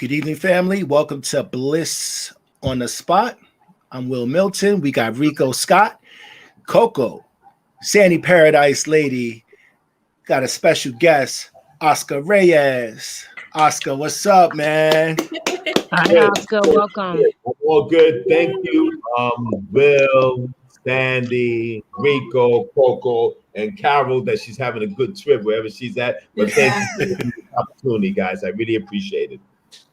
Good evening, family. Welcome to Bliss on the Spot. I'm Will Milton. We got Ricoh Scott, Coco, Sandy Paradiselady. Got a special guest, Oscar Reyes. Oscar, what's up, man? Hi, Oscar. Welcome. All good. Thank you. Will, Sandy, Ricoh, Coco, and Carol that she's having a good trip wherever she's at. But thank you for the opportunity, guys. I really appreciate it.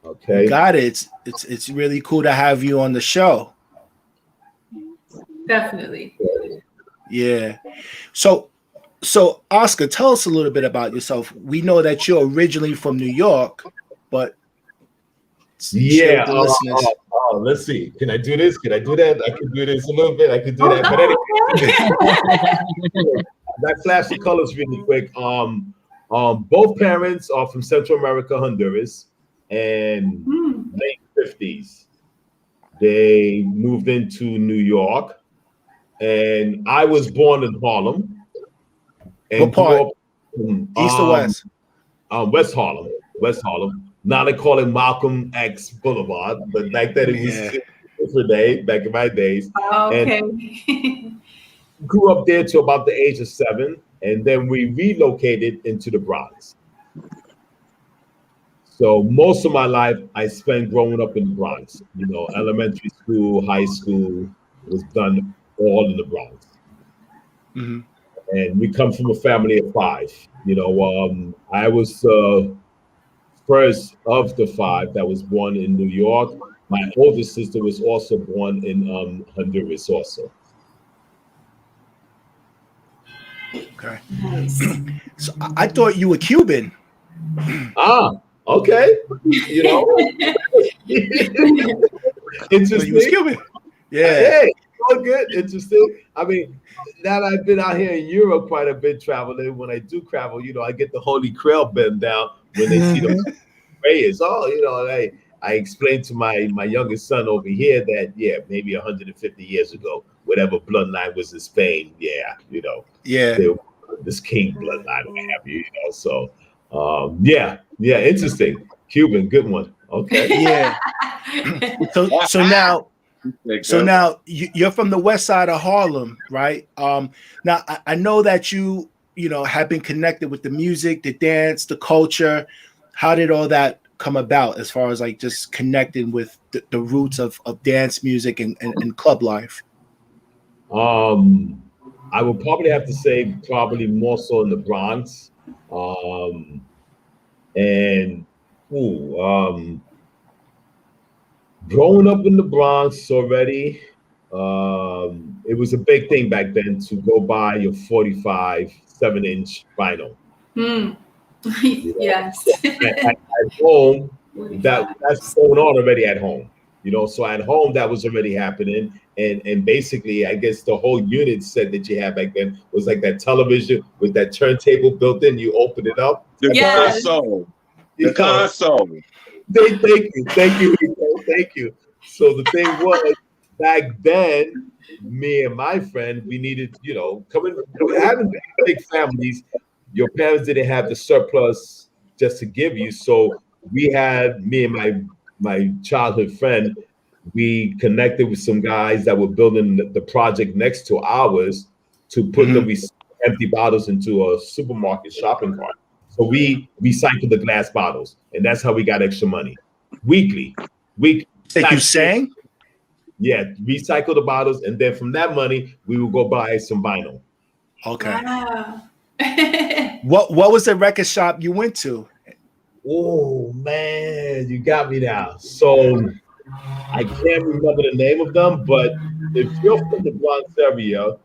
Okay. Got it. It's really cool to have you on the show. Definitely. Yeah. So Oscar, tell us a little bit about yourself. We know that you're originally from New York, but yeah, let's see. Can I do this? Can I do that? I can do this a little bit. I can do that. But anyway, that flash the colors really quick. Both parents are from Central America, Honduras, and late 50s. They moved into New York, and I was born in Harlem. And what part? East or West? West Harlem. West Harlem. Now they call it Malcolm X Boulevard, but back then it was different day, back in my days. Okay. And grew up there to about the age of 7, and then we relocated into the Bronx. So most of my life I spent growing up in the Bronx. You know, elementary school, high school was done all in the Bronx. Mm-hmm. And we come from a family of 5. You know, I was first of the 5 that was born in New York. My older sister was also born in Honduras also. Okay. Nice. So I thought you were Cuban. Okay. You know. Interesting. You was Cuban. Yeah. Hey, all good. Interesting. I mean, now that I've been out here in Europe quite a bit traveling, when I do travel, you know, I get the Holy Grail bend down when they see the Reyes. You know, I explained to my youngest son over here that, yeah, maybe 150 years ago, whatever bloodline was in Spain, you know, this king bloodline, what have you, you know. So, interesting. Cuban, good one. Okay. Yeah. So now you're from the west side of Harlem, right? Now I know that you know have been connected with the music, the dance, the culture. How did all that come about as far as like just connecting with the roots of dance music and club life? I would probably have to say probably more so in the Bronx. Growing up in the Bronx already, it was a big thing back then to go buy your 45 7-inch vinyl. Yes. At home, that's going on already at home. You know, so at home that was already happening, and basically, I guess the whole unit set that you had back then was like that television with that turntable built in. You open it up. The console. The console. Thank you. So the thing was, back then, me and my friend, we needed, you know, having big families. Your parents didn't have the surplus just to give you, so we had me and my childhood friend. We connected with some guys that were building the project next to ours to put the empty bottles into a supermarket shopping cart. So we recycled the glass bottles, and that's how we got extra money weekly. Like you sang? Yeah, recycle the bottles, and then from that money, we would go buy some vinyl. Okay. Wow. What was the record shop you went to? Oh man, you got me now. So I can't remember the name of them, but if you're from the Bronx area,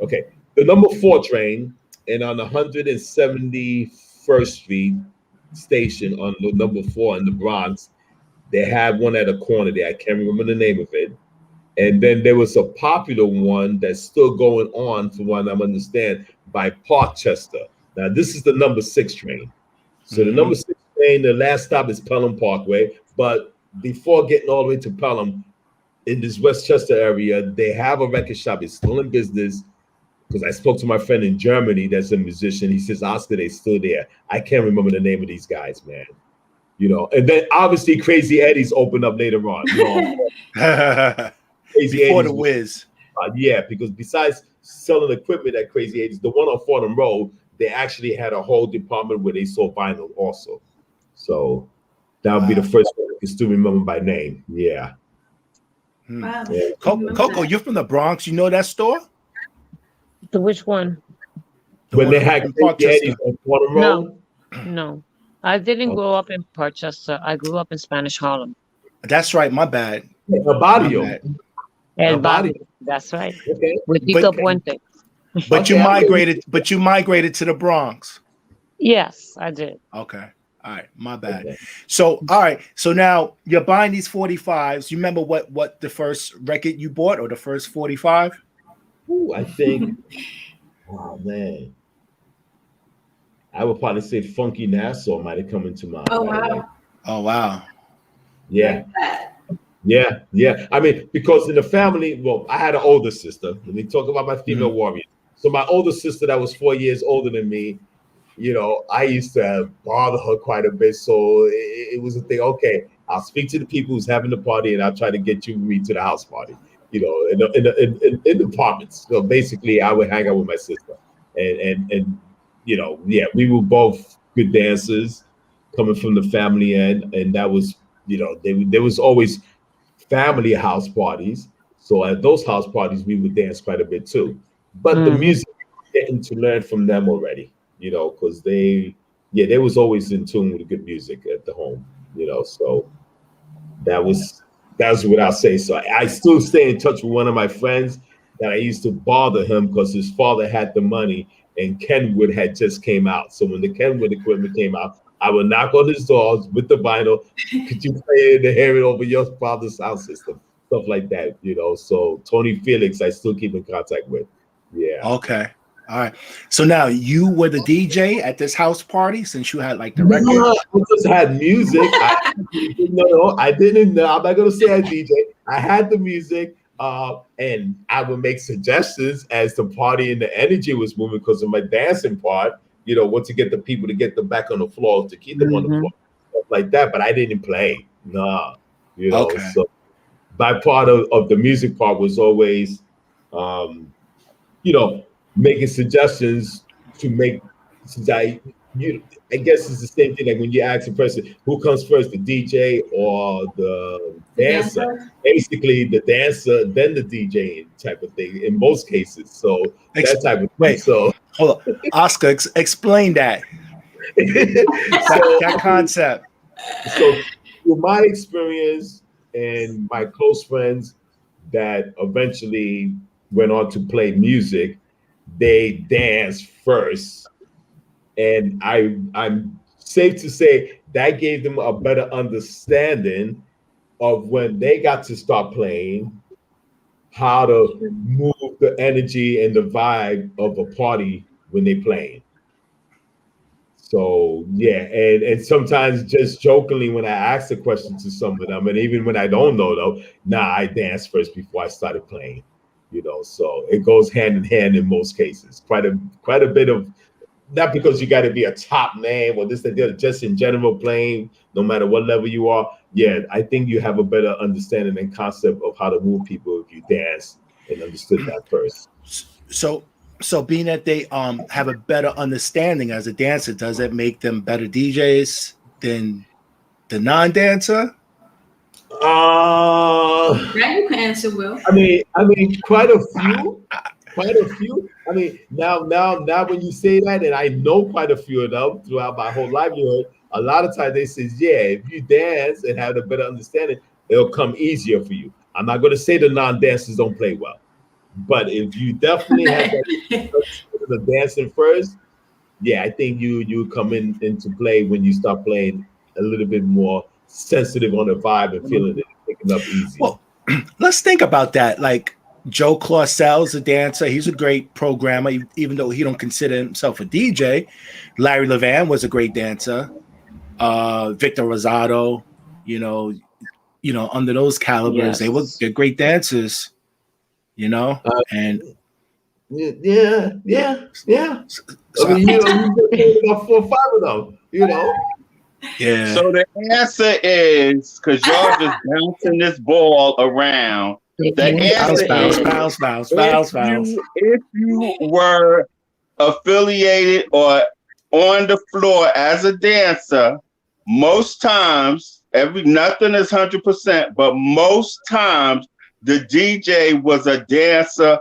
okay, the number 4 train and on 171st Street station on the number 4 in the Bronx, they had one at a corner there. I can't remember the name of it. And then there was a popular one that's still going on, from what I understand, by Parkchester. Now, this is the number 6 train. So the number 6 train, the last stop is Pelham Parkway. But before getting all the way to Pelham, in this Westchester area, they have a record shop. It's still in business. Because I spoke to my friend in Germany that's a musician. He says, Oscar, they're still there. I can't remember the name of these guys, man. you know. And then obviously Crazy Eddie's opened up later on. You know, Crazy Before Eddie's the Wiz. Yeah, because besides selling equipment at Crazy Eddie's, the one on Fordham Road, they actually had a whole department where they sold vinyl also. So that would be the first one I can still remember by name. Yeah. Wow. Yeah. Coco, you're from the Bronx. You know that store? So which one? When they had in Crazy Eddie's Parkchester. on Fordham Road? No. I didn't grow up in Parkchester. I grew up in Spanish Harlem. That's right. My bad. El Barrio. El El Barrio. Barrio. That's right. Okay. With Tito Puente. But you Okay, migrated to the Bronx. Yes, I did. Okay. All right. My bad. Okay. So, all right. So now you're buying these 45s. You remember what the first record you bought or the first 45? Ooh, I think, oh man, I would probably say Funky Nassau might have come into mind. Oh, wow. Oh, wow. Yeah. Yeah. I mean, because in the family, well, I had an older sister. Let me talk about my female warrior. So my older sister that was 4 years older than me, you know, I used to bother her quite a bit. So it was a thing. Okay, I'll speak to the people who's having the party, and I'll try to get you me to the house party. You know, in the apartments. So basically, I would hang out with my sister, and you know, yeah, we were both good dancers, coming from the family end, and that was, you know, there was always family house parties. So at those house parties, we would dance quite a bit too. But the music, getting to learn from them already, you know, because they was always in tune with the good music at the home, you know. So that was what I'll say. So I still stay in touch with one of my friends that I used to bother him because his father had the money and Kenwood had just came out. So when the Kenwood equipment came out, I would knock on his doors with the vinyl. Could you play it and hear it over your father's sound system? Stuff like that, you know. So Tony Felix, I still keep in contact with. Yeah. Okay. All right. So now you were the DJ at this house party since you had like the record? No, I just had music. I didn't know. I'm not going to say I DJ. I had the music. And I would make suggestions as the party and the energy was moving because of my dancing part, you know, what to get the people to get them back on the floor, to keep them on the floor, stuff like that. But I didn't play. Nah, you know. Okay. So my part of the music part was always, you know, making suggestions to make, since I guess it's the same thing like when you ask a person who comes first, the DJ or the dancer. Basically, the dancer, then the DJ type of thing in most cases. So that type of thing. So hold on, Oscar, explain that. that concept. So, through my experience and my close friends that eventually went on to play music, they danced first. And I'm safe to say that gave them a better understanding of when they got to start playing, how to move the energy and the vibe of a party when they playing. So yeah, and sometimes just jokingly when I ask a question to some of them, and even when I don't know though, I dance first before I started playing. You know, so it goes hand in hand in most cases. Quite a bit of, not because you got to be a top name or this, that, just in general playing, no matter what level you are. Yeah, I think you have a better understanding and concept of how to move people if you dance and understood that first. So being that they have a better understanding as a dancer, does it make them better DJs than the non-dancer? Now you can answer, Will. I mean, quite a few. I mean, now when you say that, and I know quite a few of them throughout my whole livelihood, a lot of times they say, yeah, if you dance and have a better understanding, it'll come easier for you. I'm not going to say the non-dancers don't play well, but if you definitely have the dancing first, yeah, I think you come into play when you start playing a little bit more sensitive on the vibe and feeling it picking up easy. Well, let's think about that. Like Joe Clausel's a dancer. He's a great programmer, even though he don't consider himself a DJ. Larry Levan was a great dancer. Victor Rosado, you know, under those calibers, they're great dancers, you know, and yeah. So I mean, you know, about 4 or 5 of them, you know. Yeah. So the answer is, because y'all just bouncing this ball around. The answer is, if you were affiliated or on the floor as a dancer, most times, nothing is 100%, but most times the DJ was a dancer.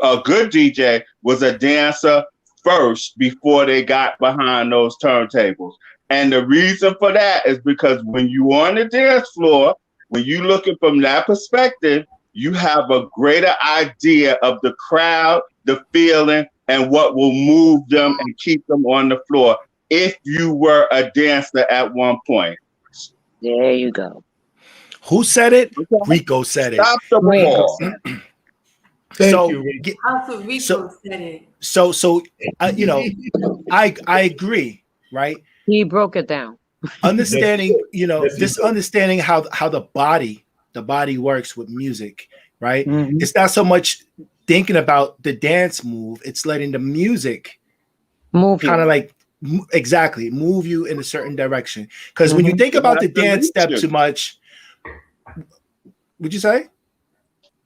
A good DJ was a dancer first before they got behind those turntables. And the reason for that is because when you on the dance floor, when you looking from that perspective, you have a greater idea of the crowd, the feeling, and what will move them and keep them on the floor if you were a dancer at one point. There you go. Who said it? Ricoh said it. Stop the ball. Thank you. Also, Ricoh said it. So you know, I agree, right? He broke it down. Understanding, you know, this understanding how the body works with music, right? Mm-hmm. It's not so much thinking about the dance move, it's letting the music move kind of like exactly move you in a certain direction. Because when you think about the dance step too much, would you say?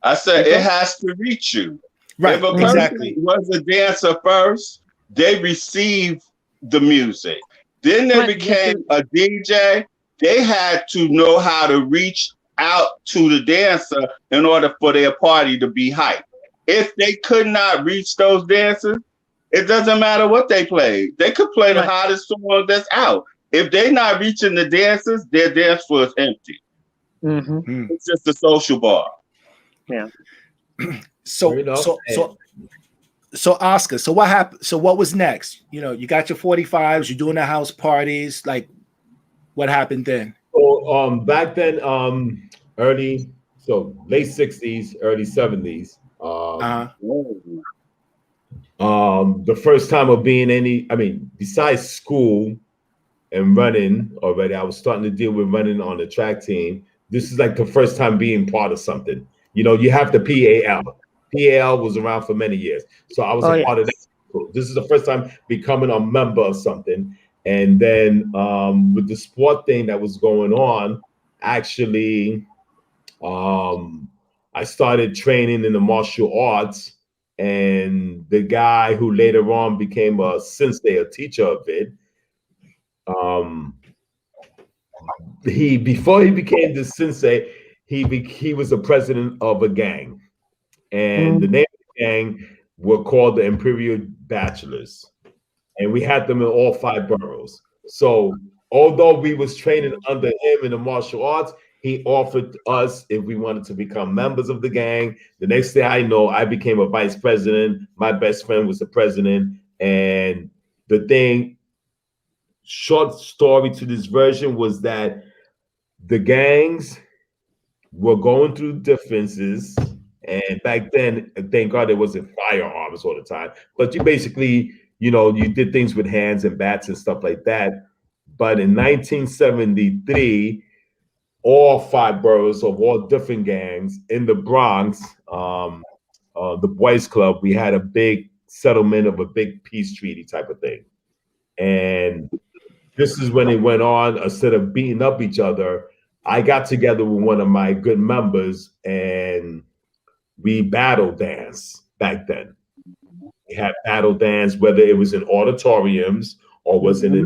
I said it has to reach you. Right, if a person was a dancer first, they received the music. Then they became a DJ. They had to know how to reach out to the dancer in order for their party to be hyped. If they could not reach those dancers, it doesn't matter what they played. They could play the hottest song that's out. If they're not reaching the dancers, their dance floor is empty. Mm-hmm. It's just a social bar. Yeah. So Oscar, so what happened? So what was next? You know, you got your 45s, you're doing the house parties. Like, what happened then? So back then, late 60s, early 70s. The first time of being besides school and running already, I was starting to deal with running on the track team. This is like the first time being part of something. You know, you have the PAL. PAL was around for many years. So I was a part of that. This is the first time becoming a member of something. And then with the sport thing that was going on, actually, I started training in the martial arts. And the guy who later on became a sensei, a teacher of it, before he became the sensei, he was the president of a gang. And the name of the gang were called the Imperial Bachelors. And we had them in all 5 boroughs. So although we was training under him in the martial arts, he offered us if we wanted to become members of the gang. The next thing I know, I became a vice president. My best friend was the president. And the thing, short story to this version, was that the gangs were going through differences. And back then, thank God there wasn't firearms all the time. But you basically, you did things with hands and bats and stuff like that. But in 1973, all 5 boroughs of all different gangs in the Bronx, the Boys Club, we had a big settlement of a big peace treaty type of thing. And this is when it went on. Instead of beating up each other, I got together with one of my good members and we battle dance back then. We had battle dance, whether it was in auditoriums or was in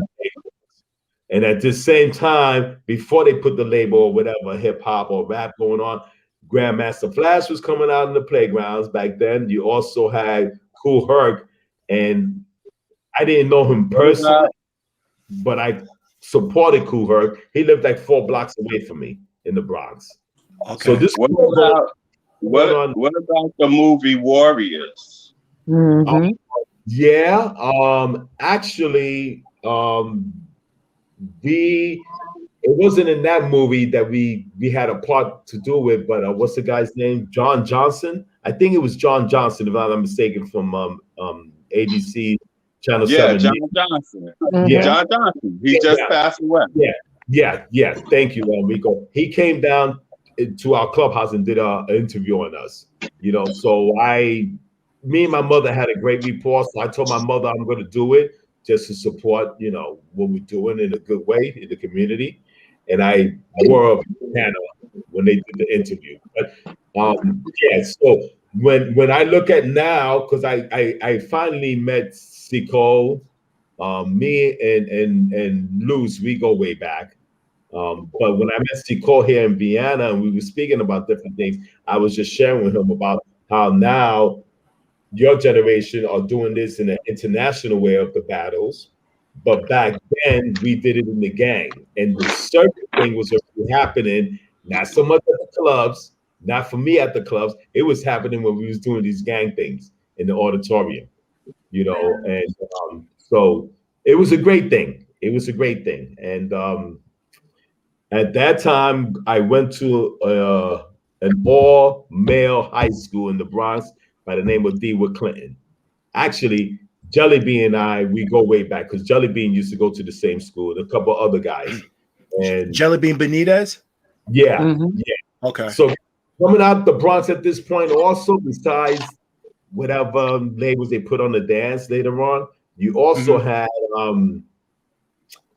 and at the same time, before they put the label or whatever, hip hop or rap going on, Grandmaster Flash was coming out in the playgrounds back then. You also had Kool Herc, and I didn't know him personally, but I supported Kool Herc. He lived like 4 blocks away from me in the Bronx. Okay. So this what about the movie Warriors? Mm-hmm. Actually, it wasn't in that movie that we had a part to do with, but what's the guy's name? John Johnson. I think it was John Johnson, if I'm not mistaken, from ABC Channel 7. John Johnson. Mm-hmm. Yeah, John Johnson. He just passed away. Yeah. Thank you, Rico. He came down to our clubhouse and did an interview on us. So me and my mother had a great rapport. So I told my mother I'm going to do it. just to support, you know, what we're doing in a good way in the community. And I wore a banner when they did the interview. But yeah, so when I look at now, because I finally met Ricoh, me and Luz, we go way back. But when I met Ricoh here in Vienna and we were speaking about different things, I was just sharing with him about how now your generation are doing this in an international way of the battles. But back then we did it in the gang. And the circuit thing was already happening, not so much at the clubs, not for me at the clubs. It was happening when we was doing these gang things in the auditorium, you know, and so it was a great thing. It was a great thing. And at that time, I went to an all-male high school in the Bronx by the name of Dewitt Clinton. Actually, Jellybean and I, we go way back because Jellybean used to go to the same school and a couple other guys. And Jellybean Benitez? Yeah, Mhm. yeah. Okay. So coming out the Bronx at this point also, besides whatever labels they put on the dance later on, you also had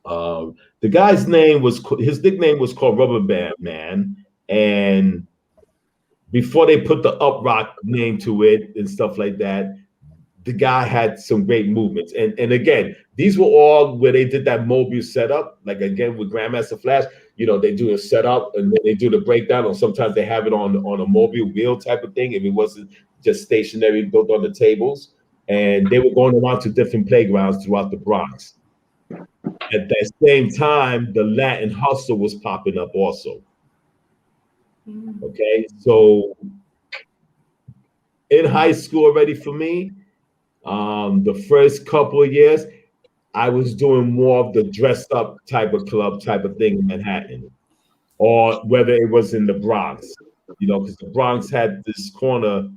the guy's name was, his nickname was called Rubber Band Man, and before they put the Up Rock name to it and stuff like that, the guy had some great movements. And again, these were all where they did that mobile setup, like again with Grandmaster Flash, you know, they do a setup and then they do the breakdown, or sometimes they have it on a mobile wheel type of thing if it wasn't just stationary built on the tables. And they were going around to different playgrounds throughout the Bronx. At that same time, the Latin hustle was popping up also. Okay, so in high school already for me, the first couple of years, I was doing more of the dressed up type of club type of thing in Manhattan, or whether it was in the Bronx, you know, because the Bronx had this corner,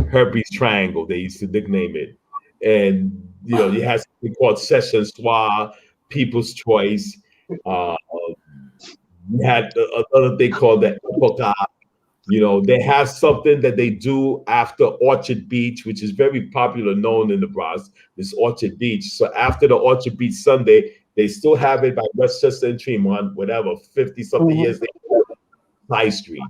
herpes triangle, they used to nickname it. And, you know, you had something called Session Soir, People's Choice. You had another thing called the Epoca. You know, they have something that they do after Orchard Beach, which is very popular, known in the Bronx, this Orchard Beach. So after the Orchard Beach Sunday, they still have it by Westchester and Tremont, whatever, 50-something years later, High Street.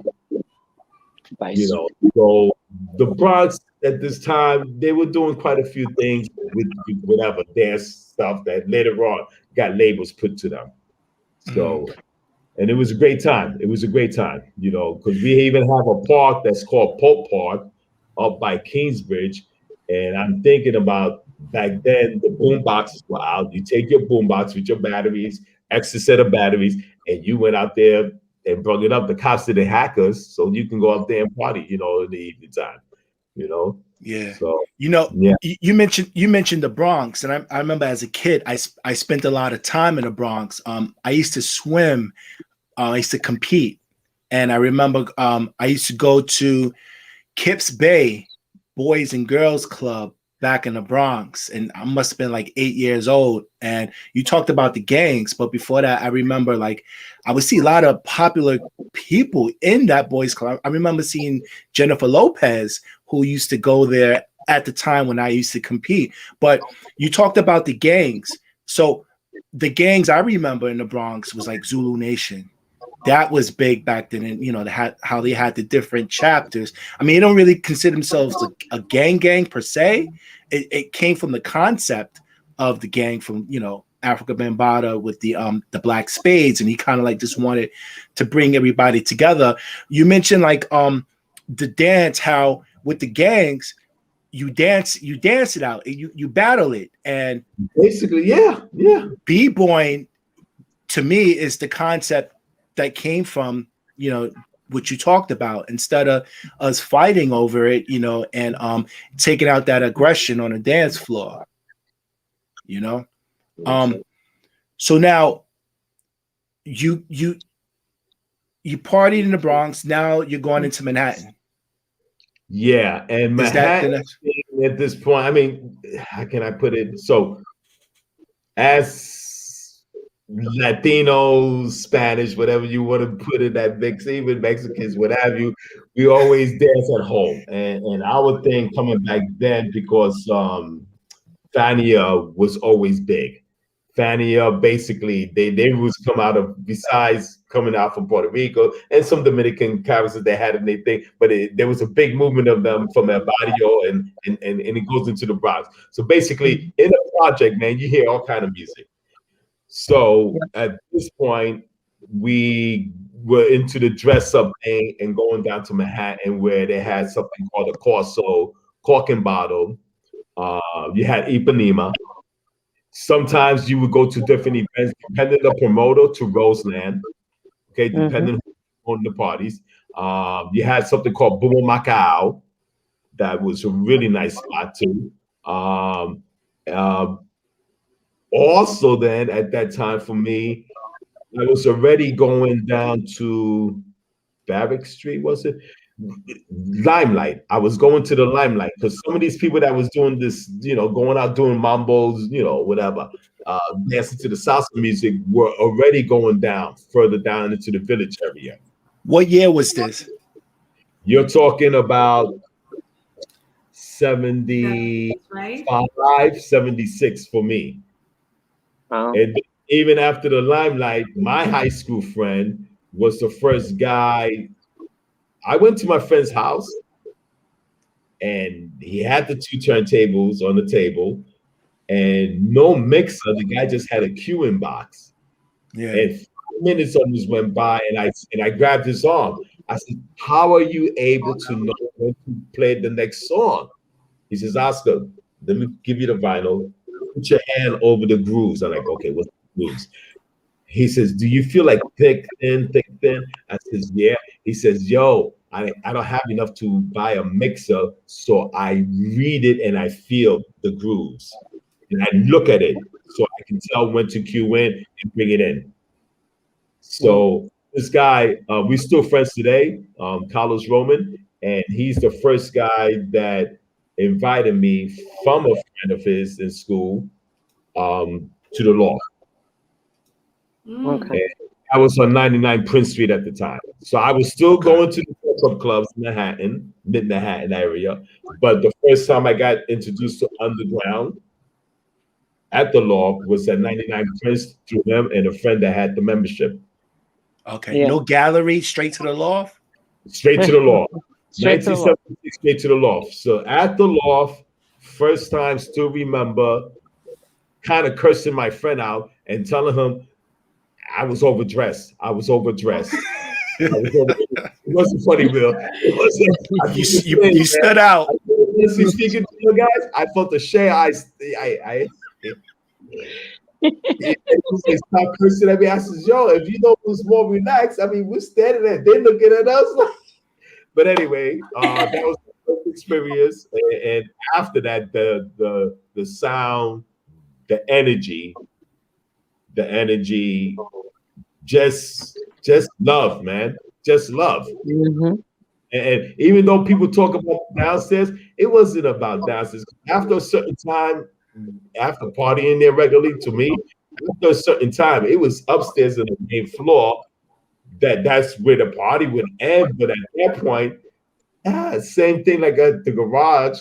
You know, so the Bronx at this time, they were doing quite a few things with whatever dance stuff that later on got labels put to them. So, and it was a great time. It was a great time, you know, because we even have a park that's called Pope Park up by Kingsbridge. And I'm thinking about back then, the boom boxes were out. You take your boom box with your batteries, extra set of batteries, and you went out there and brought it up. The cops did the hackers, so you can go up there and party, you know, in the evening time, you know. Yeah. So you know, yeah. you mentioned the Bronx, and I remember as a kid, I spent a lot of time in the Bronx. I used to swim, I used to compete, and I remember I used to go to Kips Bay Boys and Girls Club back in the Bronx, and I must have been like 8 years old. And you talked about the gangs, but before that, I remember like I would see a lot of popular people in that boys club. I remember seeing Jennifer Lopez, who used to go there at the time when I used to compete. But you talked about the gangs. So the gangs I remember in the Bronx was like Zulu Nation. That was big back then, and you know, how they had the different chapters. I mean, they don't really consider themselves a gang per se. It came from the concept of the gang from, you know, Africa Bambaataa with the Black Spades, and he kind of like just wanted to bring everybody together. You mentioned like the dance, how with the gangs you dance it out, you battle it, and basically, yeah. B-boying to me is the concept that came from, you know, what you talked about, instead of us fighting over it, you know, and taking out that aggression on a dance floor, you know. So now you partied in the Bronx, now you're going into Manhattan. Yeah, and Manhattan at this point, I mean, how can I put it? So as Latinos, Spanish, whatever you want to put in that mix, even Mexicans, what have you, we always dance at home. And our thing coming back then, because Fania was always big. Fania, basically, they was come out of, besides coming out from Puerto Rico and some Dominican characters they had in their thing, but there was a big movement of them from El Barrio and it goes into the Bronx. So basically, in a project, man, you hear all kind of music. So at this point, we were into the dress up thing and going down to Manhattan where they had something called a Corso, Cork and Bottle. You had Ipanema. Sometimes you would go to different events, depending on the promoter, to Roseland. Okay, depending on the parties. You had something called Boom Macau. That was a really nice spot too. Also, then at that time for me, I was already going down to Barrack Street, was it? Limelight. I was going to the Limelight because some of these people that was doing this, going out doing mambos, whatever, dancing to the salsa music were already going down further down into the Village area. What year was this? You're talking about 75, 76 for me. Wow. And even after the Limelight, my high school friend was the first guy. I went to my friend's house and he had the 2 turntables on the table and no mixer. The guy just had a queuing box. Yeah. And 5 minutes almost went by and I grabbed his arm. I said, how are you able to know when to play the next song? He says, Oscar, let me give you the vinyl. Put your hand over the grooves. I'm like, okay, what's the grooves? He says, do you feel like thick, thin? I says, yeah. He says, yo, I don't have enough to buy a mixer, so I read it and I feel the grooves. And I look at it so I can tell when to cue in and bring it in. So this guy, we're still friends today, Carlos Roman, and he's the first guy that invited me from a friend of his in school to the law. Okay. And I was on 99 Prince Street at the time. So I was still going to the clubs in Manhattan, mid-Manhattan area. But the first time I got introduced to underground at the law was at 99 Prince through him and a friend that had the membership. Okay. Yeah. No gallery, straight to the loft? Straight to the loft. 1976, straight to the loft. So at the loft, first time, still remember, kind of cursing my friend out and telling him I was overdressed. It wasn't funny, Bill. It wasn't. You stood out. Speaking to you guys, I felt the share. Stop cursing at me. I said, yo, if you know it was more relaxed, I mean, we're standing there, they looking at us. But anyway, that was the first experience. And after that, the sound, the energy, just love, man. Just love. And even though people talk about downstairs, it wasn't about downstairs. After a certain time, after partying there regularly, to me, after a certain time, it was upstairs on the main floor. That's where the party would end. But at that point, same thing like at the garage.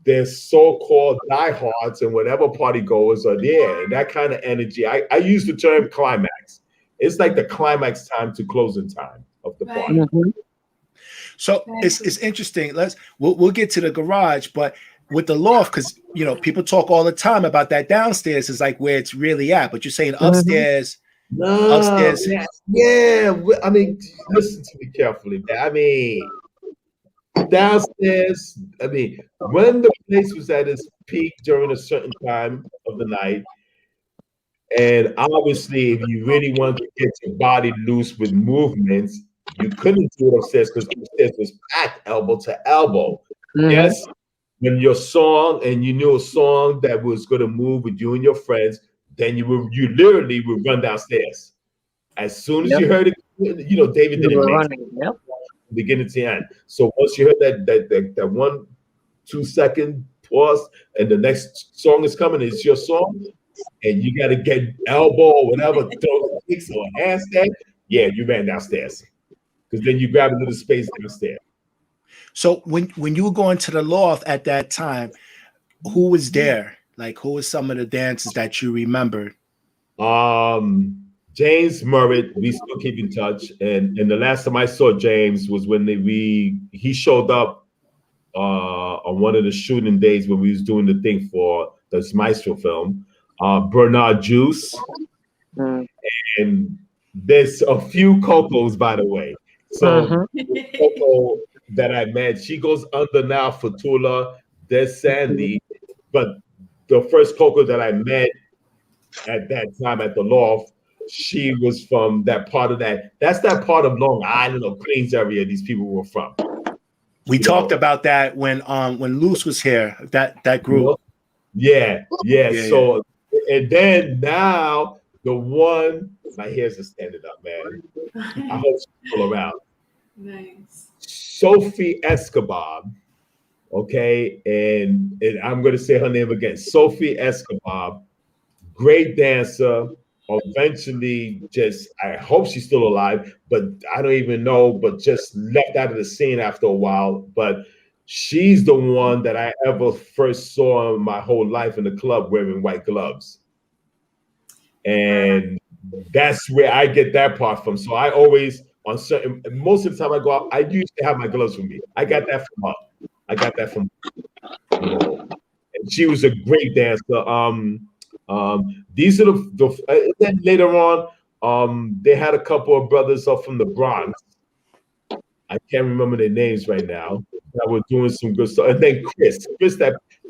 There's so-called diehards and whatever party goers are there, and that kind of energy. I use the term climax. It's like the climax time to closing time of the party. So it's interesting. We'll get to the garage, but with the loft, because people talk all the time about that downstairs is like where it's really at. But you're saying upstairs. No, upstairs. Yeah. I mean, listen to me carefully. I mean, downstairs. I mean, when the place was at its peak during a certain time of the night. And obviously, if you really wanted to get your body loose with movements, you couldn't do it upstairs because upstairs was packed elbow to elbow. Yes, when your song and you knew a song that was going to move with you and your friends, then you literally would run downstairs. As soon as you heard it, David didn't make it. Beginning to the end. So once you heard that 1-2 second pause, and the next song is coming, it's your song. And you got to get elbow or whatever, throw kicks or handstand. Yeah, you ran downstairs because then you grab a little space downstairs. So when you were going to the loft at that time, who was there? Like, who are some of the dances that you remember? James Merritt, we still keep in touch, and the last time I saw James was when he showed up on one of the shooting days when we was doing the thing for this Maestro film. Bernard Juice, and there's a few Cocos, by the way. So Coco that I met, she goes under now for Tula. There's Sandy, but the first Coco that I met at that time at the loft, she was from that part of that's that part of Long Island or Queens area these people were from. We talked about that when Luce was here, that group. Yeah. So and then now the one, my hair's just standing up, man. I hope she's still around. Nice. Sophie Escobar. Okay, and I'm gonna say her name again. Sophie Escobar, great dancer. Eventually, I hope she's still alive, but I don't even know, but just left out of the scene after a while. But she's the one that I ever first saw in my whole life in the club wearing white gloves. And that's where I get that part from. So I always, most of the time I go out, I usually have my gloves with me. I got that from her. You know, and she was a great dancer. These are then later on, they had a couple of brothers up from the Bronx. I can't remember their names right now. That were doing some good stuff. And then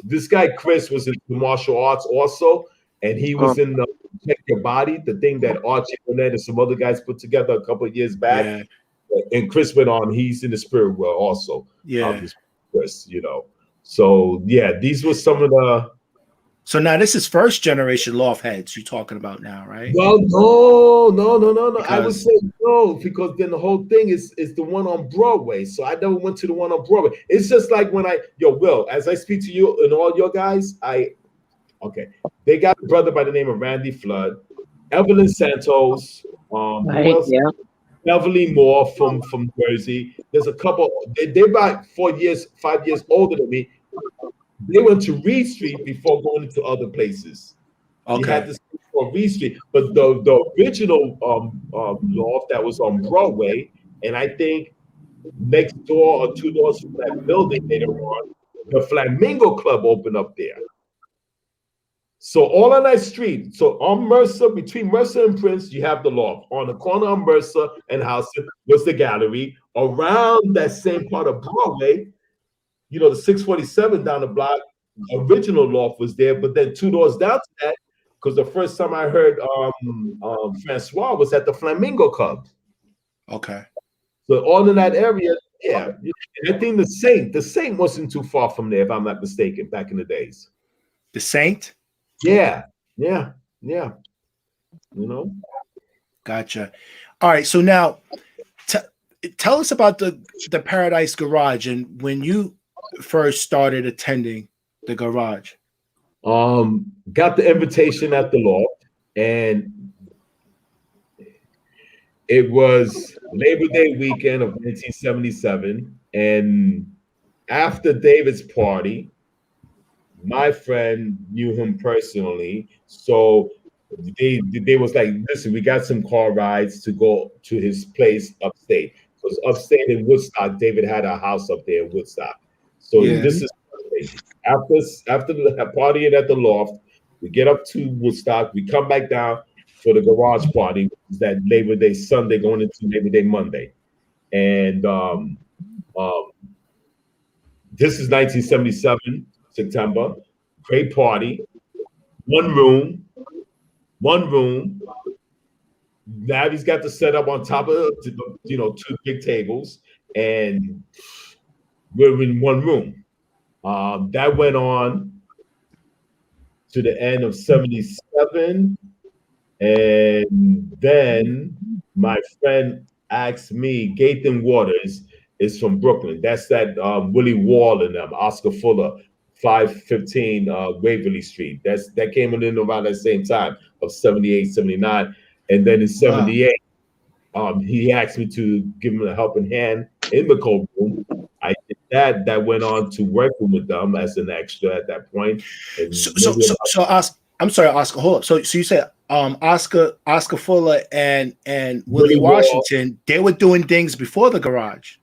this guy Chris was in martial arts also, and he was in the Check Your Body, the thing that Archie Burnett and some other guys put together a couple of years back. Yeah. And Chris went on. He's in the spirit world also. Yeah, Chris, you know. So yeah, these were some of the. So now this is first generation loft heads you're talking about now, right? Well, no. I would say no, because then the whole thing is the one on Broadway. So I never went to the one on Broadway. It's just like when Will, as I speak to you and all your guys, they got a brother by the name of Randy Flood, Evelyn Santos, Beverly Moore from Jersey. There's a couple, they're about 5 years older than me. They went to Reed Street before going into other places. Okay. You had to speak for Reed Street, but the original loft that was on Broadway, and I think next door or 2 doors from that building later on, the Flamingo Club opened up there. So all on that street, so on Mercer, between Mercer and Prince, you have the loft. On the corner of Mercer and Houston was the gallery. Around that same part of Broadway, you know, the 647 down the block, original loft was there, but then 2 doors down to that, because the first time I heard Francois was at the Flamingo Club. Okay. So all in that area, yeah. And I think the Saint wasn't too far from there, if I'm not mistaken, back in the days. The Saint? Yeah. You know? Gotcha. All right, so now tell us about the Paradise Garage and when you first started attending the garage. Got the invitation at the loft, and it was Labor Day weekend of 1977. And after David's party, my friend knew him personally, so they was like, listen, we got some car rides to go to his place upstate, because upstate in Woodstock, David had a house up there in Woodstock. So this is after the partying at the loft, we get up to Woodstock, we come back down for the garage party, which is that Labor Day Sunday going into Labor Day Monday. And this is 1977, September. Great party. One room. Navi's got the setup on top of, 2 big tables, and we're in one room. That went on to the end of 77. And then my friend asked me, Gaten Waters is from Brooklyn. That's that Willie Wall and Oscar Fuller, 515 Waverly Street. That came in around that same time of 78, 79. And then in 78, he asked me to give him a helping hand in the cold room. I did that went on to working with them as an extra at that point. And I'm sorry, Oscar. Hold up. So you said Oscar Fuller and Willie Washington, they were doing things before the garage.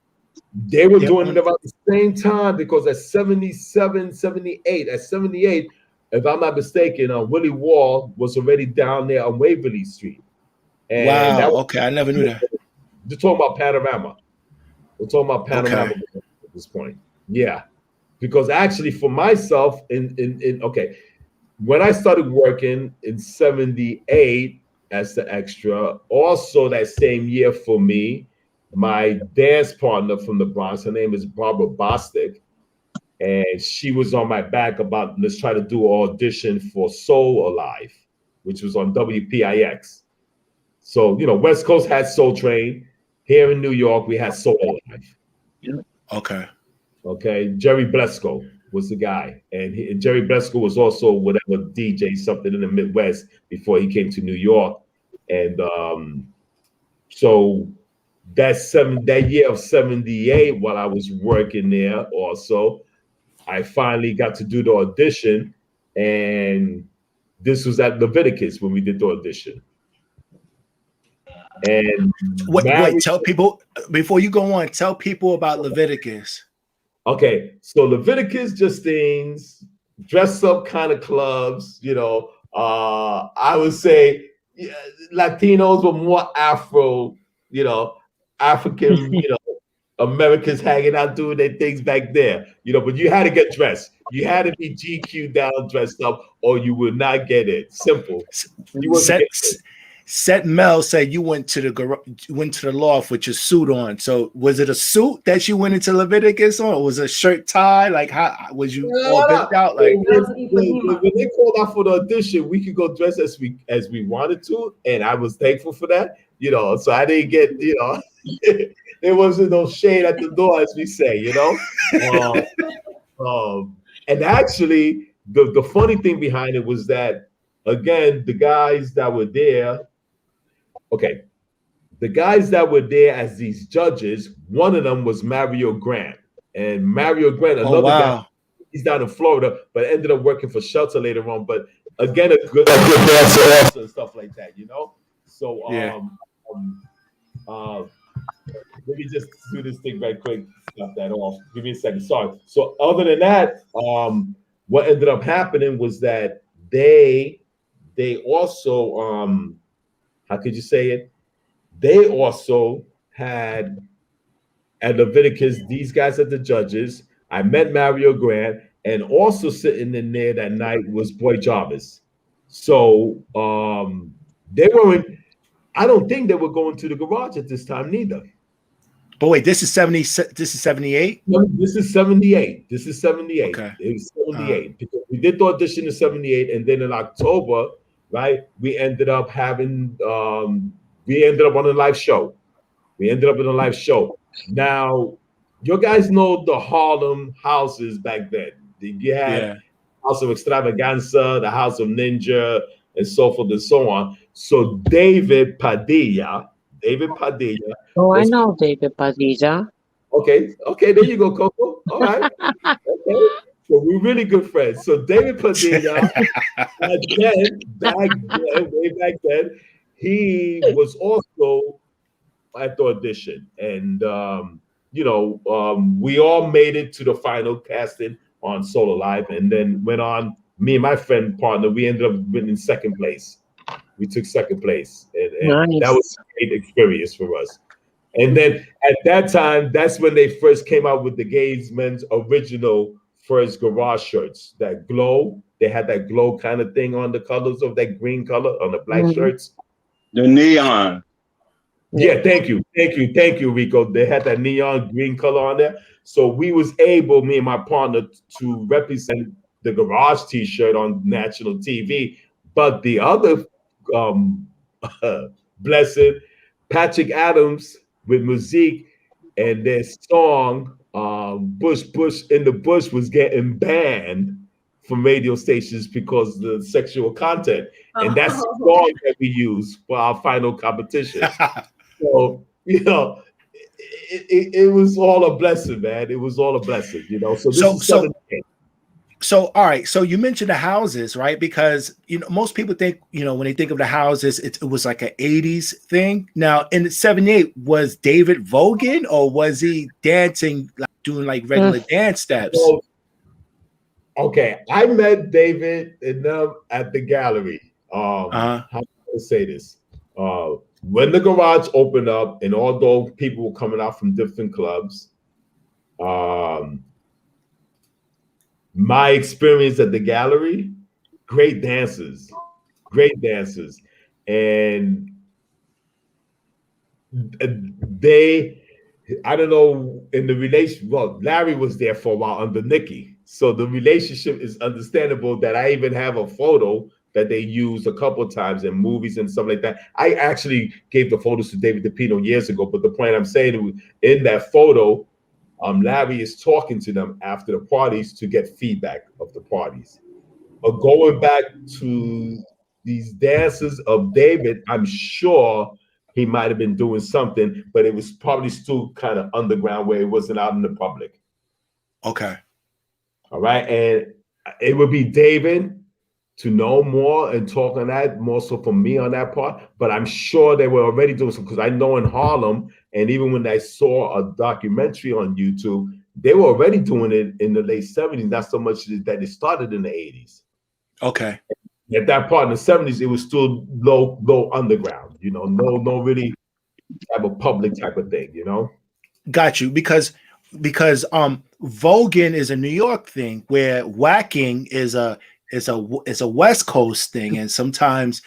They were doing it about the same time, because at 77, 78, at 78, if I'm not mistaken, Willie Wall was already down there on Waverly Street. And wow. Okay, I never knew that. You're talking about Panorama. We're talking about Panorama at this point. Yeah, because actually, for myself, when I started working in 78 as the extra, also that same year for me, my dance partner from the Bronx, her name is Barbara Bostic, and she was on my back about, let's try to do an audition for Soul Alive, which was on WPIX. So, West Coast had Soul Train. Here in New York, we had Soul Alive. Okay. Jerry Blesko was the guy. And Jerry Blesko was also whatever DJ, something in the Midwest before he came to New York. And so that year of 78, while I was working there also, I finally got to do the audition. And this was at Leviticus when we did the audition. And wait, tell people before you go on, tell people about Leviticus. Okay, so Leviticus just things, dress up kind of clubs, I would say Latinos were more Afro, African, Americans hanging out doing their things back there, but you had to get dressed. You had to be GQ down, dressed up, or you would not get it. Simple. Set Mel said you went to the loft with your suit on. So was it a suit that you went into Leviticus on, or was it a shirt tie? Like, how was you all built out? Like, when they called out for the audition, we could go dress as we wanted to, and I was thankful for that. So I didn't get there wasn't no shade at the door, as we say. And actually, the funny thing behind it was that, again, the guys that were there. Okay, the guys that were there as these judges, one of them was Mario Grant. And Mario Grant, another guy, he's down in Florida, but ended up working for Shelter later on. But again, a good dancer and stuff like that, So let me just do this thing right quick. Stop that off. Give me a second. Sorry. So other than that, what ended up happening was that they also how could you say it? They also had at Leviticus these guys as the judges. I met Mario Grant, and also sitting in there that night was Boy Jarvis. So they weren't. I don't think they were going to the garage at this time neither. But wait, this is 70. This is 78. No, this is 78. This is 78. Okay. It was 78 because we did the audition in 78, and then in October, right, we ended up having. We ended up on a live show. We ended up in a live show. Now, you guys know the Harlem houses back then. You had House of Extravaganza, the House of Ninja, and so forth and so on. So David Padilla. Oh, I know David Padilla. Okay, there you go, Coco. All right. Okay. So we're really good friends. So David Padilla, way back then, he was also at the audition. And, we all made it to the final casting on Soul Alive, and then went on. Me and my friend partner, we ended up winning second place. We took second place, and nice. That was a great experience for us. And then at that time, that's when they first came out with the Gays Men's original first garage shirts. That glow, they had that glow kind of thing on the colors of that green color on the black shirts. The neon. Yeah, thank you, Ricoh. They had that neon green color on there. So we was able, me and my partner, to represent the garage T-shirt on national TV. But the other blessed Patrick Adams with Musique and their song Bush in the Bush was getting banned from radio stations because of the sexual content. And that's the song that we use for our final competition. So, it was all a blessing, man. It was all a blessing, you know. So this is 7-8. So, all right. So you mentioned the houses, right? Because, you know, most people think, you know, when they think of the houses, it was like an 80s thing. Now, in the 78, was David voguing, or was he dancing, like doing like regular dance steps? So, okay, I met David and them at the gallery. How do I say this? When the garage opened up, and although people were coming out from different clubs, my experience at the gallery, great dancers, and they, I don't know, in the relation. Well, Larry was there for a while under Nikki, so the relationship is understandable. That I even have a photo that they used a couple of times in movies and stuff like that. I actually gave the photos to David DePino years ago, but the point I'm saying, in that photo, Larry is talking to them after the parties to get feedback of the parties. But going back to these dances of David, I'm sure he might have been doing something, but it was probably still kind of underground where it wasn't out in the public. Okay. All right. And it would be David to know more and talk on that, more so for me on that part. But I'm sure they were already doing something, because I know in Harlem, and even when I saw a documentary on YouTube, they were already doing it in the late 70s, not so much that it started in the 80s. Okay. At that part in the 70s, it was still low underground, you know, no really type of public type of thing, you know. Got you. Because voguing is a New York thing, where whacking is a West Coast thing, and sometimes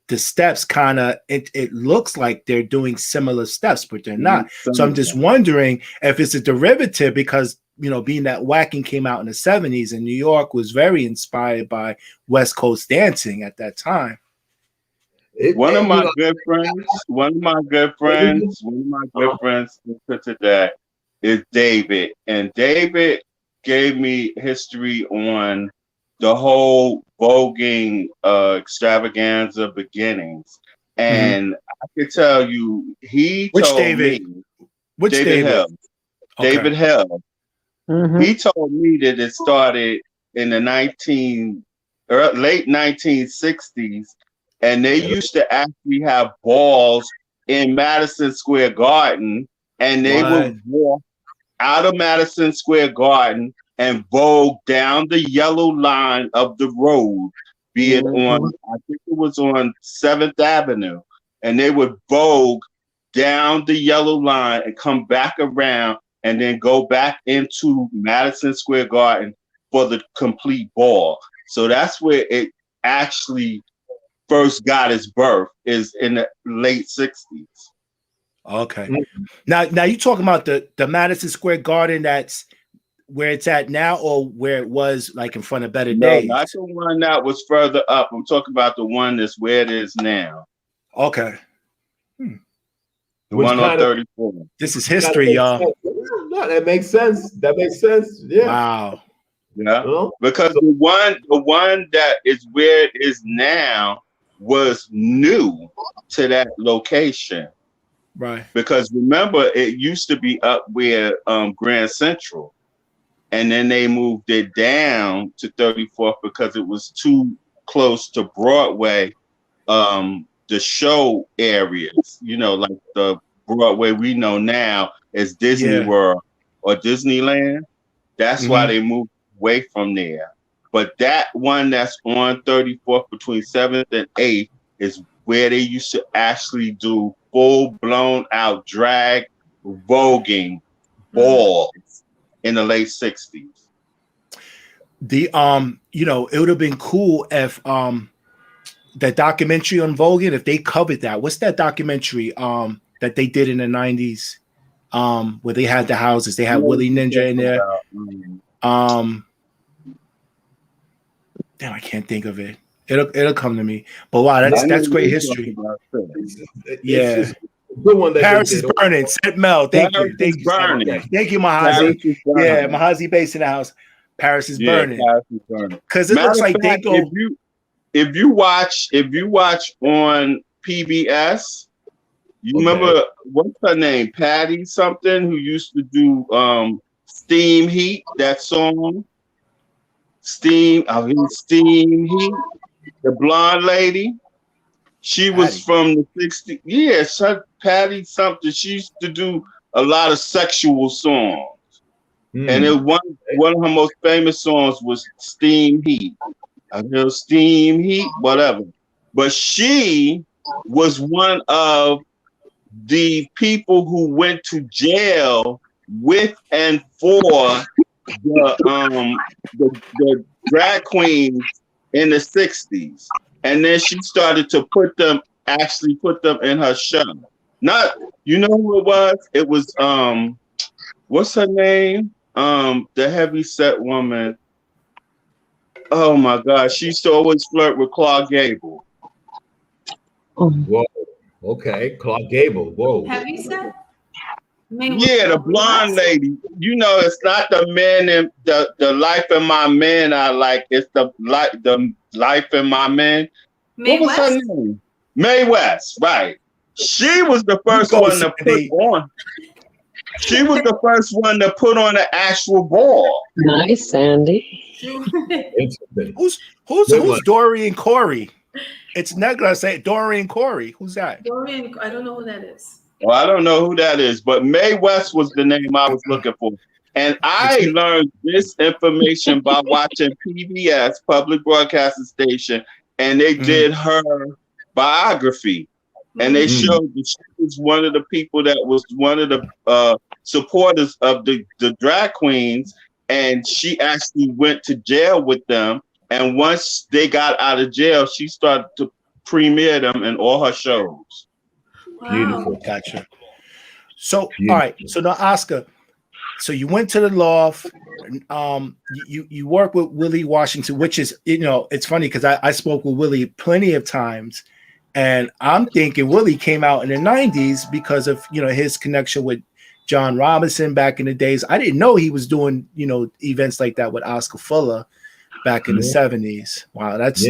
the steps kind of it looks like they're doing similar steps, but they're not. So I'm just wondering if it's a derivative, because, you know, being that whacking came out in the 70s, and New York was very inspired by West Coast dancing at that time. One of my good friends to today is David, and David gave me history on the whole voguing extravaganza beginnings, and I could tell you, he told me, David Hell. Okay. David Hell. He told me that it started in the late 1960s, and they used to actually have balls in Madison Square Garden, and they would walk out of Madison Square Garden and vogue down the yellow line of the road, be it on, I think it was on 7th Avenue, and they would vogue down the yellow line and come back around and then go back into Madison Square Garden for the complete ball. So that's where it actually first got its birth, is in the late 60s. Okay. Now you talking about the Madison Square Garden that's where it's at now, or where it was like in front of Better Days? No, not the one that was further up. I'm talking about the one that's where it is now. Okay. The one on 34. This is history, y'all. No, that makes sense. Yeah. Wow. Yeah. Because the one that is where it is now was new to that location. Right. Because remember, it used to be up where Grand Central. And then they moved it down to 34th because it was too close to Broadway, the show areas, you know, like the Broadway we know now as Disney World or Disneyland. That's why they moved away from there. But that one that's on 34th between 7th and 8th is where they used to actually do full-blown out drag voguing balls in the late 60s. The you know, it would have been cool if that documentary on voguing, if they covered that. What's that documentary that they did in the 90s where they had the houses? They had Willie Ninja in there. Damn, I can't think of it. It'll come to me. But wow, that's great history. Yeah. Good one. Paris is burning. Said Mel. Thank you, Mahazi. Yeah, Mahazi based in the house. Paris is burning. Paris is burning. Because it looks like they go. If you watch on PBS, You remember what's her name? Patty something, who used to do Steam Heat, that song. Steam Heat, the blonde lady. She was from the 60s. Yeah, Patty something. She used to do a lot of sexual songs. And one of her most famous songs was Steam Heat. I know Steam Heat, whatever. But she was one of the people who went to jail with and for the drag queens in the 60s. And then she started to put them in her show. Not, you know who it was? It was what's her name? The heavy set woman. Oh my God, she used to always flirt with Clark Gable. Whoa. Okay, Clark Gable. Whoa. Have you said? Yeah, the blonde lady. You know, it's not the men in the life of my men I like. It's the life of my men. What was her name? Mae West, right? She was the first one to put on. She was the first one to put on an actual ball. Nice, Sandy. Who's Dory and Corey? It's not gonna say Dory and Corey. Who's that? Dorian, I don't know who that is. Well, I don't know who that is, but Mae West was the name I was looking for. And I learned this information by watching PBS, Public Broadcasting Station, and they did her biography. And they showed that she was one of the people that was one of the supporters of the drag queens. And she actually went to jail with them. And once they got out of jail, she started to premiere them in all her shows. Wow. Beautiful. Gotcha. So, all right. So now, Oscar, so you went to the loft. You work with Willie Washington, which is, you know, it's funny because I spoke with Willie plenty of times. And I'm thinking Willie came out in the 90s because of, you know, his connection with John Robinson back in the days. I didn't know he was doing, you know, events like that with Oscar Fuller back in the 70s. Wow, that's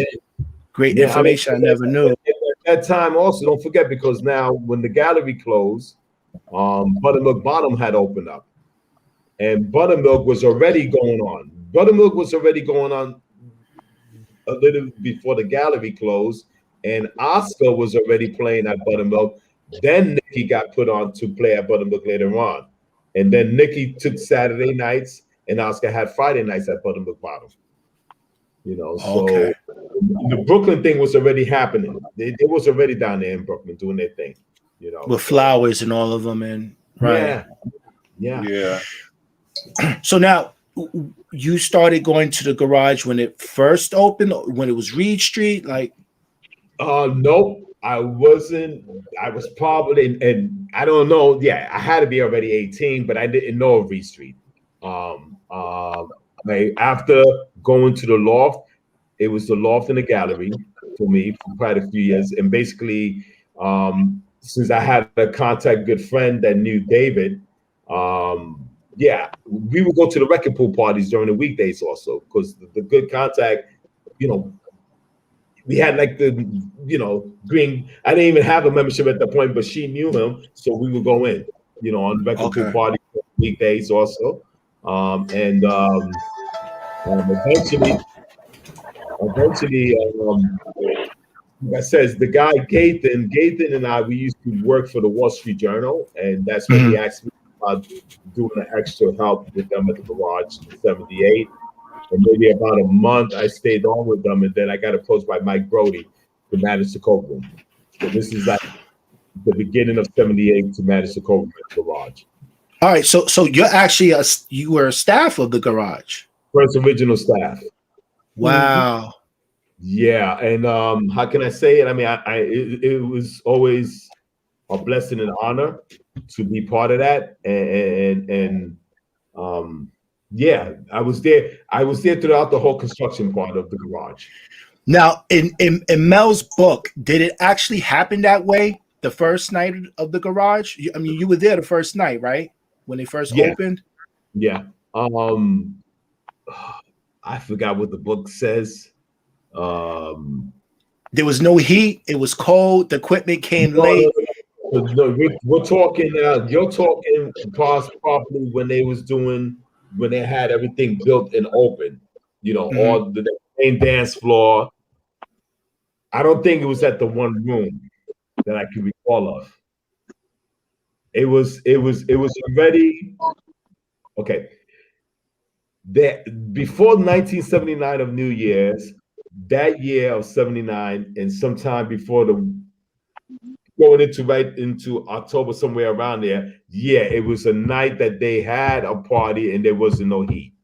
great information. I never knew. At that time also, don't forget, because now when the gallery closed, Buttermilk Bottom had opened up. And Buttermilk was already going on. Buttermilk was already going on a little before the gallery closed. And Oscar was already playing at Buttermilk. Then Nikki got put on to play at Buttermilk later on. And then Nikki took Saturday nights and Oscar had Friday nights at Buttermilk Bottom. You know, so the Brooklyn thing was already happening. They was already down there in Brooklyn doing their thing, you know. With Flowers and all of them. And Yeah. So now you started going to the garage when it first opened, when it was Reed Street, like? Nope, I wasn't. I was probably, and I don't know. Yeah, I had to be already 18, but I didn't know of Reed Street. After going to the loft, it was the loft and the gallery for me for quite a few years. And basically, since I had a contact good friend that knew David, we would go to the record pool parties during the weekdays also, because the good contact, you know, we had like the, you know, green. I didn't even have a membership at that point, but she knew him, so we would go in, you know, on record pool parties weekdays also. Eventually, like I says, the guy Gathan and I, we used to work for the Wall Street Journal, and that's when he asked me about doing an extra help with them at the garage in '78. And maybe about a month, I stayed on with them, and then I got approached by Mike Brody to manage the Coco. So this is like the beginning of '78 to manage the Coco garage. All right, so you're actually you were a staff of the garage. First original staff. Wow. Yeah, and how can I say it? I mean, it was always a blessing and honor to be part of that, and yeah, I was there. I was there throughout the whole construction part of the garage. Now, in Mel's book, did it actually happen that way? The first night of the garage? I mean, you were there the first night, right? When they first opened? Yeah. I forgot what the book says. There was no heat. It was cold. The equipment came late. No, we're talking. You're talking probably when they had everything built and open. You know, all the main dance floor. I don't think it was at the one room that I can recall of. It was already okay. That before 1979 of New Year's, that year of 79, and sometime before going into right into October, somewhere around there, yeah, it was a night that they had a party and there wasn't no heat.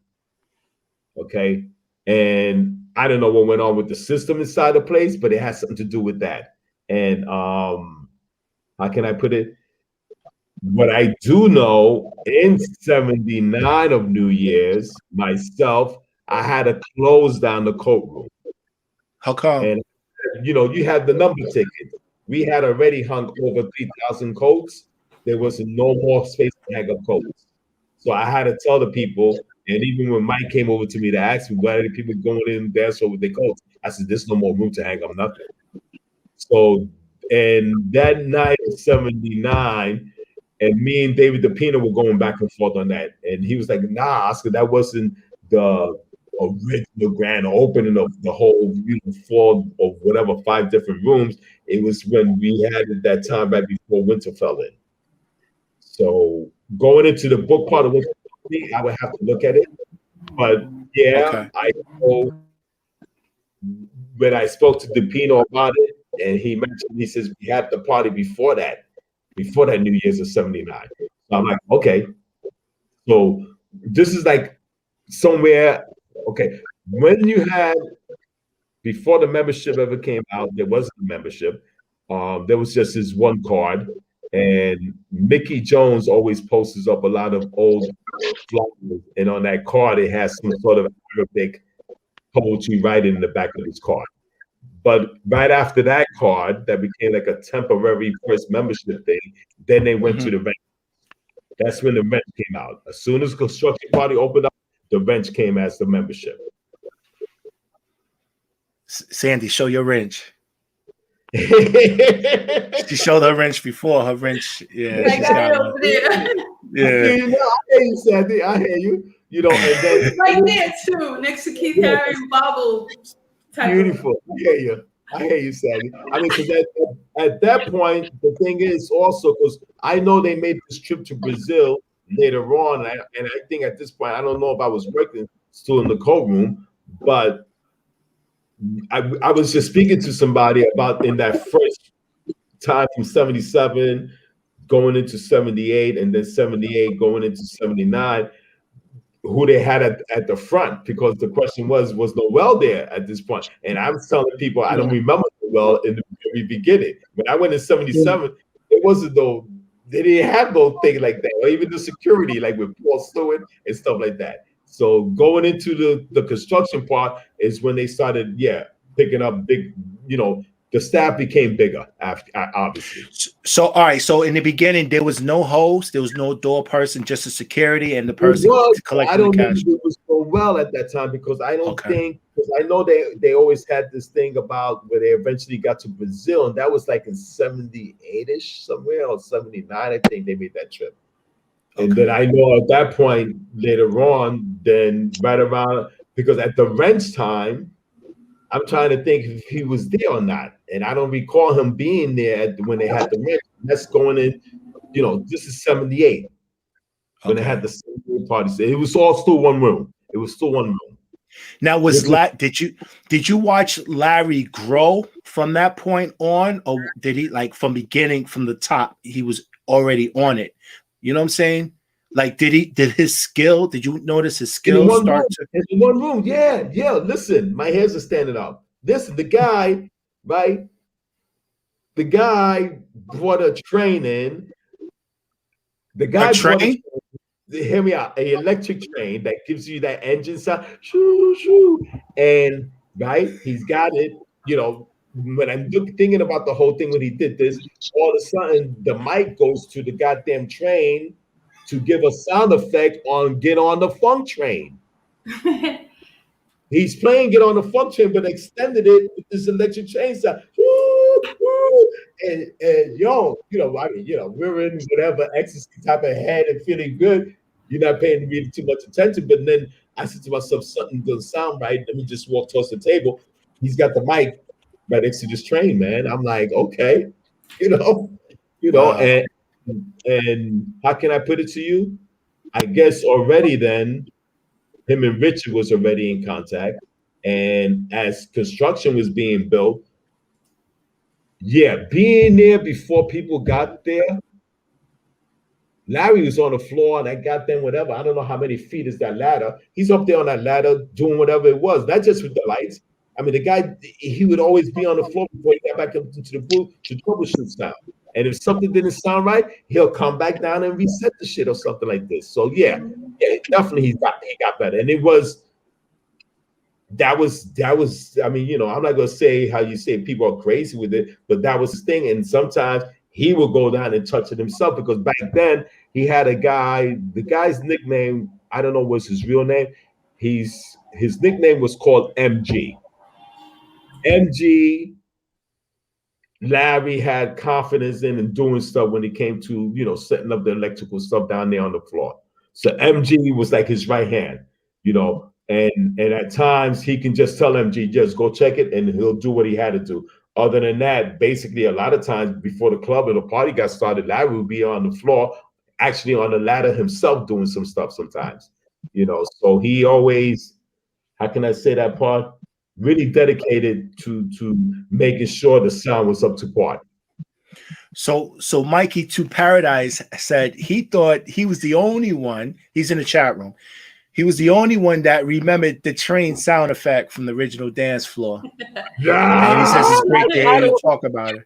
Okay. And I don't know what went on with the system inside the place, but it has something to do with that. And how can I put it? What I do know, in 79 of New Year's, myself, I had to close down the coat room. How come? And you know, you had the number ticket. We had already hung over 3,000 coats. There was no more space to hang up coats. So I had to tell the people, and even when Mike came over to me to ask me why are the people going in there so with their coats, I said, there's no more room to hang up nothing. So, and that night of 79, and me and David DePino were going back and forth on that. And he was like, nah, Oscar, that wasn't the original grand opening of the whole 4 or whatever 5 different rooms. It was when we had it that time right before winter fell in. So going into the book part of it, I would have to look at it. But yeah, okay. I know when I spoke to DePino about it, and he mentioned, he says, we had the party before that New Year's of 79. So I'm like, okay. So this is like somewhere, okay. When you had, before the membership ever came out, there wasn't a membership. There was just this one card. And Mickey Jones always posts up a lot of old flyers. And on that card, it has some sort of Arabic poetry right in the back of his card. But right after that card, that became like a temporary first membership thing, then they went to the rent. That's when the rent came out. As soon as the construction party opened up, the wrench came as the membership. Sandy, show your wrench. She showed her wrench before. Her wrench, yeah. I got it over there. Yeah. You know, I hear you, Sandy. I hear you. You know, and then right there too, next to Keith Haring Bobble. Beautiful. I hear you, Sandy. I mean, because at that point, the thing is also because I know they made this trip to Brazil later on, and I think at this point, I don't know if I was working still in the coat room, but I was just speaking to somebody about in that first time from 77 going into 78 and then 78 going into 79, who they had at the front, because the question was Noel there at this point? And I'm telling people I don't remember Noel in the very beginning. When I went in 77, it wasn't they didn't have no thing like that, or even the security like with Paul Stewart and stuff like that. So going into the construction part is when they started, picking up big, the staff became bigger after, obviously. So, all right. So in the beginning, there was no host, there was no door person, just a security and the person collecting I don't the cash. think it was so well at that time because I don't think, because I know they always had this thing about where they eventually got to Brazil, and that was like in 78-ish somewhere, or 79, I think they made that trip. And then I know at that point later on, then right around, because at the wrench time, I'm trying to think if he was there or not. And I don't recall him being there when they had the wrench. That's going in, this is 78. When they had the 78 parties. It was all still one room. It was still one room. Now did you watch Larry grow from that point on? Or did he, like, from beginning, from the top, he was already on it? You know what I'm saying? Like, did you notice his skill start to? In one room, yeah. Listen, my hairs are standing up. Listen, the guy, right? The guy brought a train in. The guy hear me out, an electric train that gives you that engine sound, shoo, shoo. And right, he's got it, when I'm thinking about the whole thing when he did this, all of a sudden the mic goes to the goddamn train to give a sound effect on Get on the Funk Train. He's playing Get on the Funk Train, but extended it with this electric train sound. and yo, I mean, we're in whatever ecstasy type of head and feeling good. You're not paying really too much attention. But then I said to myself, something doesn't sound right. Let me just walk towards the table. He's got the mic right next to this train, man. I'm like, okay, Wow. and how can I put it to you? I guess already then, him and Richard was already in contact. And as construction was being built, yeah, being there before people got there, Larry was on the floor and I got them whatever. I don't know how many feet is that ladder. He's up there on that ladder doing whatever it was, not just with the lights. I mean, the guy, he would always be on the floor before he got back up into the booth to troubleshoot sound. And if something didn't sound right, he'll come back down and reset the shit or something like this. So yeah, definitely he got better. And that was, I mean, I'm not gonna say how you say people are crazy with it, but that was his thing. And sometimes he would go down and touch it himself because back then he had a guy, the guy's nickname, I don't know what's his real name. His nickname was called MG. MG, Larry had confidence in and doing stuff when it came to, setting up the electrical stuff down there on the floor. So MG was like his right hand, and at times he can just tell MG, just go check it, and he'll do what he had to do. Other than that, basically a lot of times before the club or the party got started, Larry would be on the floor, actually on the ladder himself doing some stuff sometimes, so he always, how can I say that part? Really dedicated to making sure the sound was up to par. So Mikey to Paradise said he thought he was the only one. He's in the chat room. He was the only one that remembered the train sound effect from the original dance floor. Yeah. And he says it's great to hear you talk about it.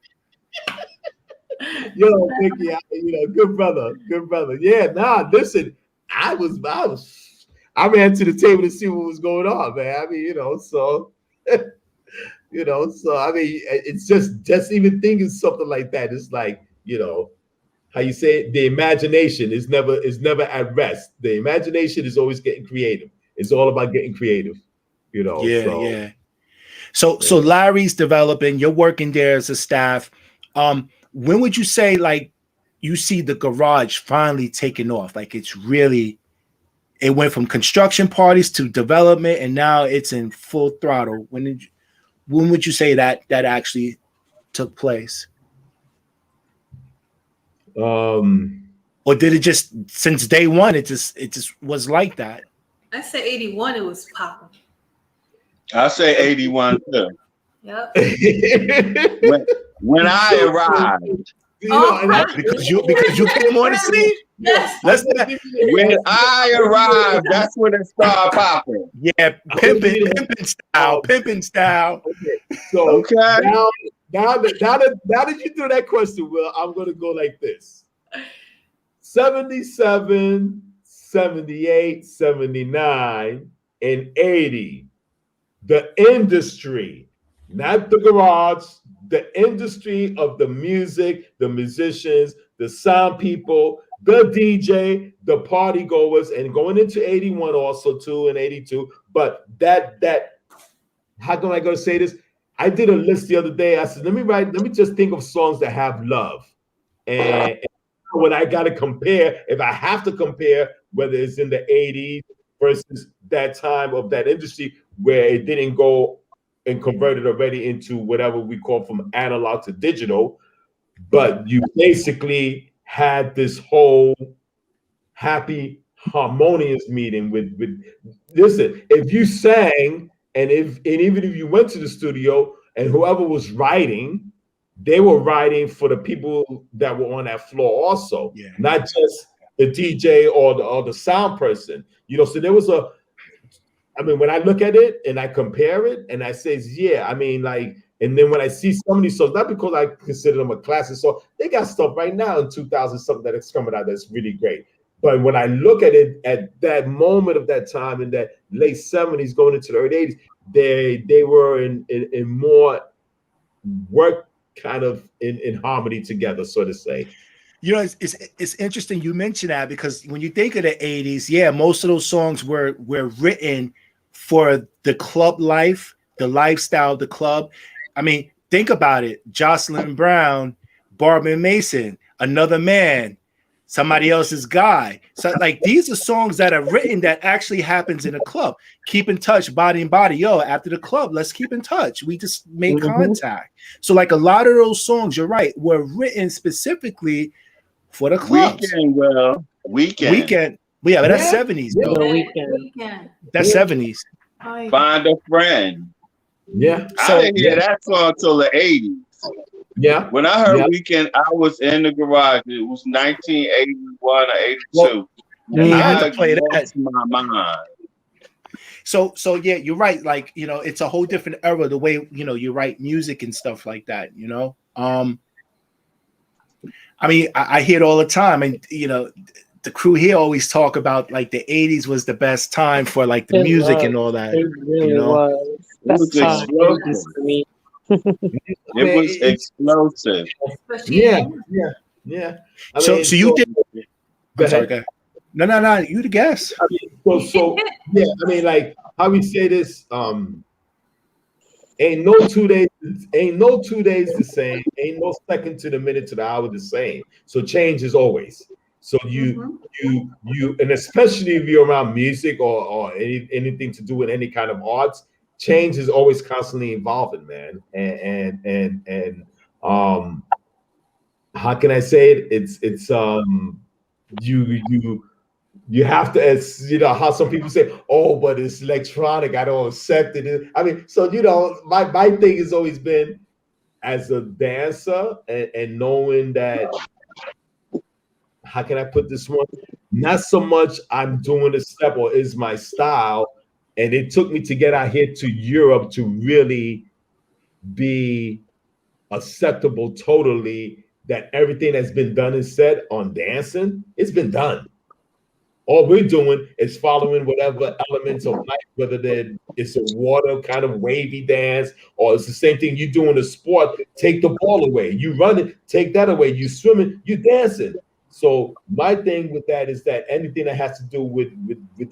Yo, Mickey, good brother. Yeah, listen, I ran to the table to see what was going on, man. I mean, so so I mean, it's just even thinking something like that. It's like, how you say it, the imagination is never at rest. The imagination is always getting creative. It's all about getting creative, Yeah. So Larry's developing, you're working there as a staff. When would you say like you see the garage finally taking off? Like it went from construction parties to development and now it's in full throttle. When would you say that actually took place? Or did it just since day one it just was like that? I say 81 it was popping. I say 81 too. Yep. when I arrived. Because you came on the scene. Yes. When I arrived, that's when it started popping. Yeah, pimping style. Okay. So now that you threw that question, Will, I'm gonna go like this. 77, 78, 79, and 80. The industry, not the garage, the industry of the music, the musicians, the sound people, the DJ, the party goers, and going into 81 also too, and 82. But that how come I gonna say this? I did a list the other day. I said, let me just think of songs that have love. And when I gotta compare, if I have to compare whether it's in the 80s versus that time of that industry where it didn't go and converted already into whatever we call from analog to digital, but you basically had this whole happy, harmonious meeting with listen, if you sang and even if you went to the studio and whoever was writing, they were writing for the people that were on that floor also, not just the DJ or the sound person, so there was when I look at it and I compare it and I say, yeah, I mean, like, and then when I see some of these songs, not because I consider them a classic song, they got stuff right now in 2000 something that is coming out that's really great. But when I look at it at that moment of that time in that late 70s going into the early 80s, they were in more work kind of in harmony together, so to say. It's interesting you mention that because when you think of the 80s, most of those songs were written for the club life, the lifestyle of the club. I mean, think about it. Jocelyn Brown Barber Mason, Another Man, Somebody Else's Guy. So like these are songs that are written that actually happens in a club. Keep in touch, body and body. Yo, after the club, let's keep in touch. We just make contact. So like a lot of those songs, you're right, were written specifically for the clubs. Weekend. Yeah, but that's 70s though. Weekend. That's 70s. Find a Friend. Yeah. I didn't hear that song till the 80s. Yeah. When I heard Weekend, I was in the garage. It was 1981 or 82. You had to play that. My mind. So yeah, you're right. Like, you know, it's a whole different era, the way, you know, you write music and stuff like that, you know? I mean, I hear it all the time. And, you know, the crew here always talk about like the 80s was the best time for like the music and all that. It really was. Best time for me. It was explosive. Yeah. I mean, so you did. I'm sorry, go ahead. No. You the guest. I mean, so yeah. I mean, like how we say this. Ain't no 2 days the same. Ain't no second to the minute to the hour the same. So change is always. So you, and especially if you're around music or anything to do with any kind of arts. Change is always constantly evolving, man. And how can I say it? It's you have to, as you know, how some people say, oh, but it's electronic, I don't accept it. I mean, so you know, my thing has always been as a dancer and knowing that, how can I put this one? Not so much I'm doing a step or is my style. And it took me to get out here to Europe to really be acceptable totally that everything that's been done and said on dancing, it's been done. All we're doing is following whatever elements of life, whether it's a water kind of wavy dance, or it's the same thing you do in a sport, take the ball away. You run it, take that away. You swimming, you dancing. So my thing with that is that anything that has to do with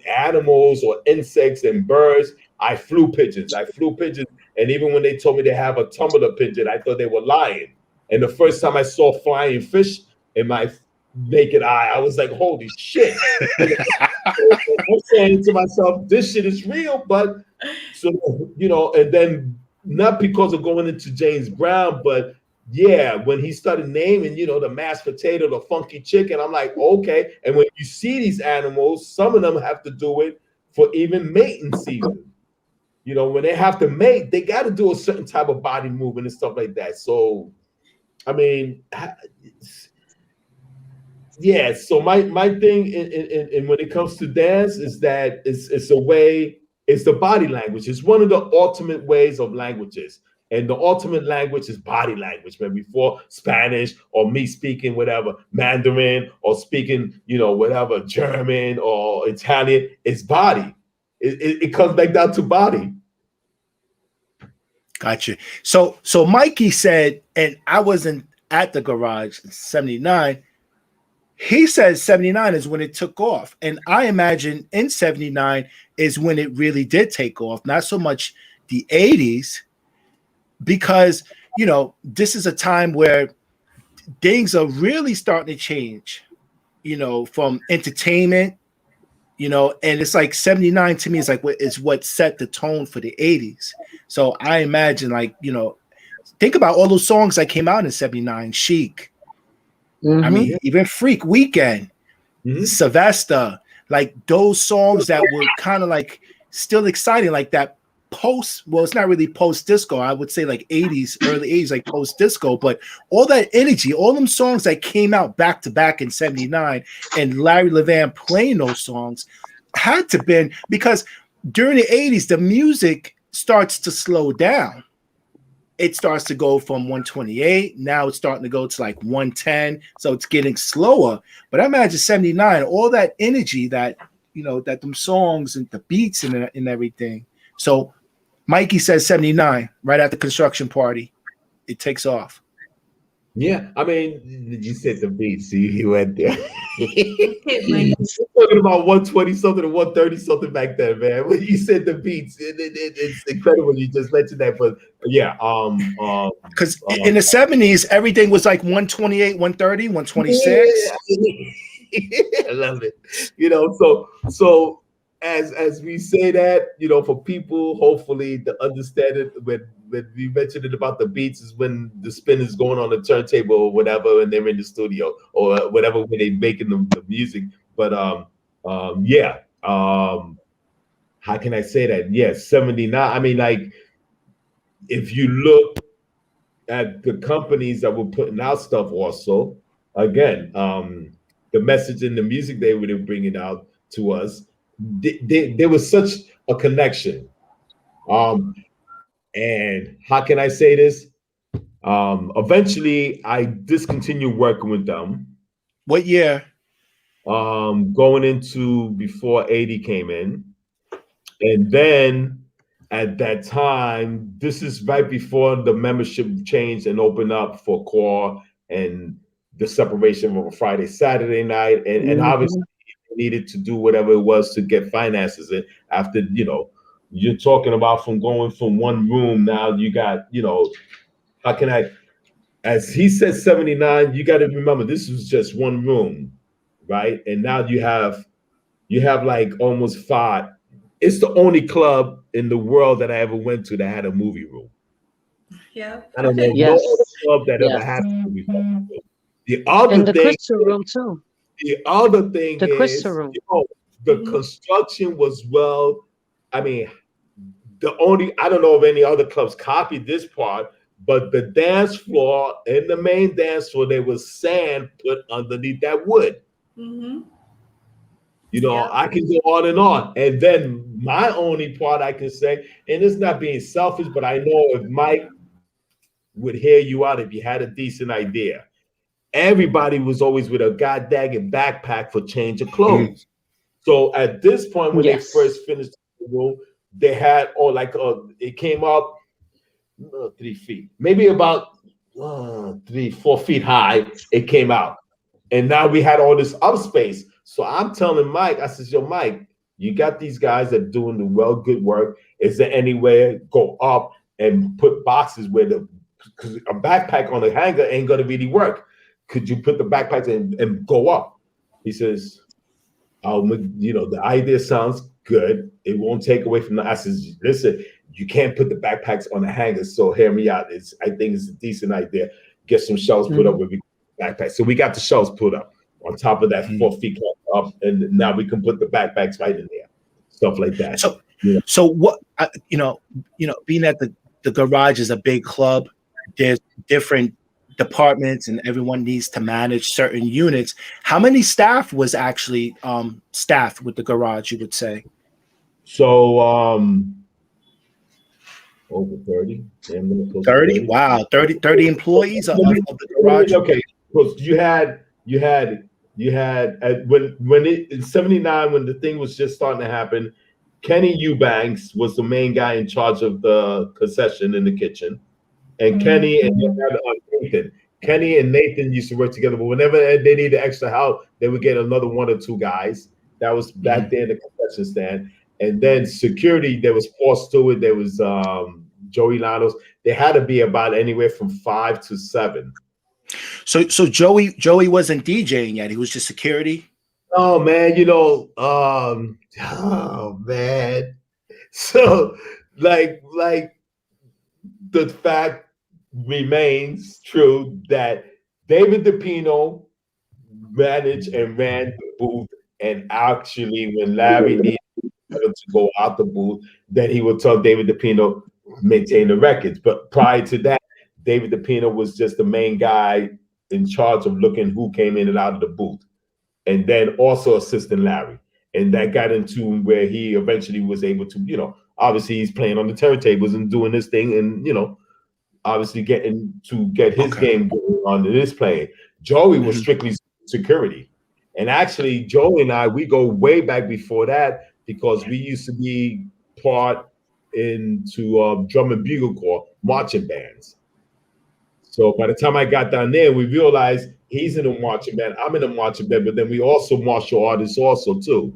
animals or insects and birds, I flew pigeons. And even when they told me they have a tumbler pigeon, I thought they were lying. And the first time I saw flying fish in my naked eye, I was like, holy shit. I'm saying to myself, this shit is real. But so, you know, and then not because of going into James Brown, but yeah, when he started naming, you know, the mashed potato, the funky chicken, I'm like, okay. And when you see these animals, some of them have to do it for even mating season. You know, when they have to mate, they got to do a certain type of body movement and stuff like that. So, I mean, yeah. So my thing in when it comes to dance is that it's a way, it's the body language. It's one of the ultimate ways of languages. And the ultimate language is body language, man. Before Spanish or me speaking whatever, Mandarin or speaking, you know, whatever, German or Italian, it's body. It comes back down to body. Gotcha. So Mikey said, and I wasn't at the garage in 79. He says 79 is when it took off. And I imagine in 79 is when it really did take off. Not so much the 80s. Because, you know, this is a time where things are really starting to change, you know, from entertainment, you know, and it's like 79 to me is like what set the tone for the 80s. So I imagine, like, you know, think about all those songs that came out in 79, Chic. I mean, even Freak, Weekend, Sylvester, like those songs that were kind of like still exciting, like that. It's not really post disco. I would say like 80s, early 80s, like post disco, but all that energy, all them songs that came out back to back in 79 and Larry Levan playing those songs had to been, because during the 80s, the music starts to slow down. It starts to go from 128. Now it's starting to go to like 110. So it's getting slower. But I imagine 79, all that energy that, you know, that them songs and the beats and everything. So Mikey says 79, right at the construction party. It takes off. Yeah, I mean, you said the beats, so you went there. talking about 120 something and 130 something back then, man. When you said the beats, it's incredible you just mentioned that. But yeah, because in the 70s, everything was like 128, 130, 126. I love it. You know, so as we say that, you know, for people hopefully to understand it, when we mentioned it about the beats is when the spin is going on the turntable or whatever, and they're in the studio or whatever when they're making the music. But yeah, how can I say that? Yeah, 79. I mean, like, if you look at the companies that were putting out stuff also, again, the message in the music they were bringing out to us, there was such a connection. And how can I say this? Eventually, I discontinued working with them. What year? Going into before 80 came in. And then at that time, this is right before the membership changed and opened up for core and the separation of a Friday, Saturday night. And obviously needed to do whatever it was to get finances. And after, you know, you're talking about from going from one room, now you got, you know, how can I, as he said 79, you got to remember this was just one room, right? And now you have like almost 5. It's the only club in the world that I ever went to that had a movie room. Yeah. I don't know no other club that ever had a movie room. The other and the thing, crystal room too. the other thing The is, crystal room. you know, the construction was well. I mean, I don't know if any other clubs copied this part, but the dance floor and the main dance floor, there was sand put underneath that wood. You know, I can go on and on. And then my only part I can say, and it's not being selfish, but I know if Mike would hear you out if you had a decent idea. Everybody was always with a goddamn backpack for change of clothes. So at this point, when they first finished the room, they had it came up 3 feet, maybe about 3-4 feet high. It came out, and now we had all this up space. So I'm telling Mike, I says, "Yo, Mike, you got these guys that are doing the good work. Is there any way go up and put boxes where because a backpack on the hanger ain't gonna really work? Could you put the backpacks and go up?" He says, you know, the idea sounds good. It won't take away from the. I says, listen, you can't put the backpacks on the hangers. So hear me out. I think it's a decent idea. Get some shelves put up with backpacks. So we got the shelves put up on top of that 4 feet up, and now we can put the backpacks right in there, stuff like that. So, so what you know, being that the garage is a big club, there's different departments and everyone needs to manage certain units. How many staff was actually staffed with the garage, you would say? So over 30. 30? Wow, 30 employees of the garage. Okay, because you had when it in 79, when the thing was just starting to happen, Kenny Eubanks was the main guy in charge of the concession in the kitchen. And Kenny and Nathan. Kenny and Nathan used to work together, but whenever they needed extra help, they would get another 1 or 2 guys. That was back there in the concession stand. And then security, there was Paul Stewart, there was Joey Lanos. They had to be about anywhere from 5 to 7. So Joey wasn't DJing yet. He was just security. Oh man, you know, oh man. So like the fact remains true that David DePino managed and ran the booth, and actually when Larry needed to go out the booth, then he would tell David DePino maintain the records. But prior to that, David DePino was just the main guy in charge of looking who came in and out of the booth, and then also assisting Larry. And that got into where he eventually was able to, you know, obviously he's playing on the turntables and doing this thing, and, you know, obviously getting to get his game going on this playing. Joey was strictly security. And actually, Joey and I, we go way back before that, because we used to be part into drum and bugle corps, marching bands. So by the time I got down there, we realized He's in a marching band. I'm in a marching band, but then we also martial artists also too.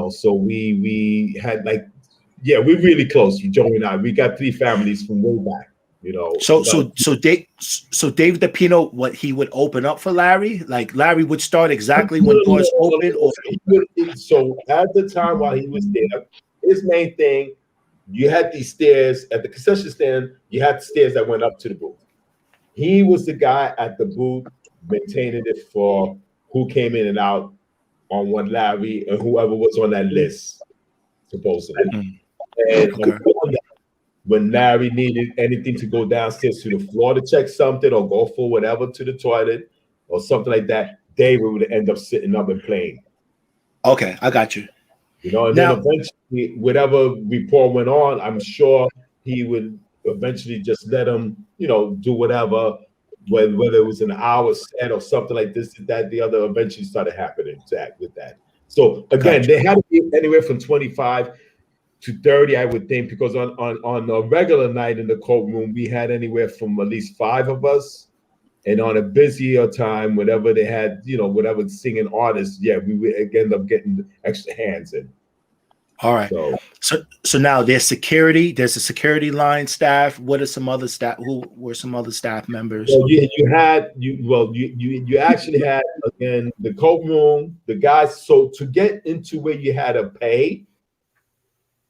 So we had we're really close. Joey and I, we got 3 families from way back. So David DePino, what he would open up for Larry? Like Larry would start exactly when doors open, or so at the time while he was there, his main thing, you had these stairs at the concession stand. You had stairs that went up to the booth. He was the guy at the booth maintaining it for who came in and out on one Larry and whoever was on that list, supposedly. And when Larry needed anything to go downstairs to the floor to check something or go for whatever to the toilet or something like that, David would end up sitting up and playing. Okay, I got you. And then eventually, whatever report went on, I'm sure he would eventually just let him, do whatever, whether it was an hour set or something like this, that, the other, eventually started happening with that. So again, they had to be anywhere from 25 to 30, I would think, because on a regular night in the courtroom, we had anywhere from at least 5 of us. And on a busier time, whenever they had, whatever singing artists, we would end up getting extra hands in. All right. So now there's security. There's a security line staff. What are some other staff? Who were some other staff members? Well, you actually had, again, the courtroom, the guys. So to get into where you had to pay,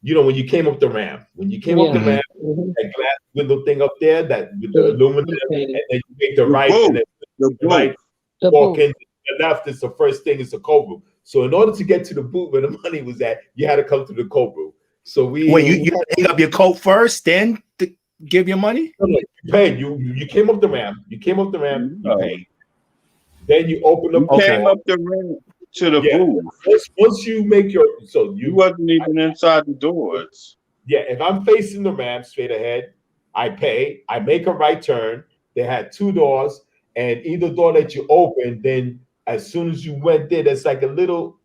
when you came up the ramp, that glass window thing up there, that with the aluminum, and then you make the right, and then the right walk in. The left is the first thing, is the courtroom. So in order to get to the booth where the money was at, you had to come to the courtroom. So you hang up your coat first, then to give your money? No, you paid. You came up the ramp. You paid. Then you opened up. You came up the ramp to the booth. Once you make you wasn't even inside the doors. Yeah, if I'm facing the ramp straight ahead, I pay. I make a right turn. They had 2 doors, and either door that you open, then as soon as you went there, there's like a little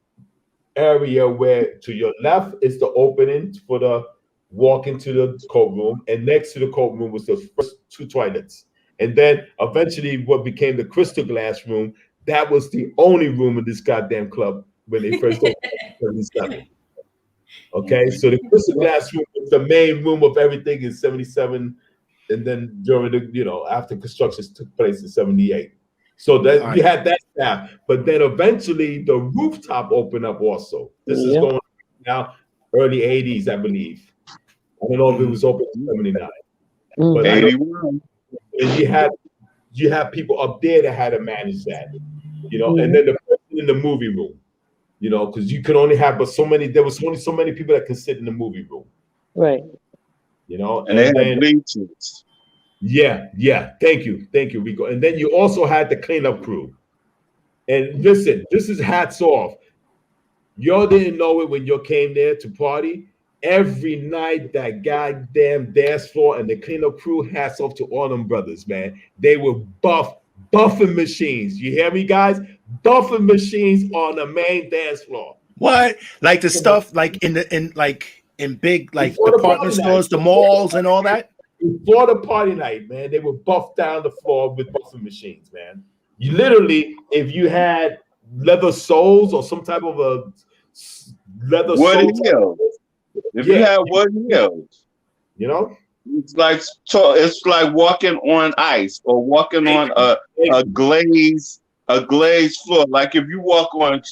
area where to your left is the opening for the walk into the courtroom, and next to the courtroom was the first 2 toilets. And then eventually what became the crystal glass room, that was the only room in this goddamn club when they first opened in 77. Okay, so the crystal glass room was the main room of everything in 77, and then during the, after construction took place in 78. So that you had that staff, but then eventually the rooftop opened up also. This is going now early 80s, I believe. I don't know if it was open in 79. But 81. And you had people up there that had to manage that, and then the person in the movie room, because you could only have there was only so many people that could sit in the movie room. Right. And they had bleachers. Yeah. Thank you, Rico. And then you also had the cleanup crew. And listen, this is hats off. Y'all didn't know it when you came there to party. Every night, that goddamn dance floor and the cleanup crew, hats off to all them brothers, man. They were buffing machines. You hear me, guys? Buffing machines on the main dance floor. What? Like the stuff like in big department stores, the malls and all that? Before the party night, man, they would buff down the floor with buffing machines, man. You literally, if you had leather soles or some type of a leather wooden heels, if you had wooden heels, it's like walking on ice or walking on a glazed floor. Like if you walk on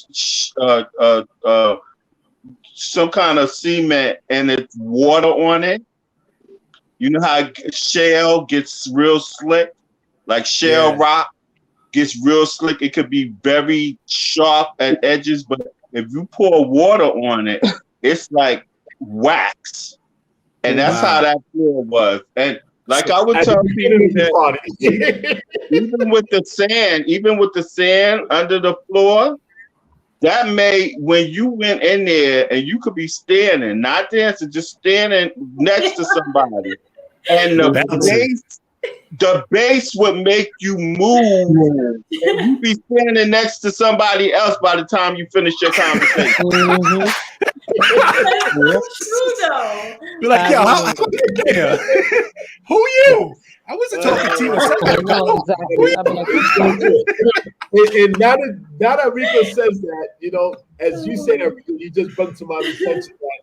some kind of cement and it's water on it. You know how shale gets real slick? Like shale rock gets real slick. It could be very sharp at edges, but if you pour water on it, it's like wax. And that's how that floor was. And like I would tell people that even with the sand under the floor, that made, when you went in there and you could be standing, not dancing, just standing next to somebody. And the bass would make you move. And you'd be standing next to somebody else by the time you finish your conversation. That's true though. You're like, yo, how you here? Who are you? I wasn't talking to you. I know exactly. I'm like, And now that Rico says that, you know, as you say that, you just brought to my attention that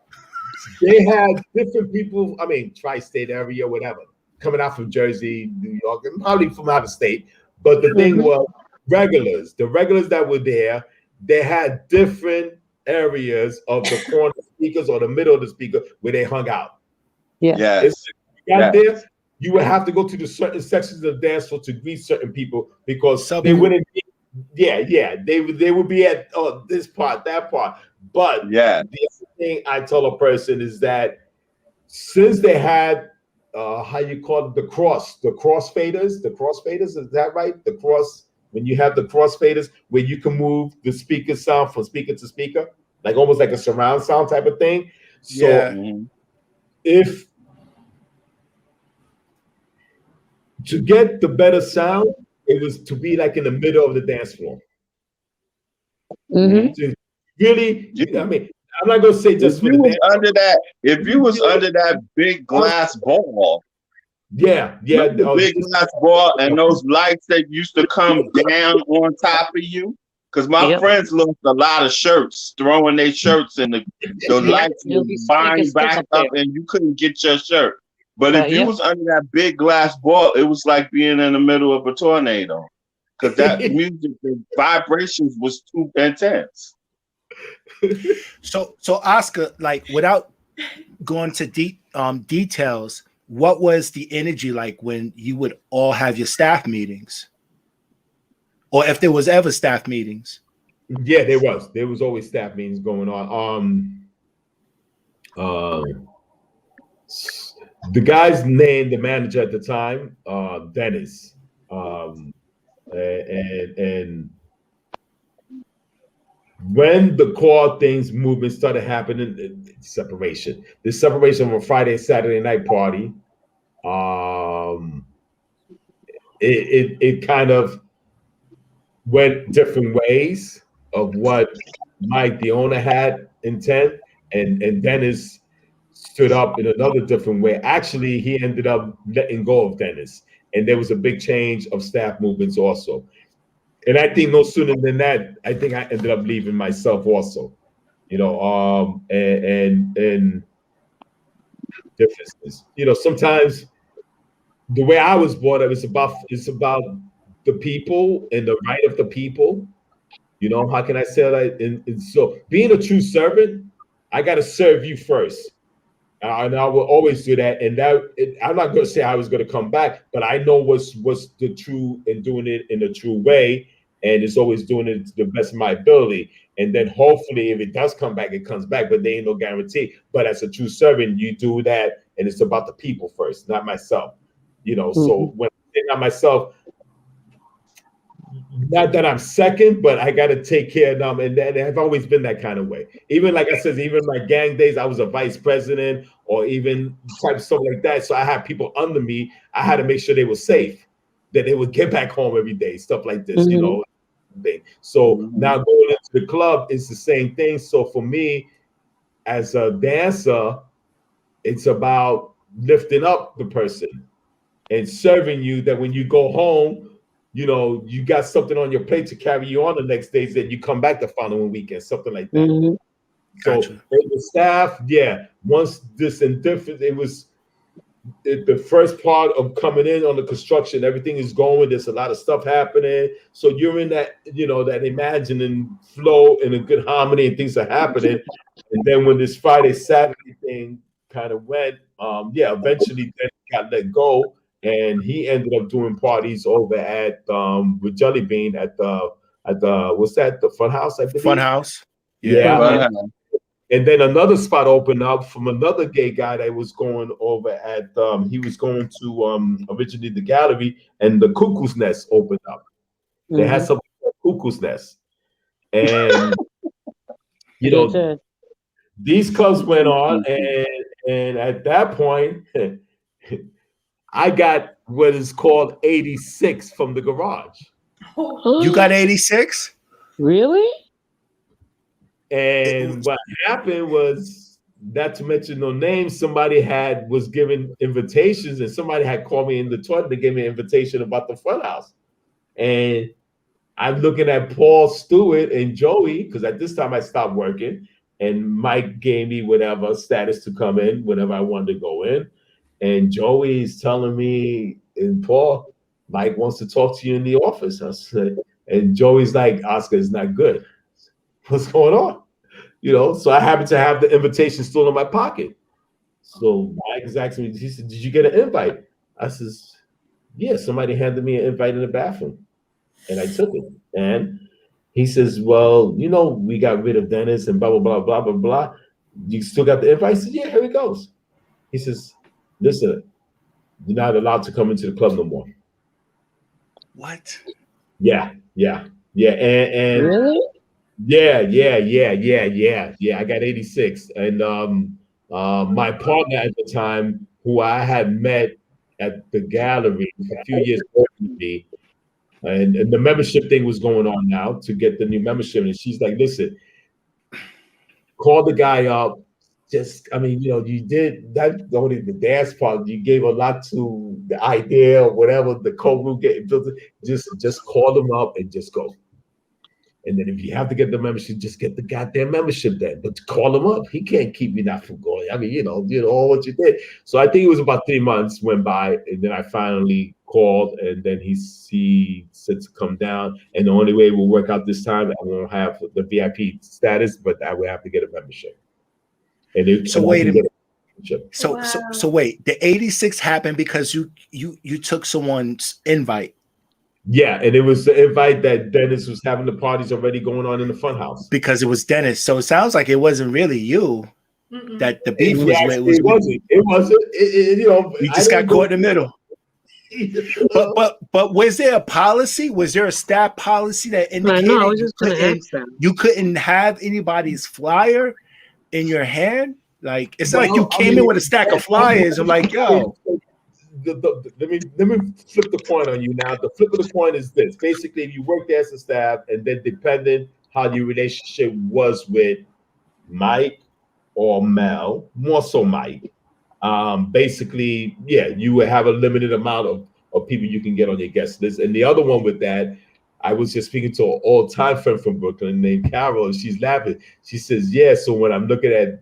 they had different people, I mean, tri-state area, whatever, coming out from Jersey, New York, and probably from out of state. But the thing was, the regulars that were there, they had different areas of the corner speakers or the middle of the speaker where they hung out. yeah. Yes. You got there, you would have to go to the certain sections of the dance floor to greet certain people because they wouldn't be, they would be at this part, that part. But the other thing I tell a person is that since they had how you call it, the crossfaders, is that right? The cross, when you have the crossfaders where you can move the speaker sound from speaker to speaker, like almost like a surround sound type of thing. So if to get the better sound, it was to be like in the middle of the dance floor. So really, I mean, I'm not gonna say just for the dance. If you was under that big glass ball, the big glass ball, and those lights that used to come down on top of you. Because my friends lost a lot of shirts, throwing their shirts, and the lights would bind back up, and you couldn't get your shirt. But if you was under that big glass ball, it was like being in the middle of a tornado. Because that music, the vibrations was too intense. So Oscar, like without going to deep details, what was the energy like when you would all have your staff meetings? Or if there was ever staff meetings? Yeah, there was. There was always staff meetings going on. The guy's name, the manager at the time, Dennis. And when the core things movement started happening, separation. The separation from a Friday, Saturday night party. It kind of went different ways of what Mike, the owner, had intent, and Dennis stood up in another different way. Actually, he ended up letting go of Dennis, and there was a big change of staff movements also. And I think no sooner than that, I think I ended up leaving myself also, you know, and differences. You know, sometimes the way I was brought up is about the people and the right of the people. You know, how can I say that? And so being a true servant, I got to serve you first. And I will always do that. And I'm not going to say I was going to come back, but I know what's the true and doing it in a true way. And it's always doing it to the best of my ability. And then hopefully if it does come back, it comes back, but there ain't no guarantee. But as a true servant, you do that. And it's about the people first, not myself. You know, so when I say not myself, not that I'm second, but I got to take care of them. And I've always been that kind of way. Even like I said, even my gang days, I was a vice president or even type of stuff like that. So I had people under me. I had to make sure they were safe, that they would get back home every day, stuff like this, you know. So now going into the club, it's the same thing. So for me, as a dancer, it's about lifting up the person and serving you, that when you go home, you know, you got something on your plate to carry you on the next days, that you come back the following weekend, something like that. So Gotcha. the staff, once this indifference, it was the first part of coming in on the construction, everything is going, there's a lot of stuff happening. So you're in that, you know, that imagining flow in a good harmony and things are happening. And then when this Friday, Saturday thing kind of went, eventually then got let go. And he ended up doing parties over at with Jelly Bean at the what's that, the Fun House, I believe? Fun House. And then another spot opened up from another gay guy that was going over at he was going to originally the Gallery, and the Cuckoo's Nest opened up. They had something called Cuckoo's Nest. And you know, these clubs went on, and at that point I got what is called 86 from the garage. You got 86? Really? And what happened was not to mention no names, somebody was given invitations, and somebody had called me in the toilet to give me an invitation about the funhouse. And I'm looking at Paul Stewart and Joey, because at this time I stopped working, and Mike gave me whatever status to come in whenever I wanted to go in. And Joey's telling me, and Paul, Mike wants to talk to you in the office. I said, and Joey's like, Oscar, it's not good. What's going on? You know, so I happen to have the invitation still in my pocket. So Mike is asking me, he said, did you get an invite? I says, yeah, somebody handed me an invite in the bathroom. And I took it. And he says, well, you know, we got rid of Dennis and blah, blah, blah, blah, blah, blah. You still got the invite? I said, yeah, here it goes. He says, listen, you're not allowed to come into the club no more. What? Yeah. And Really? Yeah. I got 86. And my partner at the time, who I had met at the gallery a few years before me, and the membership thing was going on now to get the new membership. And she's like, listen, call the guy up. You did that, only the dance part. You gave a lot to the idea or whatever, the Coco get built. Just call them up and just go. And then if you have to get the membership, just get the goddamn membership then. But call him up. He can't keep me not from going. I mean, you know all what you did. So I think it was about 3 months went by, and then I finally called, and then he said to come down. And the only way it will work out this time, I won't have the VIP status, but I will have to get a membership. So wait a minute. So Wow. so wait, the 86 happened because you took someone's invite. Yeah, and it was the invite that Dennis was having the parties already going on in the funhouse. Because it was Dennis. So it sounds like it wasn't really you that the beef was with. It wasn't. You just got caught in the middle. But was there a policy? Was there a staff policy that indicated I was just going to ask them. You couldn't have anybody's flyer in your hand? Like, it's not like you came in with a stack of flyers. I'm like, yo. Let me flip the coin on you now. The flip of the coin is this: basically, if you work there as a staff, and then depending how your relationship was with Mike or Mel, more so Mike, basically, yeah, you would have a limited amount of people you can get on your guest list. And the other one with that, I was just speaking to an old-time friend from Brooklyn named Carol, and she's laughing. She says, yeah, so when I'm looking at,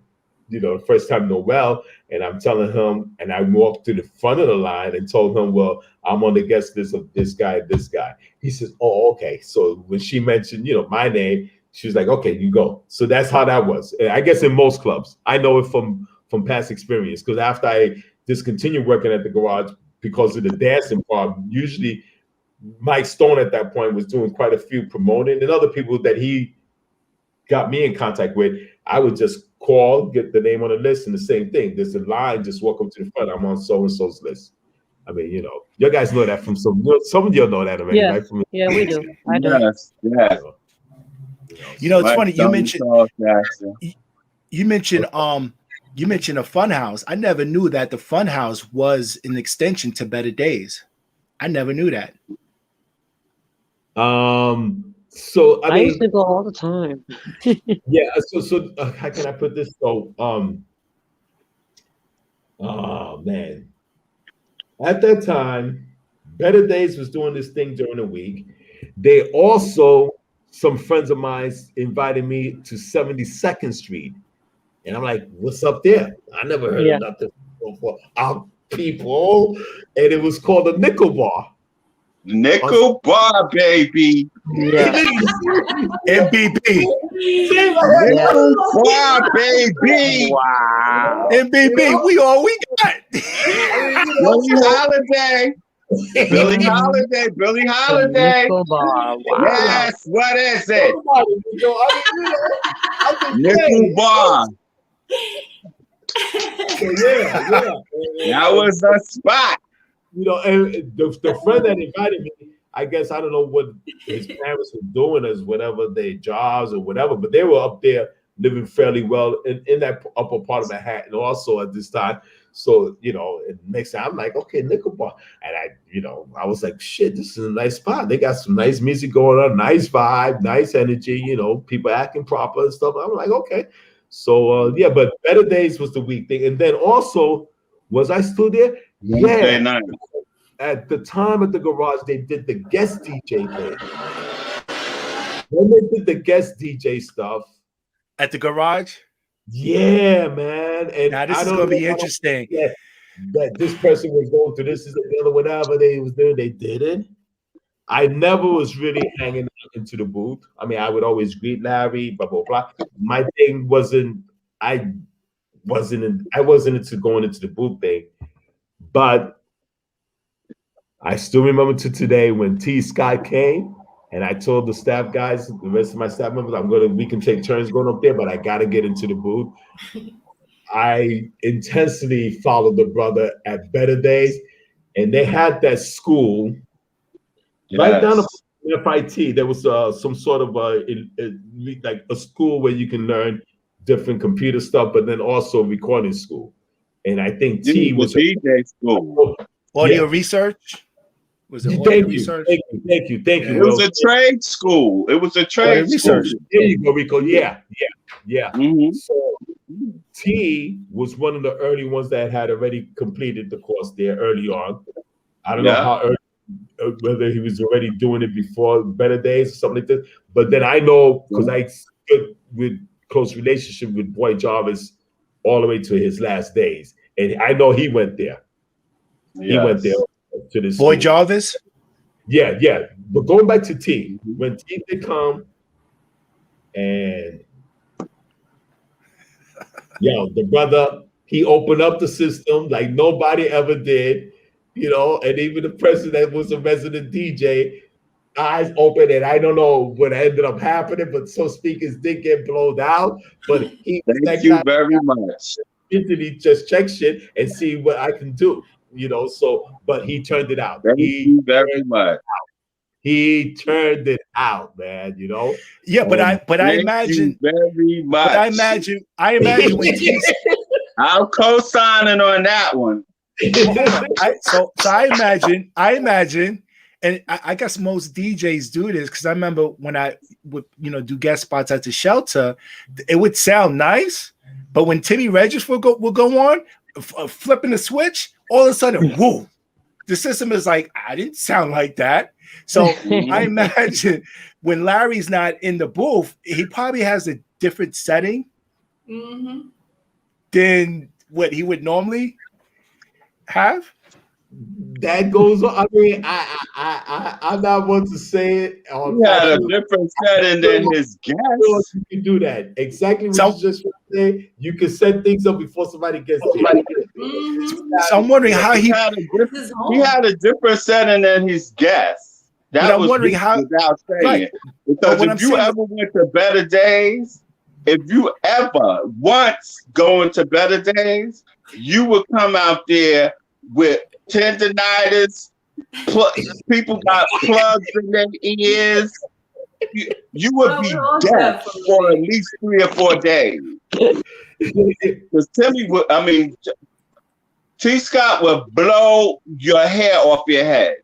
the first time Noel, and I'm telling him, and I walked to the front of the line and told him, well, I'm on the guest list of this guy. He says, oh, okay. So when she mentioned, my name, she was like, okay, you go. So that's how that was. I guess in most clubs, I know it from past experience, because after I discontinued working at the garage because of the dancing part, usually Mike Stone at that point was doing quite a few promoting, and other people that he got me in contact with, I would just call, get the name on the list, and the same thing. There's a line, just walk up to the front. I'm on so-and-so's list. I mean, you guys know that from some of you know that already, right? Yeah, we do. I do. Yes. It's funny. You mentioned a fun house. I never knew that the fun house was an extension to Better Days. I never knew that. So I mean, used to go all the time. Yeah. So how can I put this? So oh man, at that time, Better Days was doing this thing during the week. They also, some friends of mine invited me to 72nd Street, and I'm like, "What's up there?" I never heard of nothing before. Our people, and it was called a Nickel Bar. Nickel Bar, baby. Yeah. MBB. Nickel Bar, baby. Wow. MBB. We all we got. Billy Holiday. Nickel Bar. Wow. Yes, what is it? Nickel Bar. That was the spot. And the friend that invited me, I guess, I don't know what his parents were doing as whatever their jobs or whatever, but they were up there living fairly well in that upper part of Manhattan also at this time. So, it makes sense. I'm like, okay, Nickel Bar. And I was like, shit, this is a nice spot. They got some nice music going on, nice vibe, nice energy, people acting proper and stuff. I'm like, okay. So yeah, but Better Days was the week thing. And then also, was I still there? Wednesday Yeah. night. At the time at the garage, they did the guest DJ thing. When they did the guest DJ stuff at the garage. Yeah, man. And now this is gonna be interesting. That this person was going through this is the other whatever they was doing, they did it. I never was really hanging out into the booth. I mean, I would always greet Larry, blah blah blah. My thing wasn't. I wasn't into going into the booth thing, but I still remember to today when T Scott came and I told the staff guys, the rest of my staff members, we can take turns going up there, but I gotta get into the booth. I intensely followed the brother at Better Days, and they had that school right down the FIT. There was some sort of like a school where you can learn different computer stuff, but then also recording school. And I think T was a DJ school. Audio research. Was it audio research? Thank you. It was a trade school. It was a trade school. There you go, Rico. Yeah. Mm-hmm. So T was one of the early ones that had already completed the course there early on. I don't know how early, whether he was already doing it before Better Days or something like this. But then I know because I stood with close relationship with Boy Jarvis all the way to his last days, and I know he went there. He went there to this Boy Jarvis. Yeah. But going back to T, when T did come, and the brother, he opened up the system like nobody ever did, and even the person that was a resident DJ, eyes open, and I don't know what ended up happening, but some speakers did get blown out. But he thank you very much. He just check shit and see what I can do, So, but he turned it out. Thank you very much. He turned it out, man. Yeah, but I imagine very much. But I imagine when T's I'm co-signing on that one. So I imagine, and I guess most DJs do this because I remember when I would do guest spots at the shelter, it would sound nice, but when Timmy Regis will go on, flipping the switch, all of a sudden, whoa, the system is like, I didn't sound like that. So I imagine when Larry's not in the booth, he probably has a different setting than what he would normally have. That goes on. I mean, I'm not one to say it. He had a different setting than his guests. You can do that. Exactly what you just say. You can set things up before somebody gets there. So I'm wondering how he had a different setting than his guests. That was wondering how without saying it. Because if you ever went to Better Days, if you ever once going to Better Days, you would come out there with tendinitis, people got plugs in their ears. You would be deaf for at least 3 or 4 days. Because T. Scott would blow your hair off your head.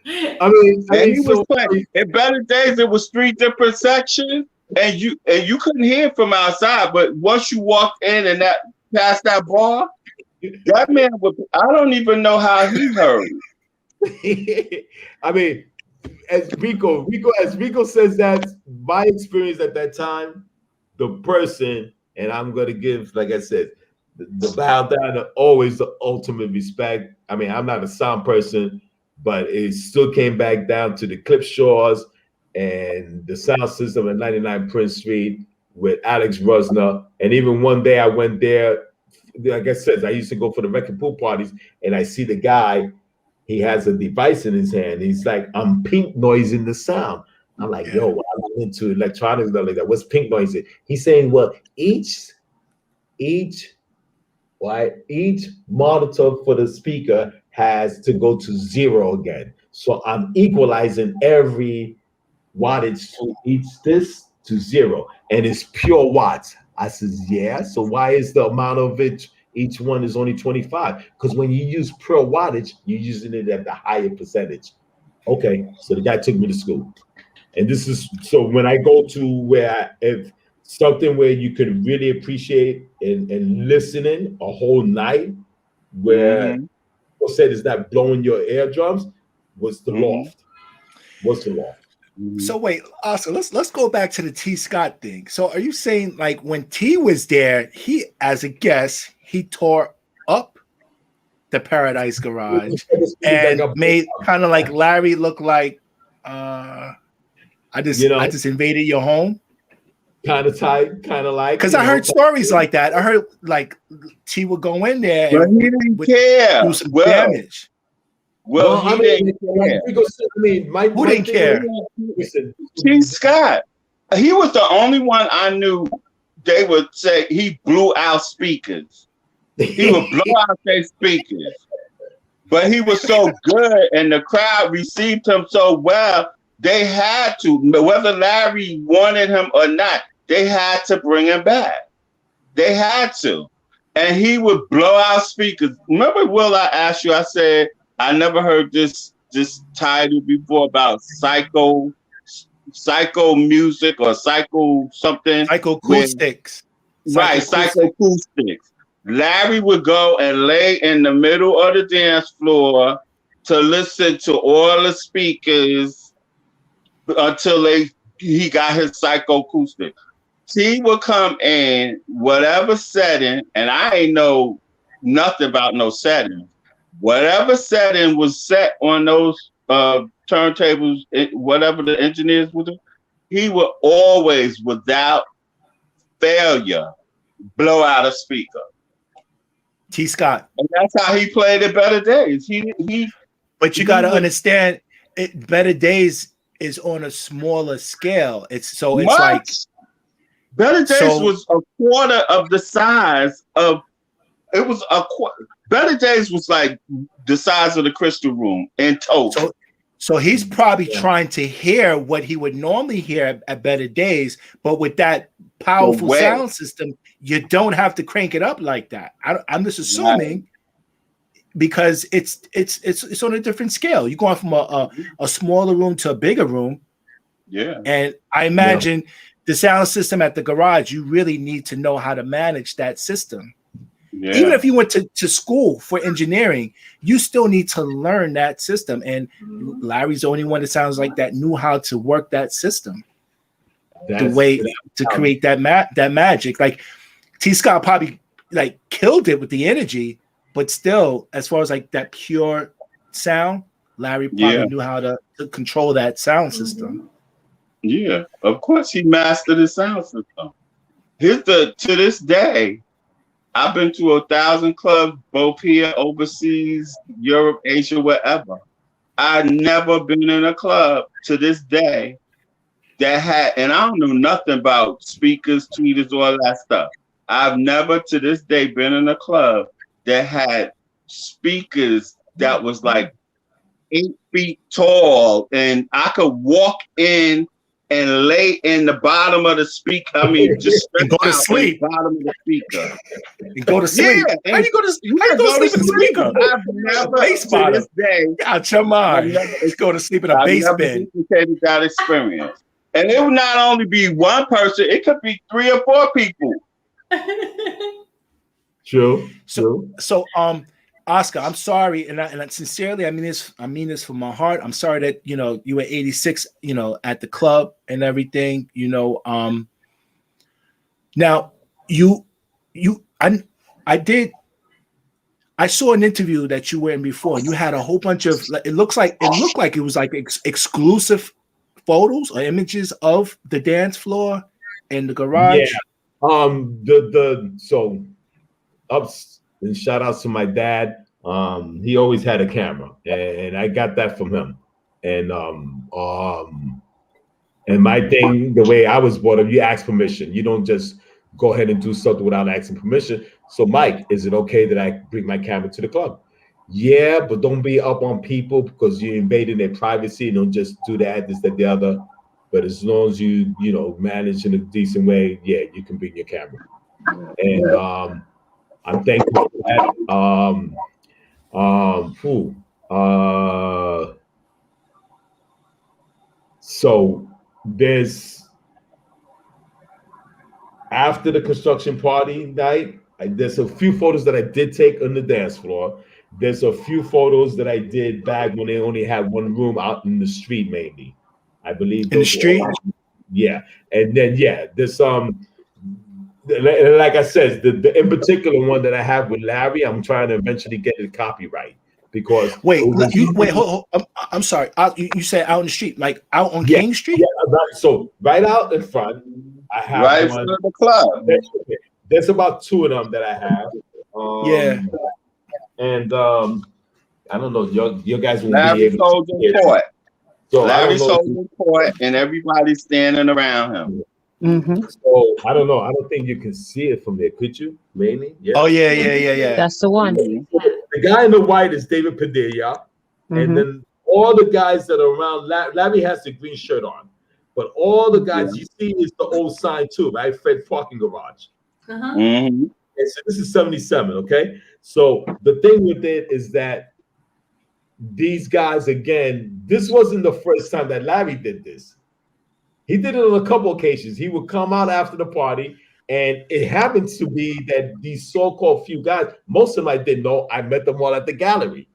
I mean, he was playing. In Better Days, it was 3 different sections, and you couldn't hear from outside. But once you walked in and past that bar, that man I don't even know how he heard. I mean, as Rico says that, my experience at that time, the person, and I'm gonna give, like I said, the bow down to always the ultimate respect. I mean, I'm not a sound person, but it still came back down to the Clip Shores and the sound system at 99 Prince Street with Alex Rusner. And even one day I went there, like I said, I used to go for the record pool parties, and I see the guy, he has a device in his hand. He's like, I'm pink noising the sound. I'm like, yo, I'm into electronics, like that. What's pink noising? He's saying, well, each monitor for the speaker has to go to 0 again. So I'm equalizing every wattage to this to 0, and it's pure watts. I says, yeah. So why is the amount of it? Each one is only 25. Because when you use pure wattage, you're using it at the higher percentage. Okay. So the guy took me to school, and this is so when I go to where if something where you could really appreciate and listening a whole night, where people said it's not blowing your eardrums, was the loft. Was the loft. So wait, Oscar, let's go back to the T. Scott thing. So are you saying like when T was there, he as a guest, he tore up the Paradise Garage and made kind of like Larry look like I just invaded your home? Kind of tight, kind of like, because I heard stories like that. I heard like T would go in there but he didn't care. Do some damage. Well, he didn't care. Who didn't care? T. Scott. He was the only one I knew. They would say he blew out speakers. He would blow out their speakers. But he was so good, and the crowd received him so well. They had to, whether Larry wanted him or not, they had to bring him back. They had to. And he would blow out speakers. Remember, Will, I asked you, I said, I never heard this title before about psycho music or psycho something. Psychoacoustics. Right, psychoacoustics. Larry would go and lay in the middle of the dance floor to listen to all the speakers until he got his psychoacoustic. T would come in whatever setting, and I ain't know nothing about no setting. Whatever setting was set on those turntables, whatever the engineers would do, he would always, without failure, blow out a speaker. T. Scott. And that's how he played at Better Days. But you got to understand, Better Days is on a smaller scale. It's like Better Days was a quarter of the size of. It was Better Days was like the size of the Crystal Room in total. So he's probably trying to hear what he would normally hear at Better Days, but with that powerful sound system, you don't have to crank it up like that. I'm just assuming because it's on a different scale. You're going from a smaller room to a bigger room. Yeah. And I imagine the sound system at the garage, you really need to know how to manage that system. Yeah. Even if you went to school for engineering, you still need to learn that system. And Larry's the only one that sounds like that knew how to work that system. The way to create that magic. Like T. Scott probably like killed it with the energy, but still, as far as like that pure sound, Larry probably knew how to control that sound system. Yeah, of course he mastered the sound system. To this day, I've been to 1,000 clubs, both here, overseas, Europe, Asia, wherever. I've never been in a club to this day that had, and I don't know nothing about speakers, tweeters, all that stuff. I've never to this day been in a club that had speakers that was like 8 feet tall, and I could walk in and lay in the bottom of the speaker. I mean, just go to sleep. Bottom of the speaker. And go to sleep. Yeah, how you go to sleep in the speaker? I've never to this day. Got your mind. Let's go to sleep in a base bin. That experience. And it would not only be one person, it could be 3 or 4 people. True. So Oscar, I'm sorry, and I sincerely, I mean this from my heart. I'm sorry that you were 86, at the club and everything. Now I saw an interview that you were in before, and you had a whole bunch of. It looked like it was like exclusive photos or images of the dance floor and the garage. Yeah. So ups. And shout outs to my dad. He always had a camera, and I got that from him. And my thing, the way I was brought up, you ask permission. You don't just go ahead and do something without asking permission. So, Mike, is it okay that I bring my camera to the club? Yeah, but don't be up on people because you're invading their privacy. Don't just do that, this, that, the other. But as long as you manage in a decent way, yeah, you can bring your camera. And I'm thankful for that. So after the construction party night, there's a few photos that I did take on the dance floor. There's a few photos that I did back when they only had one room out in the street, mainly. I believe in the street. Yeah, and then there's like I said, the in particular one that I have with Larry, I'm trying to eventually get it copyright because hold. I'm sorry. You said out in the street, like out on King Street. Yeah, right. So right out in front, I have right in one. front of the club. There's about 2 of them that I have. And I don't know, your guys won't Larry be able sold to in court. So Larry sold in court, and everybody's standing around him. So I don't know. I don't think you can see it from there. Could you? Maybe. Yeah. Oh yeah. That's the one. The guy in the white is David Padilla, and then all the guys that are around. Larry has the green shirt on, but all the guys you see is the old sign too, right? Fred Parking Garage. And so this is 77. Okay. So the thing with it is that these guys, again, this wasn't the first time that Larry did this. He did it on a couple occasions. He would come out after the party, and it happens to be that these so-called few guys, most of them I didn't know. I met them all at the gallery.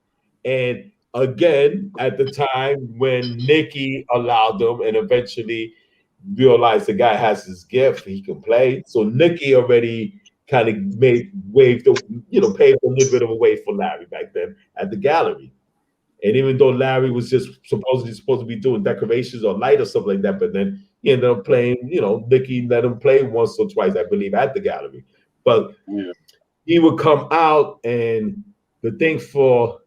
And again, at the time when Nikki allowed them and eventually realized the guy has his gift, he can play. So Nikki already kind of paved a little bit of a way for Larry back then at the gallery. And even though Larry was just supposed to be doing decorations or light or something like that, but then he ended up playing, Nikki let him play once or twice, I believe, at the gallery. But he would come out, and the thing for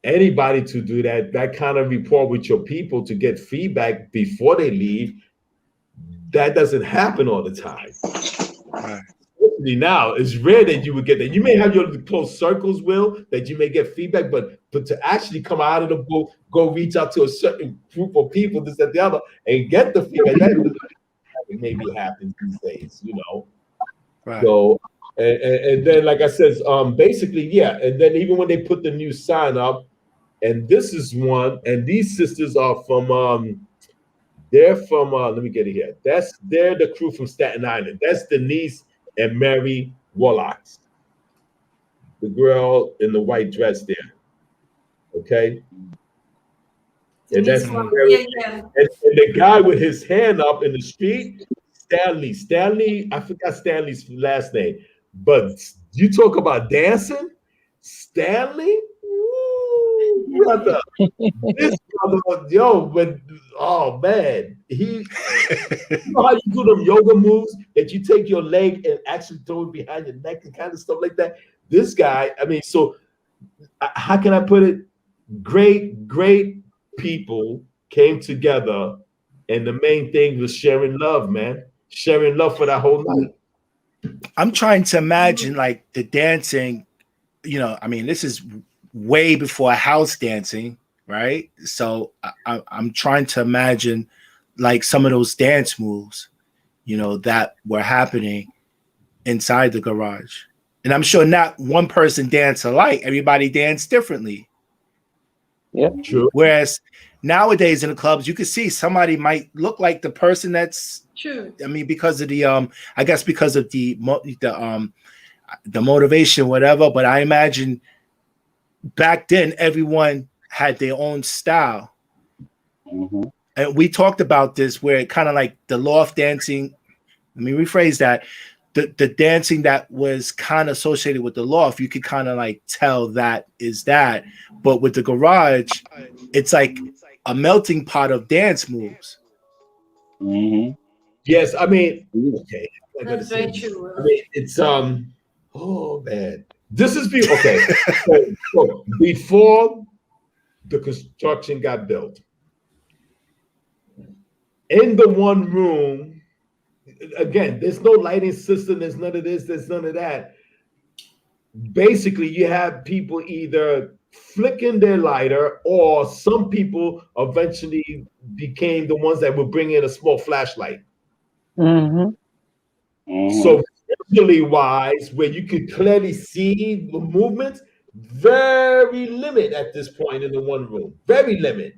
anybody to do that kind of rapport with your people to get feedback before they leave, that doesn't happen all the time. Right. Now it's rare that you would get that. You may have your close circles, Will, that you may get feedback, but to actually come out of the book, go reach out to a certain group of people, this, that, the other, and get the feedback, that maybe happens these days, Right. So and then, like I said, basically, and then even when they put the new sign up, and this is one, and these sisters are from they're from let me get it here. They're the crew from Staten Island. That's Denise and Mary Warlocks, the girl in the white dress there. Okay. And that's and the guy with his hand up in the street, Stanley, I forgot Stanley's last name, but you talk about dancing, Stanley, brother. This brother, but oh man, you know how you do them yoga moves that you take your leg and actually throw it behind your neck and kind of stuff like that. This guy, I mean, so how can I put it? Great people came together, and the main thing was sharing love, man. Sharing love for that whole night. I'm trying to imagine like the dancing, I mean, this is way before house dancing, right? So I'm trying to imagine like some of those dance moves, that were happening inside the garage. And I'm sure not one person danced alike. Everybody danced differently. Yeah, true. Whereas nowadays in the clubs, you can see somebody might look like the person that's true. I mean, because of the I guess because of the motivation, whatever. But I imagine back then everyone had their own style. And we talked about this where it kind of like the loft dancing. Let me rephrase that. The dancing that was kind of associated with the loft, you could kind of like tell that is that. But with the garage, it's like a melting pot of dance moves. Yes, I mean, okay. That's very true. I mean, it's oh man. This is people. Okay. so before the construction got built, in the one room, again, there's no lighting system, there's none of this, there's none of that. Basically, you have people either flicking their lighter, or some people eventually became the ones that would bring in a small flashlight. So visually wise, where you could clearly see the movements, very limited at this point in the one room. Very limited.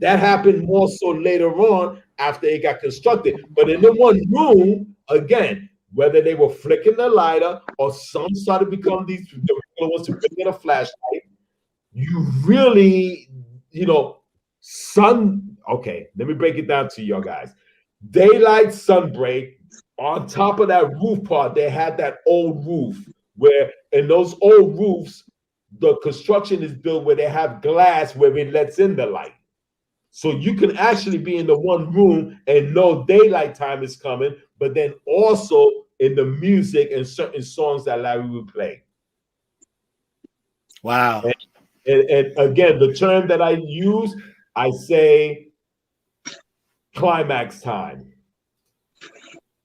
That happened more so later on after it got constructed. But in the one room, again, whether they were flicking the lighter or some started to become the regular ones to bring in a flashlight, you really, okay, let me break it down to y'all guys. Daylight, sunbreak, on top of that roof part, they had that old roof where in those old roofs, the construction is built where they have glass where it lets in the light. So you can actually be in the one room and know daylight time is coming, but then also in the music and certain songs that Larry would play. Wow. And again, the term that I use, I say climax time.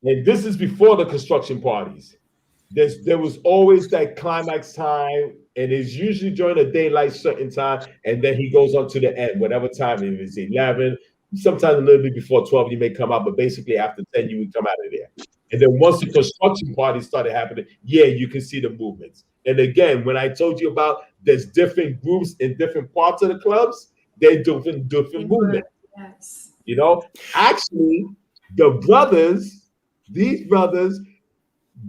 And this is before the construction parties. There was always that climax time, and it's usually during the daylight certain time, and then he goes on to the end, whatever time it is, 11, sometimes a little bit before 12, you may come out, but basically after 10, you would come out of there. And then once the construction parties started happening, yeah, you can see the movements. And again, when I told you about there's different groups in different parts of the clubs, they're different movements. Yes. Actually, these brothers,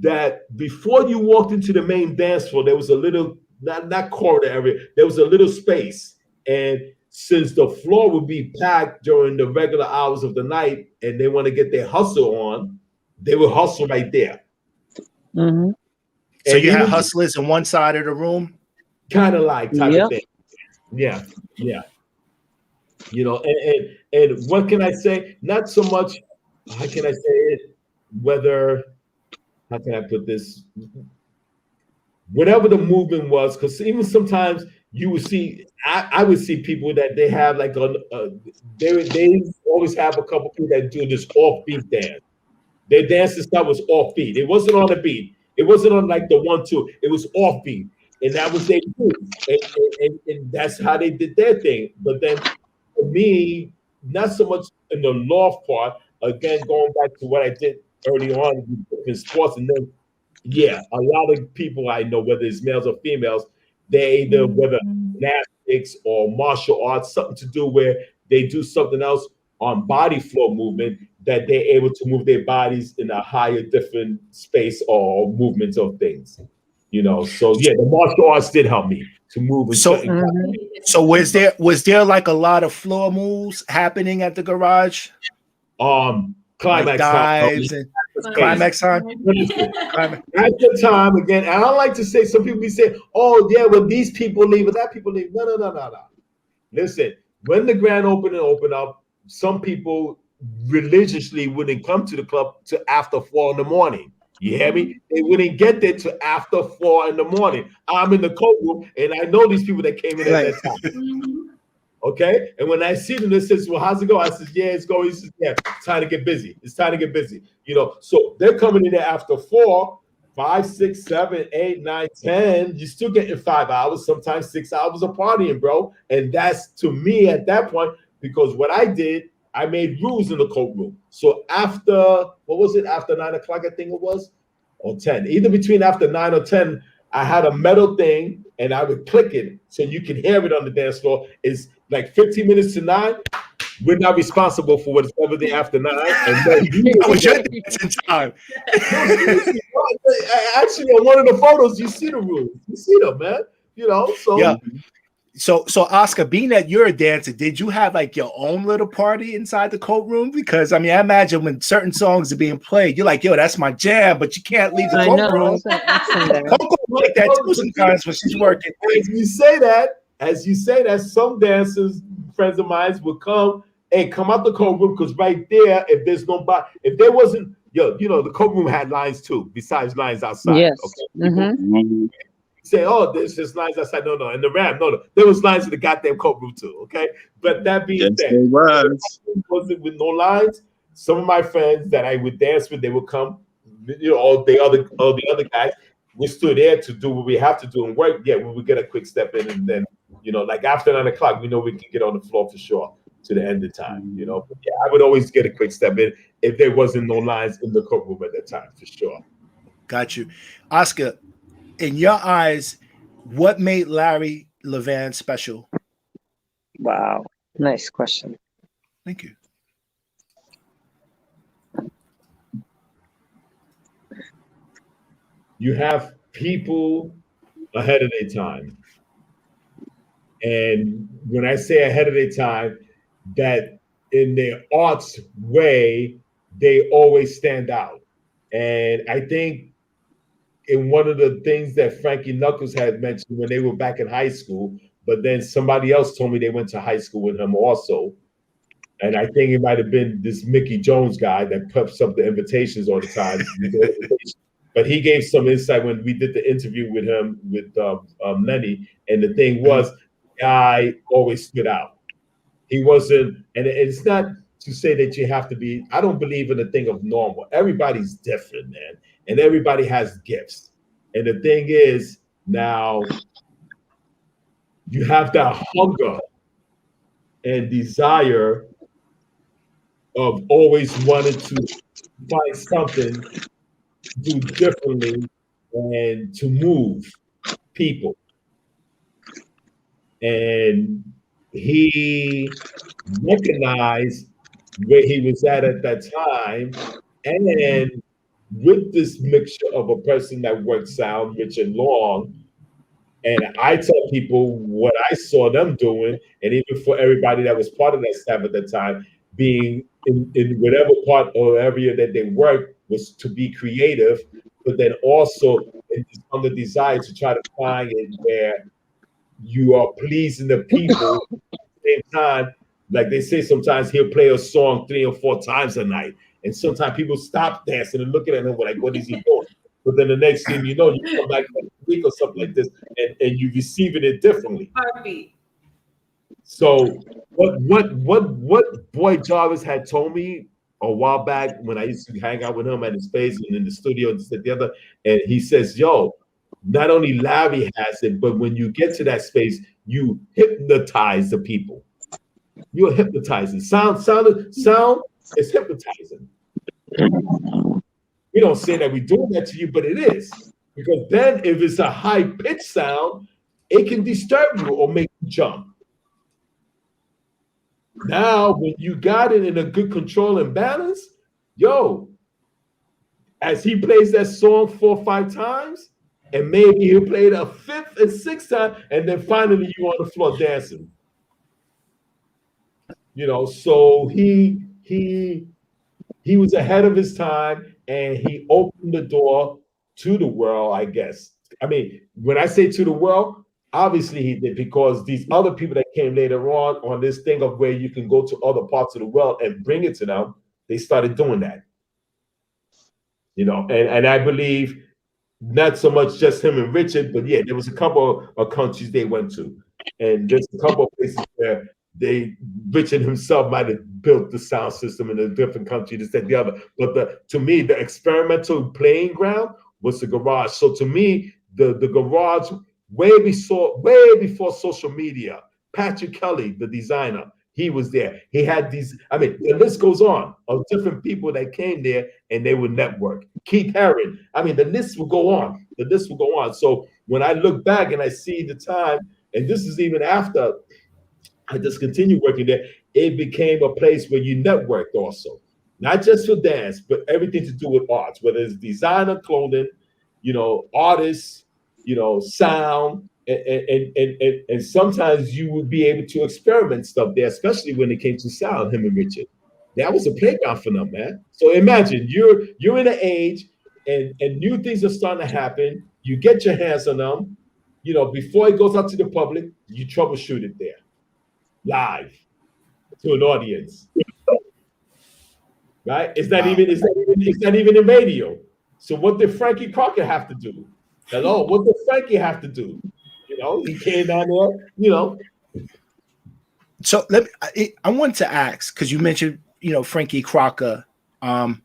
that before you walked into the main dance floor, there was a little, not corridor area, there was a little space. And since the floor would be packed during the regular hours of the night and they want to get their hustle on, they would hustle right there. Mm-hmm. So you had hustlers on one side of the room? Kind of like type of thing. Yeah. And what can I say? Not so much, how can I say it? How can I put this? Whatever the movement was, because even sometimes you would see, I would see people that they have like they always have a couple people that do this offbeat dance. Their dancing style was offbeat. It wasn't on the beat. It wasn't on like the 1-2. It was offbeat, and that was their move. And that's how they did their thing. But then for me, not so much in the loft part. Again, going back to what I did early on in sports, and then a lot of people I know, whether it's males or females, they either whether gymnastics or martial arts, something to do where they do something else on body flow movement that they're able to move their bodies in a higher different space or movements of things. So the martial arts did help me to move. So was there like a lot of floor moves happening at the garage? Climax like dives time. and climax time. At the time, again, and I don't like to say, some people be saying, "Oh yeah, when these people leave or that people leave." No. Listen, when the grand opened up, some people religiously wouldn't come to the club to after 4 in the morning. You hear me? They wouldn't get there to after 4 in the morning. I'm in the coat room, and I know these people that came in at that time. Okay, and when I see them, they says, "Well, how's it go?" I says, "Yeah, it's going." He says, "Yeah, it's time to get busy. It's time to get busy." So they're coming in there after 4, 5, 6, 7, 8, 9, 10. You're still getting 5 hours, sometimes 6 hours of partying, bro. And that's to me at that point, because what I did, I made rules in the coat room. So after, what was it? After 9 o'clock, I think it was, or 10, either between after 9 or 10, I had a metal thing and I would click it so you can hear it on the dance floor. It's like 15 minutes to 9. We're not responsible for whatever the after 9. And then that was your dancing time. Actually, on one of the photos, you see the rules. You see them, man. So yeah. So Oscar, being that you're a dancer, did you have like your own little party inside the coat room? Because I imagine when certain songs are being played, you're like, "Yo, that's my jam," but you can't leave the coat room. Coco like that too sometimes when she's working. As you say that, some dancers, friends of mine, would come out the coat room, because right there, if there's nobody, if there wasn't, the coat room had lines too, besides lines outside. Yes. Okay? Say, "Oh, there's just lines outside." No. In the Ram, no. There was lines in the goddamn coat room too. Okay, but that being said, wasn't with no lines. Some of my friends that I would dance with, they would come. All the other guys, we stood there to do what we have to do and work. Yeah, we would get a quick step in, and then like after 9 o'clock, we know we can get on the floor for sure to the end of time. But yeah, I would always get a quick step in if there wasn't no lines in the coat room at that time for sure. Got you, Oscar. In your eyes, what made Larry Levan special? Wow. Nice question. Thank you. You have people ahead of their time. And when I say ahead of their time, that in their arts way, they always stand out. And I think in one of the things that Frankie Knuckles had mentioned when they were back in high school, but then somebody else told me they went to high school with him also. And I think it might have been this Mickey Jones guy that puts up the invitations all the time. But he gave some insight when we did the interview with him with Lenny. And the thing was, guy always stood out. He wasn't, and it's not to say that you have to be, I don't believe in the thing of normal. Everybody's different, man. And everybody has gifts. And the thing is, now you have that hunger and desire of always wanting to find something to do differently and to move people. And he recognized where he was at that time, and with this mixture of a person that worked sound, rich and long, and I tell people what I saw them doing, and even for everybody that was part of that staff at that time, being in whatever part or area that they worked was to be creative, but then also on the desire to try to find it where you are pleasing the people at the same time. Like they say, sometimes he'll play a song 3 or 4 times a night, and sometimes people stop dancing and looking at him like, what is he doing? But then the next thing you know, you come back next week or something like this, and you receiving it differently. Heartbeat. So what Boy Jarvis had told me a while back when I used to hang out with him at his space and in the studio and this and the other, and he says, yo, not only Larry has it, but when you get to that space, you hypnotize the people. You're hypnotizing. Sound is hypnotizing. We don't say that we're doing that to you, but it is. Because then if it's a high-pitched sound, it can disturb you or make you jump. Now, when you got it in a good control and balance, yo, as he plays that song 4 or 5 times, and maybe he'll play it a 5th and 6th time, and then finally you on the floor dancing. You know, so he was ahead of his time, and he opened the door to the world, I guess. I mean, when I say to the world, obviously he did, because these other people that came later on this thing of where you can go to other parts of the world and bring it to them, they started doing that. You know, and I believe not so much just him and Richard, but yeah, there was a couple of countries they went to, and there's a couple of places where Richard himself might have built the sound system in a different country, this, that, the other. But to me, the experimental playing ground was the garage. So to me, the garage, way before social media, Patrick Kelly, the designer, he was there. He had these, I mean, the list goes on of different people that came there and they would network. Keith Haring, I mean, the list will go on. The list will go on. So when I look back and I see the time, and this is even after I just continued working there, it became a place where you networked also. Not just for dance, but everything to do with arts, whether it's designer, clothing, you know, artists, you know, sound, and sometimes you would be able to experiment stuff there, especially when it came to sound, him and Richard. That was a playground for them, man. So imagine you're in an age and new things are starting to happen. You get your hands on them, you know, before it goes out to the public, you troubleshoot it there. Live to an audience, right? It's not even in radio. So what did Frankie Crockett have to do? Hello, what did Frankie have to do? You know, he came down there. You know. So I want to ask, because you mentioned, you know, Frankie Crocker. Do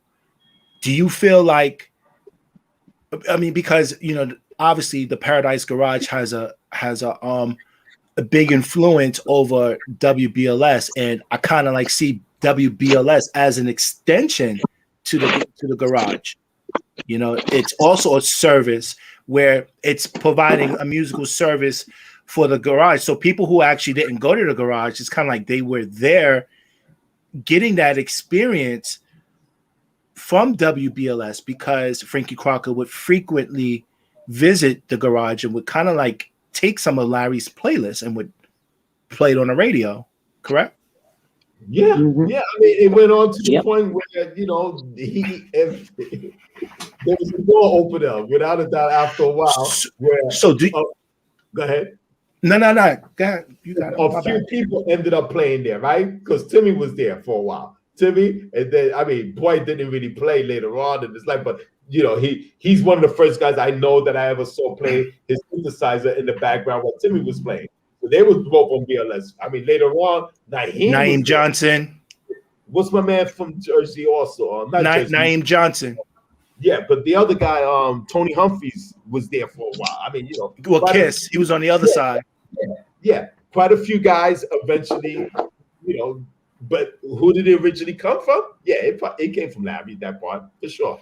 you feel like, I mean, because, you know, obviously the Paradise Garage has a big influence over WBLS, and I kind of like see WBLS as an extension to the garage. You know, it's also a service where it's providing a musical service for the garage. So people who actually didn't go to the garage, it's kind of like they were there getting that experience from WBLS, because Frankie Crocker would frequently visit the garage and would kind of like take some of Larry's playlists and would play it on the radio, correct? Yeah, yeah. I mean, it went on to the point where, you know, there was a door open up without a doubt after a while. Go ahead. No. Go ahead. You got it. A few people ended up playing there, right? Because Timmy was there for a while. Timmy, and then I mean, Boy didn't really play later on in his life, but you know, he's one of the first guys I know that I ever saw play his synthesizer in the background while Timmy was playing. So they was both on BLS. I mean, later on, Naeem Johnson. What's my man from Jersey also? Naeem Johnson. Yeah, but the other guy, Tony Humphreys, was there for a while. I mean, you know. Well, Kiss, he was on the other side. Yeah, quite a few guys eventually, you know, but who did it originally come from? Yeah, it came from Larry, that part, for sure.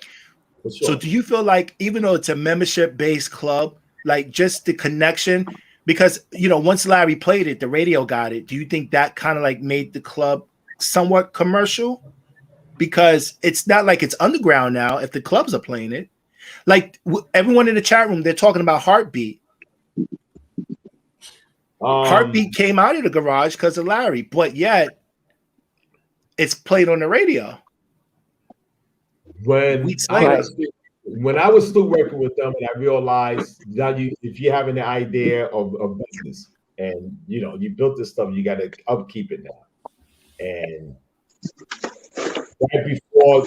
So do you feel like, even though it's a membership-based club, like just the connection, because, you know, once Larry played it, the radio got it, do you think that kind of like made the club somewhat commercial? Because it's not like it's underground now if the clubs are playing it. Like everyone in the chat room, they're talking about Heartbeat. Heartbeat came out of the garage because of Larry, but yet it's played on the radio. When I was still working with them, and I realized that if you have an idea of business and you know you built this stuff, you got to upkeep it now. And right before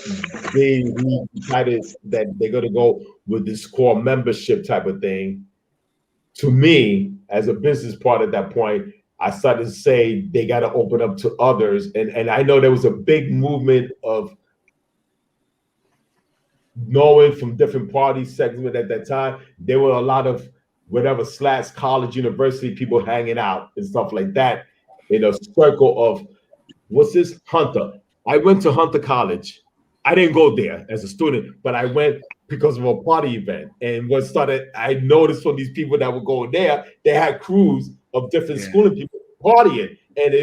they decided that they're going to go with this core membership type of thing, to me, as a business part at that point, I started to say they got to open up to others. And I know there was a big movement of knowing from different party segments at that time. There were a lot of whatever slats, college, university people hanging out and stuff like that in a circle of, what's this? Hunter. I went to Hunter College. I didn't go there as a student, but I went because of a party event. And I noticed from these people that were going there, they had crews of different schooling people partying. And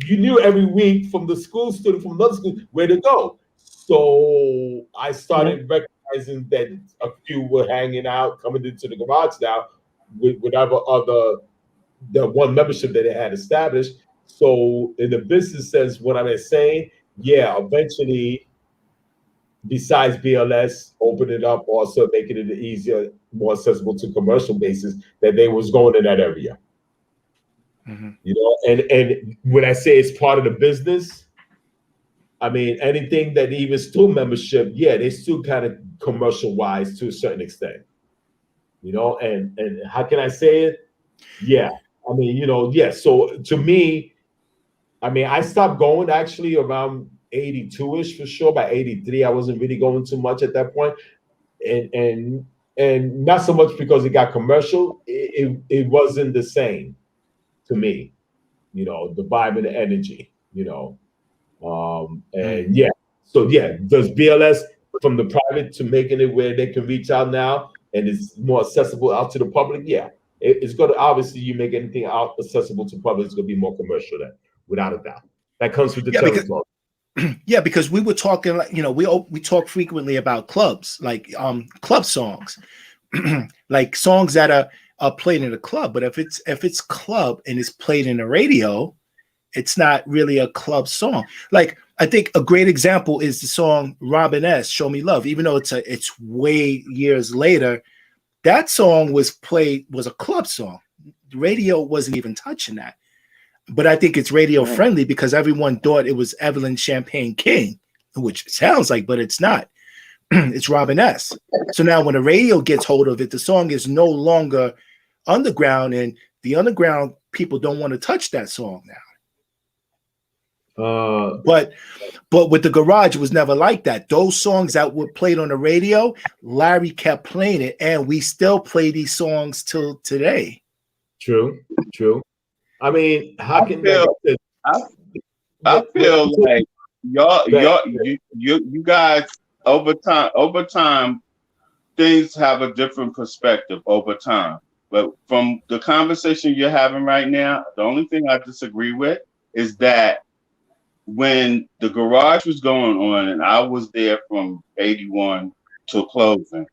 you knew every week from the school student, from another school, where to go. So I started recognizing that a few were hanging out, coming into the garage now with whatever the one membership that they had established. So in the business sense, what I'm saying, yeah, eventually, besides BLS, open it up, also making it easier, more accessible to commercial basis, that they was going in that area. You know, and when I say it's part of the business, I mean anything that even still membership, yeah, they still kind of commercial wise to a certain extent. You know, and how can I say it? Yeah, I mean, you know, yeah. So to me, I mean, I stopped going actually around 82-ish for sure. By 83, I wasn't really going too much at that point. And not so much because it got commercial. It wasn't the same to me, you know, the vibe and the energy, you know. And yeah, so yeah, does BLS from the private to making it where they can reach out now and it's more accessible out to the public? Yeah, it's going to, obviously you make anything out accessible to public, it's going to be more commercial then, without a doubt. That comes with the territory. Yeah, because we were talking, you know, we talk frequently about clubs, like club songs, like songs that are played in a club. But if it's club and it's played in the radio, it's not really a club song. Like I think a great example is the song Robin S. "Show Me Love." Even though it's way years later, that song was a club song. The radio wasn't even touching that. But I think it's radio friendly because everyone thought it was Evelyn Champagne King, which it sounds like, but it's not. It's Robin S. So now when the radio gets hold of it, the song is no longer underground, and the underground people don't want to touch that song now. But with the garage, it was never like that. Those songs that were played on the radio, Larry kept playing it, and we still play these songs till today. True. I mean, how can I feel like you guys over time things have a different perspective over time. But from the conversation you're having right now, the only thing I disagree with is that when the garage was going on, and I was there from 81 to closing,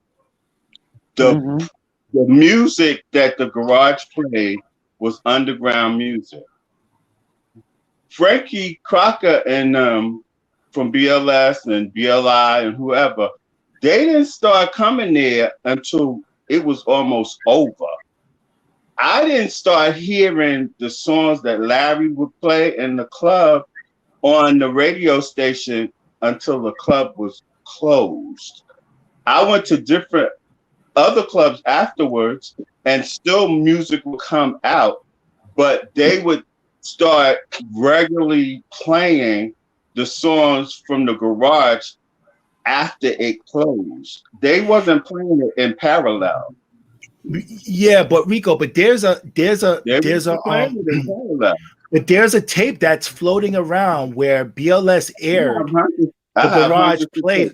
the music that the garage played was underground music. Frankie Crocker and from BLS and BLI and whoever, they didn't start coming there until it was almost over. I didn't start hearing the songs that Larry would play in the club on the radio station until the club was closed. I went to different other clubs afterwards, and still music would come out, but they would start regularly playing the songs from the garage after it closed. They wasn't playing it in parallel. Yeah, but Rico, but there's a tape that's floating around where BLS aired the garage played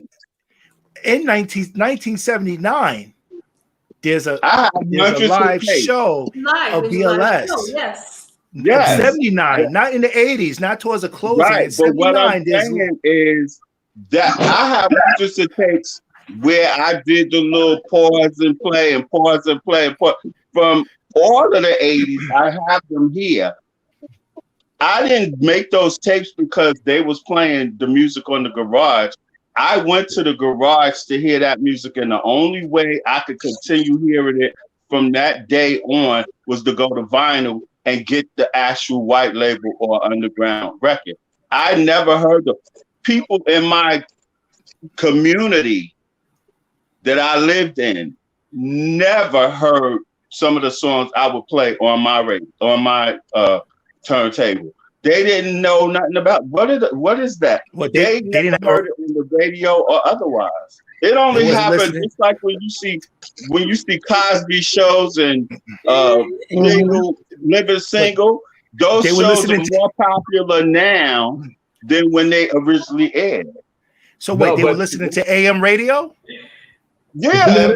in 1979. There's a live show of BLS. Yes. 79, not in the 80s, not towards the closing. Right, but what I'm saying is that I have just a tapes where I did the little pause and play and pause and play and pause. From all of the 80s, I have them here. I didn't make those tapes because they was playing the music on the garage. I went to the garage to hear that music, and the only way I could continue hearing it from that day on was to go to vinyl and get the actual white label or underground record. I never heard the people in my community that I lived in never heard some of the songs I would play on my radio, on my turntable. They didn't know nothing about what is that? Well, they didn't heard it on the radio or otherwise. It only happened just like when you see Cosby shows and Living Single. Those shows are more popular now than when they originally aired. So wait, they were listening to AM radio? Yeah,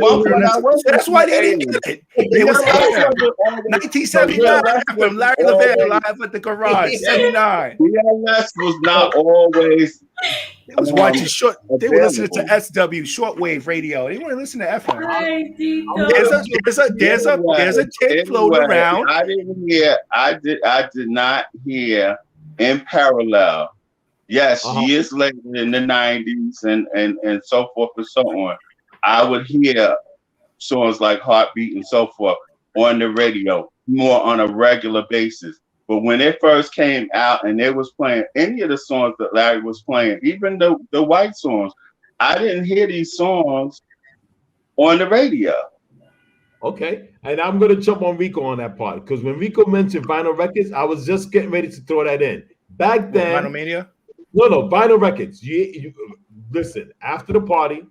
that's why they didn't get it. It was 1979 from Larry LeVere live at the garage. 79. BLS was not always. They was watching short. They were listening to SW shortwave radio. They weren't listening to FM. There's a tape floating around. I did not hear in parallel. Yes, years later in the 90s and so forth and so on, I would hear songs like Heartbeat and so forth on the radio more on a regular basis. But when it first came out and they was playing any of the songs that Larry was playing, even the white songs, I didn't hear these songs on the radio. Okay, and I'm going to jump on Rico on that part, because when Rico mentioned vinyl records, I was just getting ready to throw that in. Back then, Vinyl Mania? No, vinyl records. You listen, after the party,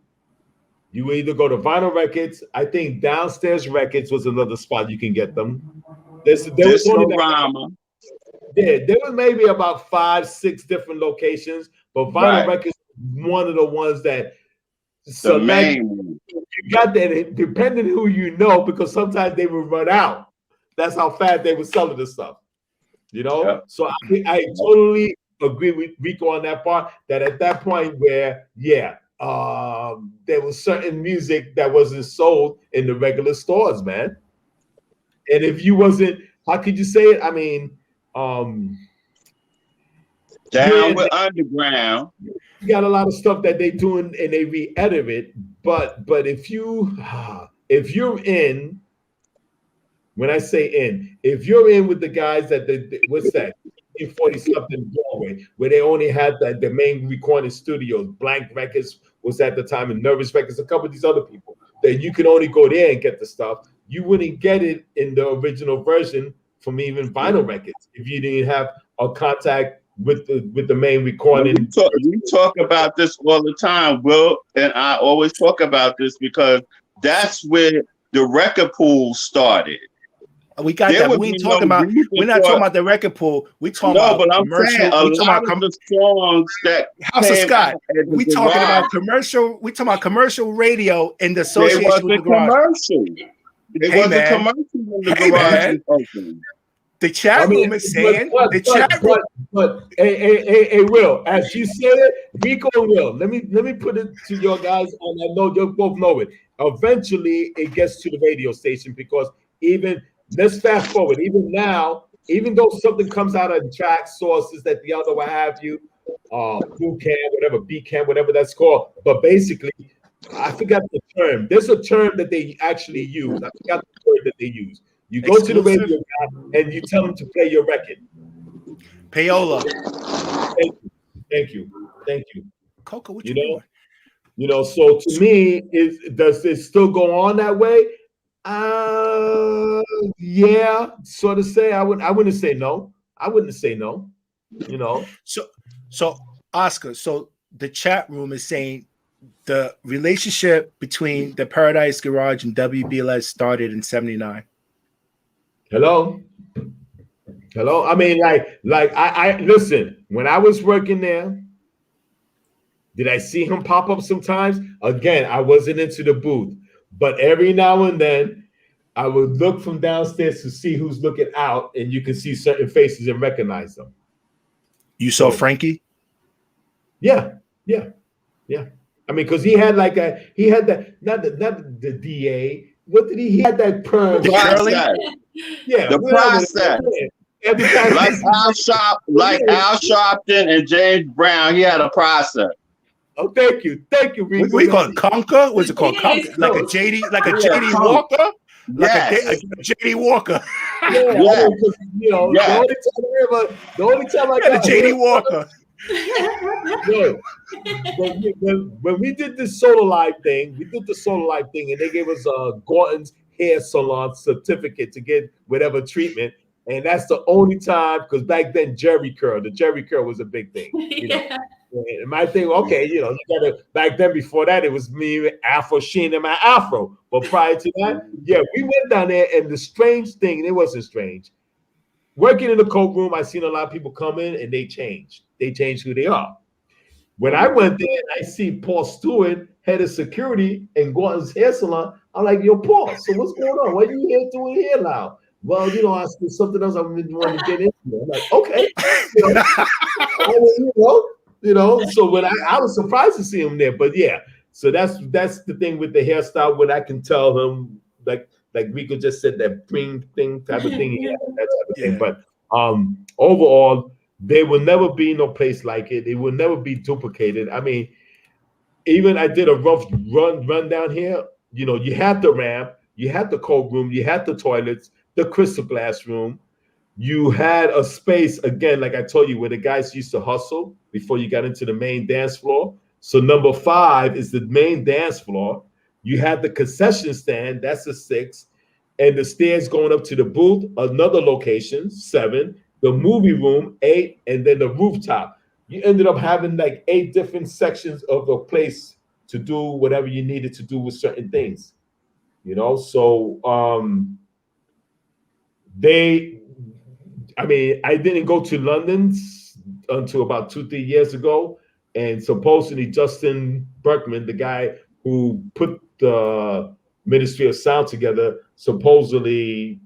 you either go to vinyl records. I think Downstairs Records was another spot you can get them. There was maybe about 5-6 different locations, but vinyl records one of the ones that the main. You got that depending who you know, because sometimes they would run out. That's how fast they were selling the stuff. You know? Yeah. So I totally agree with Rico on that part, that at that point where, there was certain music that wasn't sold in the regular stores, man. And if you wasn't, how could you say it? I mean, down with underground. You got a lot of stuff that they doing and they re-edit it, but if you're in, when I say in, if you're in with the guys that what's that? 40 something Broadway, where they only had the main recording studios. Blank Records was at the time, and Nervous Records, a couple of these other people that you could only go there and get the stuff. You wouldn't get it in the original version from even vinyl records if you didn't have a contact with the main recording. We talk about this all the time. Will and I always talk about this because that's where the record pool started. We got that. We ain't talking about. We're not talking about the record pool. We talking about but I'm commercial. Saying a lot of the songs that House of Scott. We talking about commercial. We talking about commercial radio in the association with the garage. Commercial. It wasn't commercial when the garage was open. The chat room is saying but hey, Will, as you said it, Rico and Will, let me put it to your guys, and I know you both know it. Eventually, it gets to the radio station because let's fast forward. Even now, even though something comes out of track sources that the other, what have you, boot camp, whatever, B camp, whatever that's called, but basically, I forgot the term. There's a term that they actually use. I forgot the word that they use. You go to the radio guy and you tell them to play your record. Payola. Thank you. Coco, what you doing? You know, so to me, does it still go on that way? Yeah, sort of say. I wouldn't say no. You know. So Oscar, so the chat room is saying the relationship between the Paradise Garage and WBLS started in '79. Hello. I mean, like I listen. When I was working there, did I see him pop up sometimes? Again, I wasn't into the booth, but every now and then, I would look from downstairs to see who's looking out, and you can see certain faces and recognize them. You saw Frankie? Yeah. I mean, because he had that not the DA. What did he had that perm? Process. Yeah, the process. Like Al Sharpton and James Brown, he had a process. Oh, thank you, Rico. We call it Conker. What's it called? Conker? Like a JD Walker. Yes. Like a JD Walker. Yeah. You know, the only time I got a JD Walker. When we did this Solar Life thing, and they gave us Gordon's hair salon certificate to get whatever treatment, and that's the only time, because back then the Jerry curl was a big thing. You know? And my thing, okay, you know, you gotta, back then before that it was me, Afro Sheen, and my Afro. But prior to that, yeah, we went down there, and the strange thing, and it wasn't strange. Working in the coat room, I seen a lot of people come in and they changed. They changed who they are. When I went there and I see Paul Stewart, head of security, and Gordon's hair salon, I'm like, yo, Paul, so what's going on? What are you here doing here now? Well, you know, I see something else I've been wanting to get into. I'm like, okay. You know, so when I was surprised to see him there, but yeah, so that's the thing with the hairstyle, when I can tell him, like Rico just said, that bring thing type of thing, that type of thing. But overall, there will never be no place like it. It will never be duplicated. I mean, even I did a rough run down here. You know, you had the ramp, you had the cold room, you had the toilets, the crystal glass room. You had a space, again, like I told you, where the guys used to hustle before you got into the main dance floor. So number 5 is the main dance floor. You had the concession stand, that's a 6. And the stairs going up to the booth, another location, 7. The movie room, 8. And then the rooftop. You ended up having like 8 different sections of a place to do whatever you needed to do with certain things. You know, so I didn't go to London's until about 2-3 years ago, and supposedly Justin Berkman, the guy who put the Ministry of Sound together, supposedly,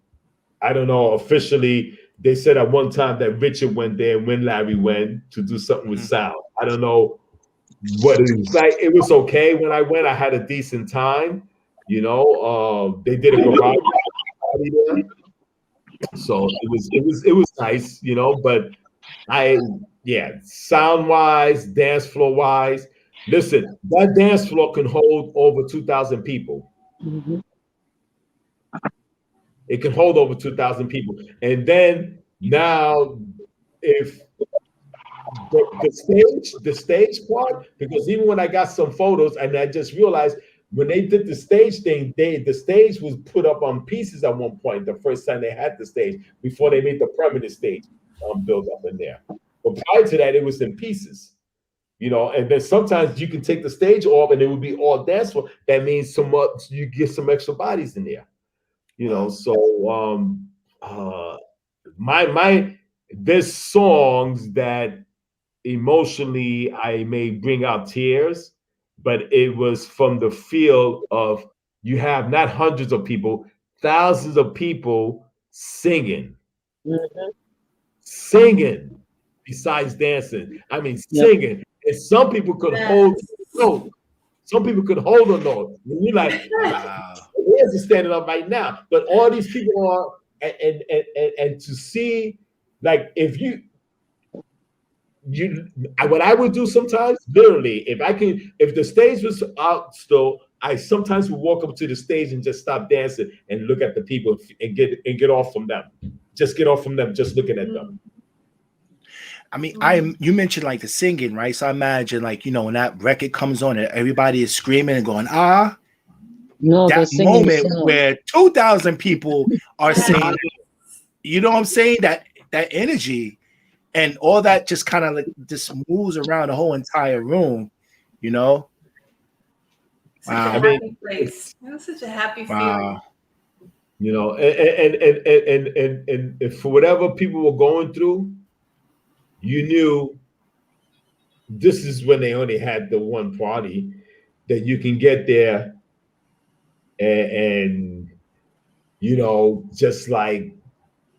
I don't know, officially, they said at one time that Richard went there when Larry went to do something with sound. I don't know what it was like. It was okay when I went. I had a decent time. You know, they did a garage party there. So it was nice, you know, but sound wise, dance floor wise, listen, that dance floor can hold over 2,000 people. Mm-hmm. It can hold over 2,000 people. And then now, if the stage part, because even when I got some photos, and I just realized when they did the stage thing, the stage was put up on pieces at one point, the first time they had the stage, before they made the permanent stage built up in there. But prior to that, it was in pieces, you know, and then sometimes you can take the stage off and it would be all dance floor. That means you get some extra bodies in there, you know. So there's songs that emotionally I may bring out tears, but it was from the feel of, you have not hundreds of people, thousands of people singing. Mhm. Singing besides dancing. I mean, Yep. singing. And some people could hold a note. Some people could hold a note. And you're like, Wow. Reyes is standing up right now. But all these people are, and to see, like, if what I would do sometimes, literally, if the stage was out still, I sometimes would walk up to the stage and just stop dancing and look at the people and get off from them. Just get off from them, just looking at them. I mean, you mentioned like the singing, right? So I imagine like, when that record comes on and everybody is screaming and going, No, they're that singing the moment song. where 2,000 people are singing, you know what I'm saying? That energy and all that just kind of like just moves around the whole entire room, Such Wow. a happy place. It was such a happy feeling. And for whatever people were going through, you knew this is when they only had the one party that you can get there and just like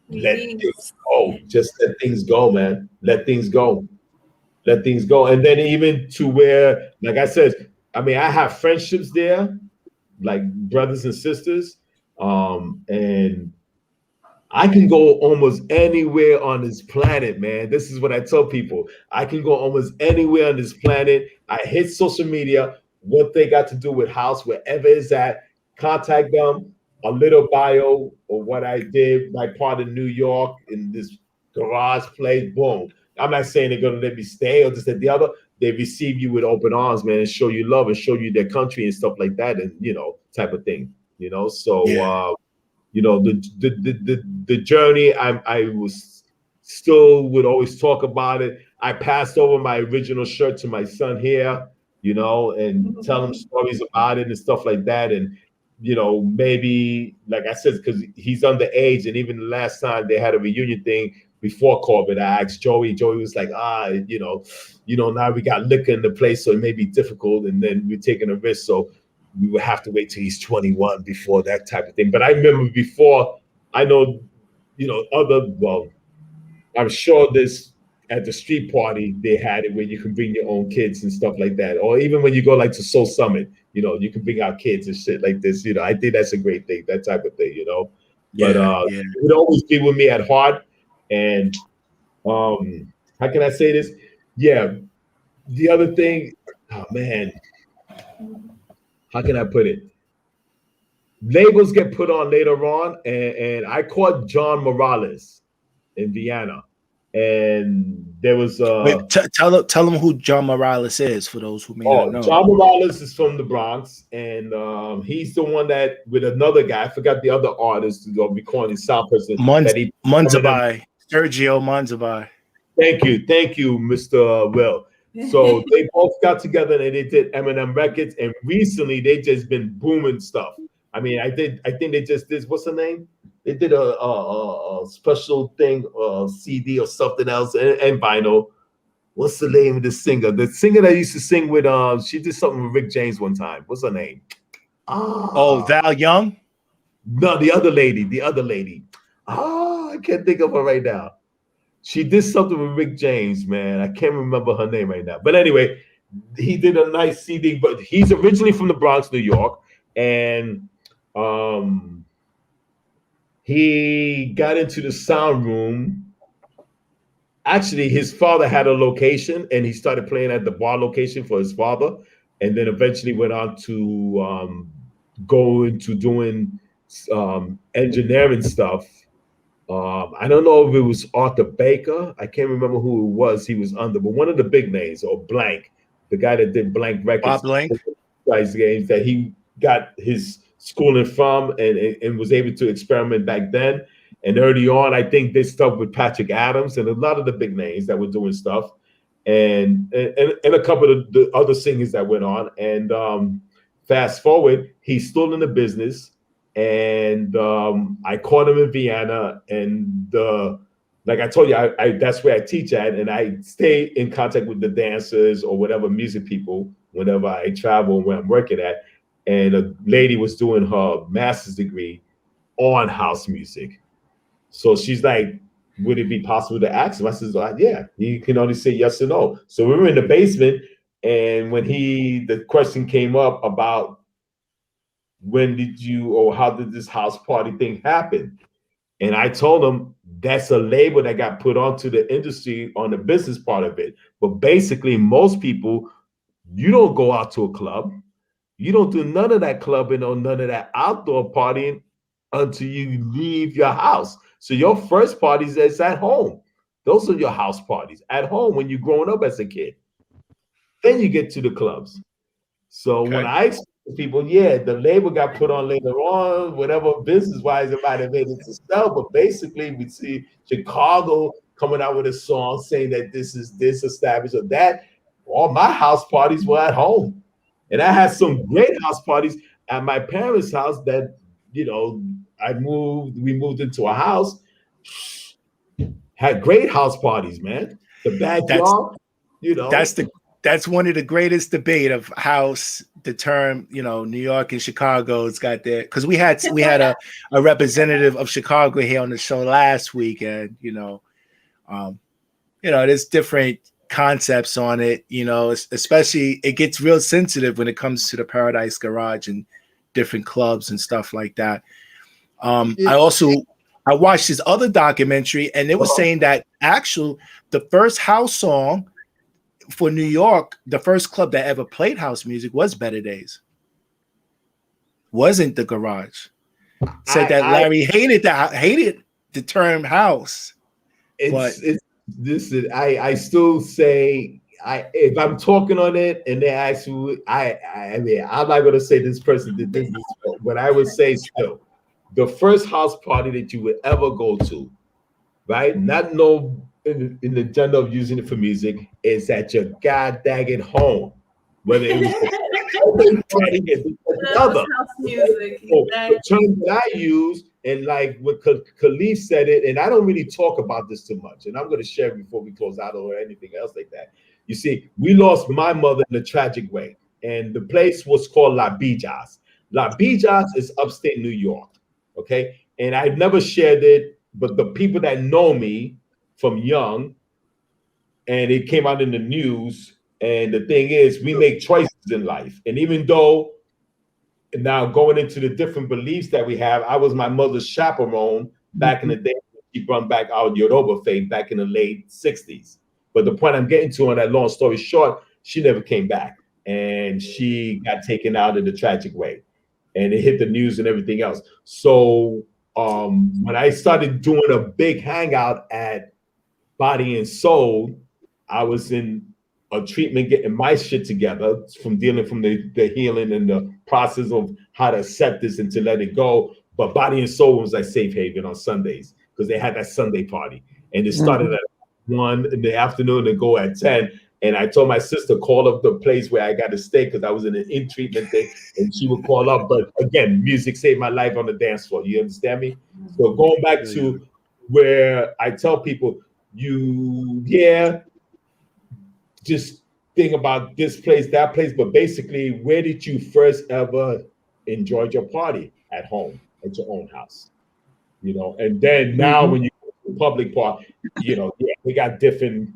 let things go. Just let things go, man. Let things go. Let things go. And then even to where, like I said, I mean, I have friendships there, like brothers and sisters. And I can go almost anywhere on this planet, man. This is what I tell people. I can go almost anywhere on this planet. I hit social media, what they got to do with house, wherever it's at, contact them, a little bio or what I did, my part in New York in this garage place, boom. I'm not saying they're gonna let me stay or this, that, the other. They receive you with open arms, man, and show you love and show you their country and stuff like that, and type of thing. So Yeah. the journey, I was still would always talk about it. I passed over my original shirt to my son here, and tell him stories about it and stuff like that. And maybe, like I said, because he's underage, and even the last time they had a reunion thing before COVID, I asked Joey. Joey was like, now we got liquor in the place, so it may be difficult, and then we're taking a risk, so we would have to wait till he's 21 before that type of thing. But I remember before, I know, I'm sure this at the street party, they had it where you can bring your own kids and stuff like that. Or even when you go like to Soul Summit, you can bring out kids and shit like this. I think that's a great thing, that type of thing, But it would always be with me at heart. And how can I say this? Yeah. The other thing, oh man, how can I put it? Labels get put on later on, and I caught John Morales in Vienna, and there was Wait, tell them who John Morales is for those who may not know. John Morales is from the Bronx, and he's the one that with another guy, I forgot the other artist, recording sound person. Manzabai, Sergio Manzabai. Thank you, Mr. Will. So they both got together and they did Eminem records, and recently they just been booming stuff. I mean, I think they just did, what's the name? They did a special thing, CD or something else, and vinyl. What's the name of the singer? The singer that used to sing with she did something with Rick James one time. What's her name? Val Young? No, the other lady. I can't think of her right now. She did something with Rick James, man. I can't remember her name right now. But anyway, he did a nice CD, but he's originally from the Bronx, New York. And he got into the sound room. Actually, his father had a location, and he started playing at the bar location for his father. And then eventually went on to go into doing engineering stuff. I don't know if it was Arthur Baker. I can't remember who it was he was under, but one of the big names, or Blank, the guy that did Blank Records. Bob Blank. Games that he got his schooling from and was able to experiment back then. And early on, I think they stuff with Patrick Adams and a lot of the big names that were doing stuff. And a couple of the other singers that went on. And fast forward, he's still in the business. And I caught him in Vienna, and like I told you, I that's where I teach at, and I stay in contact with the dancers or whatever music people whenever I travel and where I'm working at. And a lady was doing her master's degree on house music. So she's like, would it be possible to ask him? I said, yeah, he can only say yes or no. So we were in the basement, and when the question came up about when did you or how did this house party thing happen? And I told him that's a label that got put onto the industry on the business part of it. But basically, most people, you don't go out to a club. You don't do none of that clubbing or none of that outdoor partying until you leave your house. So your first parties is at home. Those are your house parties at home when you're growing up as a kid. Then you get to the clubs. So when I explain to people, yeah, the label got put on later on, whatever business-wise it might have made it to sell. But basically, we see Chicago coming out with a song saying that this is this established or that. All my house parties were at home. And I had some great house parties at my parents' house that, you know, we moved into a house, had great house parties, man. The backyard, you know. That's one of the greatest debate of house, the term, you know, New York and Chicago's got there. Because we had a representative of Chicago here on the show last week, and you know, there's different concepts on it, you know, especially it gets real sensitive when it comes to the Paradise Garage and different clubs and stuff like that. I watched this other documentary, and it was saying that the first house song for New York, the first club that ever played house music was Better Days. Wasn't the Garage. Said that Larry hated the term house. I still say if I'm talking on it and they ask you, I mean, I'm not gonna say this person did this, but I would say still the first house party that you would ever go to, right? Not in the agenda of using it for music, is at your god-dagged home. Whether it was house music. The term that I use, and like what Khalif said it, and I don't really talk about this too much, and I'm going to share before we close out or anything else like that. You see, we lost my mother in a tragic way, and the place was called La Bijas. La Bijas is upstate New York, okay? And I've never shared it, but the people that know me from young, and it came out in the news. And the thing is, we make choices in life. And even though now going into the different beliefs that we have, I was my mother's chaperone back in the day. She brought back our Yoruba faith back in the late 60s. But the point I'm getting to on that long story short, she never came back. And she got taken out in a tragic way. And it hit the news and everything else. So when I started doing a big hangout at Body and Soul, I was in a treatment getting my shit together from dealing from the healing and the process of how to accept this and to let it go. But Body and Soul was like safe haven on Sundays because they had that Sunday party. And it started at 1 in the afternoon and go at 10. And I told my sister, call up the place where I got to stay because I was in an in-treatment thing. And she would call up. But again, music saved my life on the dance floor. You understand me? So going back to where I tell people, just think about this place, that place, but basically, where did you first ever enjoy your party? At home, at your own house, you know? And then now when you go to the public part, you know, we got different,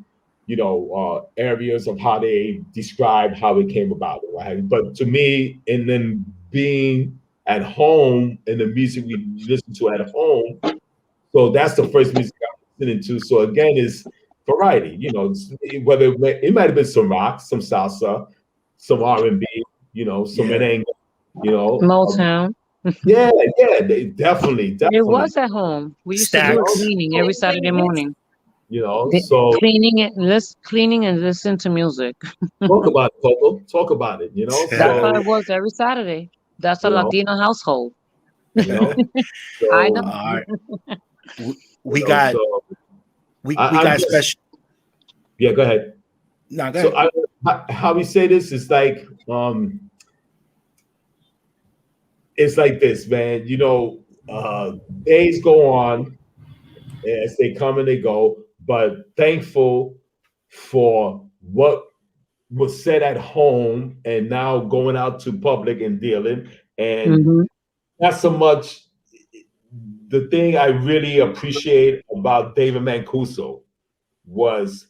you know, areas of how they describe how it came about, right? But to me, and then being at home and the music we listen to at home, so that's the first music I'm listening to. So again, it's variety, you know, whether it might have been some rock, some salsa, some R&B, you know, some merengue, you know, Motown. Yeah, definitely. It was at home. We used to do cleaning every Saturday morning. You know, so cleaning and listen to music. Talk about it, Coco. Talk about it. You know, that's how it was every Saturday. That's a Latino household. You know, so, I know. We got special. Yeah, go ahead. No, go ahead. So how we say this is like, it's like this, man. You know, days go on as they come and they go, but thankful for what was said at home and now going out to public and dealing, and not so much the thing I really appreciate about David Mancuso was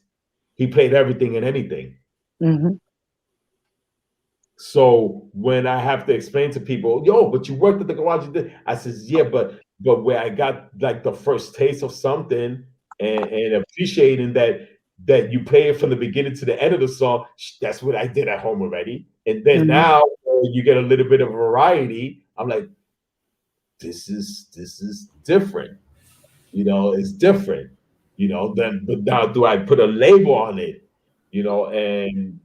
he played everything and anything. Mm-hmm. So when I have to explain to people, yo, but you worked at the garage, you did. I says, yeah, but where I got like the first taste of something and appreciating that you play it from the beginning to the end of the song, that's what I did at home already. And then now you get a little bit of variety. I'm like, this is different. You know, it's different. You know, then but now do I put a label on it? You know, and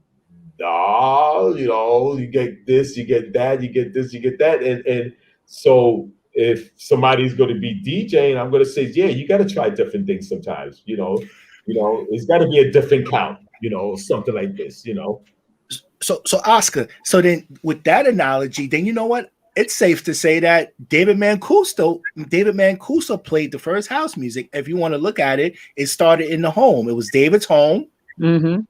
you know, you get this, you get that, you get this, you get that. And so if somebody's going to be DJing, I'm going to say, yeah, you got to try different things sometimes. You know, it's got to be a different count. You know, something like this. You know. So Oscar. So then, with that analogy, then you know what? It's safe to say that David Mancuso played the first house music. If you want to look at it, it started in the home. It was David's home. Mm-hmm.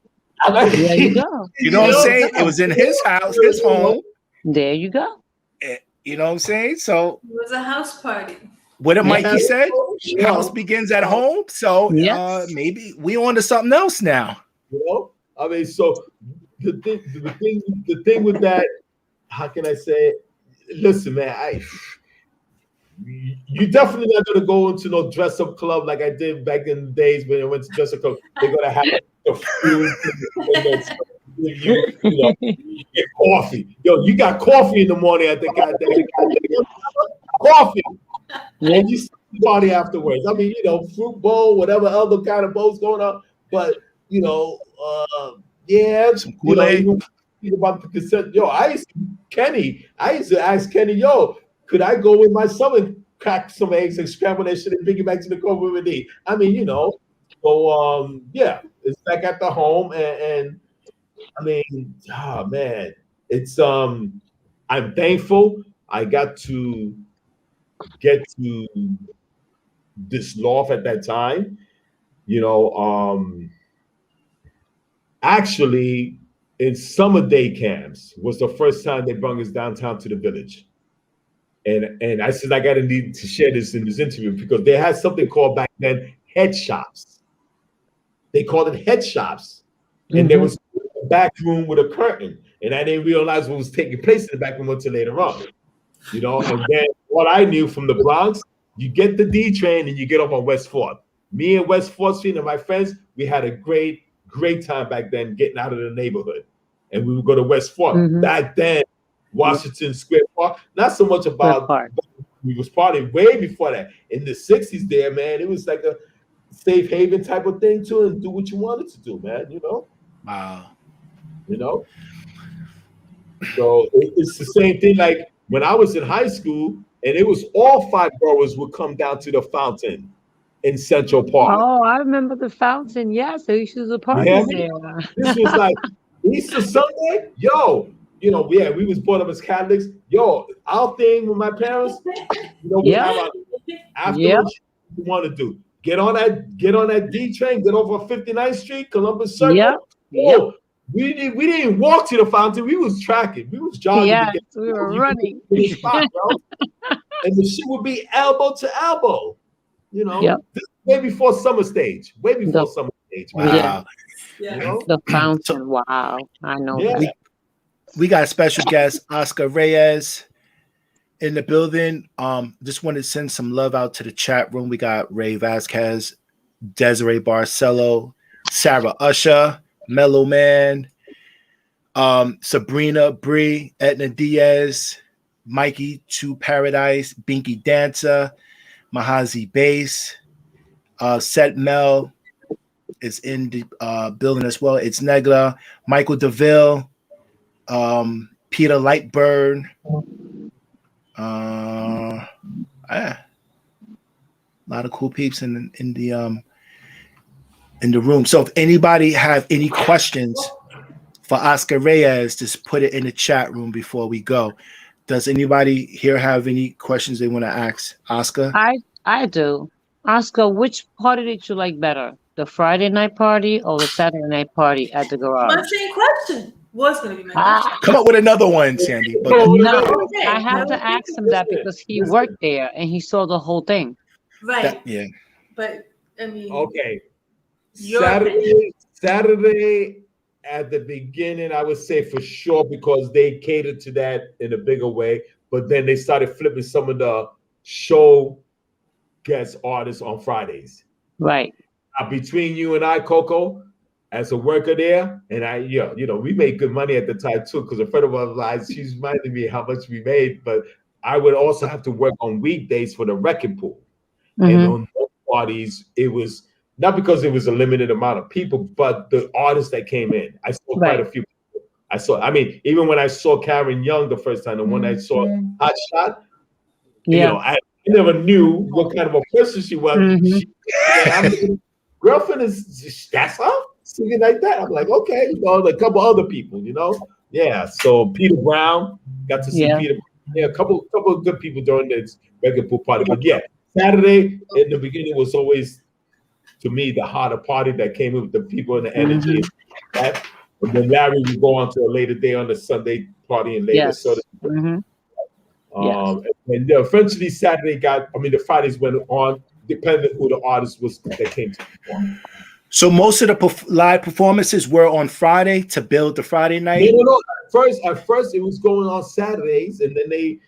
There you go. You know what I'm saying? It was in his house, his home. There you go. You know what I'm saying? So it was a house party. What did Mikey said? House begins at home. So maybe we on to something else now. You know, I mean, so the thing with that, how can I say it? Listen, man, you definitely not gonna go into no dress up club like I did back in the days when I went to dress up club. They're gonna have the food you get coffee. Yo, you got coffee in the morning at the goddamn coffee. And you party afterwards. I mean, you know, fruit bowl, whatever other kind of bowls going on. But you know, some Kool-Aid. About the consent, yo, I used to ask Kenny, yo, could I go with my son and crack some eggs and scramble that shit and bring it back to the Coco with me? I mean, you know, so yeah, it's back at the home, and I mean, man, it's I'm thankful I got to get to this loft at that time, you know, actually. In summer day camps was the first time they brought us downtown to the village. And I said, I got to need to share this in this interview because they had something called back then head shops. They called it head shops. And there was a back room with a curtain. And I didn't realize what was taking place in the back room until later on. You know, and then what I knew from the Bronx, you get the D train and you get off on West 4th. Me and West 4th Street and my friends, we had a great time back then getting out of the neighborhood. And we would go to West 4th. Back then, Washington Square Park, not so much about, we was partying way before that. In the 60s there, man, it was like a safe haven type of thing too, and do what you wanted to do, man, you know? Wow. You know? So it's the same thing like when I was in high school, and it was all 5 boroughs would come down to the fountain in Central Park. Oh, I remember the fountain. Yes, there used to be a party there. This was like Easter Sunday. Yo, you know, yeah, we was brought up as Catholics. Yo, our thing with my parents, you know, we have afterwards you want to do. Get on that D train, get over 59th Street, Columbus Circle. We didn't walk to the fountain. We was tracking. We was jogging. Yes, we were running. Spot, and the shit would be elbow to elbow. You know, this is way before summer stage. Way before summer stage. Wow. You know? The fountain. Wow. I know that. We got a special guest, Oscar Reyes, in the building. Just wanted to send some love out to the chat room. We got Ray Vasquez, Desiree Barcelo, Sarah Usher, Mellow Man, Sabrina Bree, Etna Diaz, Mikey to Paradise, Binky Dancer, Mahazi Bass, Set Mel is in the building as well. It's Negla, Michael DeVille, Peter Lightburn. A lot of cool peeps in the room. So if anybody have any questions for Oscar Reyes, just put it in the chat room before we go. Does anybody here have any questions they want to ask Oscar? I do. Oscar, which party did you like better? The Friday night party or the Saturday night party at the garage? My same question. was going to be my question. Come up with another one, Sandy. But No, Okay, I have no, to ask him that because he worked there and he saw the whole thing. Right. yeah. But I mean, Okay. your Saturday at the beginning, I would say for sure because they catered to that in a bigger way. But then they started flipping some of the show guest artists on Fridays. Right. Between you and I, Coco, as a worker there, and we made good money at the time too, because a friend of ours, she's reminding me how much we made, but I would also have to work on weekdays for the wrecking pool. And on those parties, it was not because it was a limited amount of people, but the artists that came in. I saw quite a few people. Even when I saw Karen Young the first time, the one I saw Hot Shot, I never knew what kind of a person she was. Girlfriend is that's her singing like that. I'm like, okay, a couple other people, Yeah. So Peter Brown, got to see Peter. Yeah, a couple of good people during this regular pool party. But yeah, Saturday in the beginning was always, to me, the harder party that came in with the people and the energy. And then Larry would go on to a later day on the Sunday party and later. So and eventually Saturday the Fridays went on, depending who the artist was that came to perform. So most of the live performances were on Friday to build the Friday night. No. At first it was going on Saturdays, and then they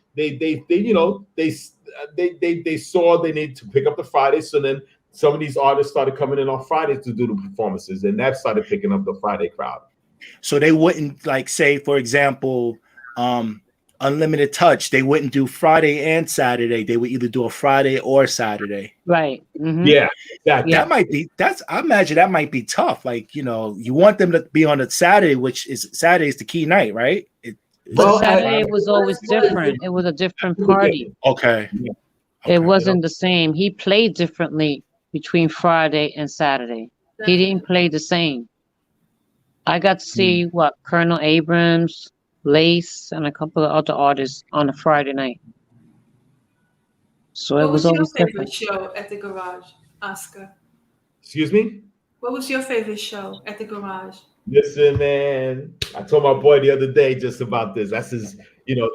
saw they needed to pick up the Fridays. So then some of these artists started coming in on Fridays to do the performances, and that started picking up the Friday crowd. So they wouldn't say, for example, Unlimited Touch, they wouldn't do Friday and Saturday. They would either do a Friday or Saturday. Right. Yeah. That might be, I imagine that might be tough. You want them to be on a Saturday, Saturday is the key night, right? Saturday was always different. It was a different party. Okay. It wasn't the same. He played differently between Friday and Saturday. He didn't play the same. I got to see Colonel Abrams, BLISS, and a couple of other artists on a Friday night. So it was always different. What was your favorite show at the garage, Oscar? Excuse me? What was your favorite show at the garage? Listen, man, I told my boy the other day just about this. I says,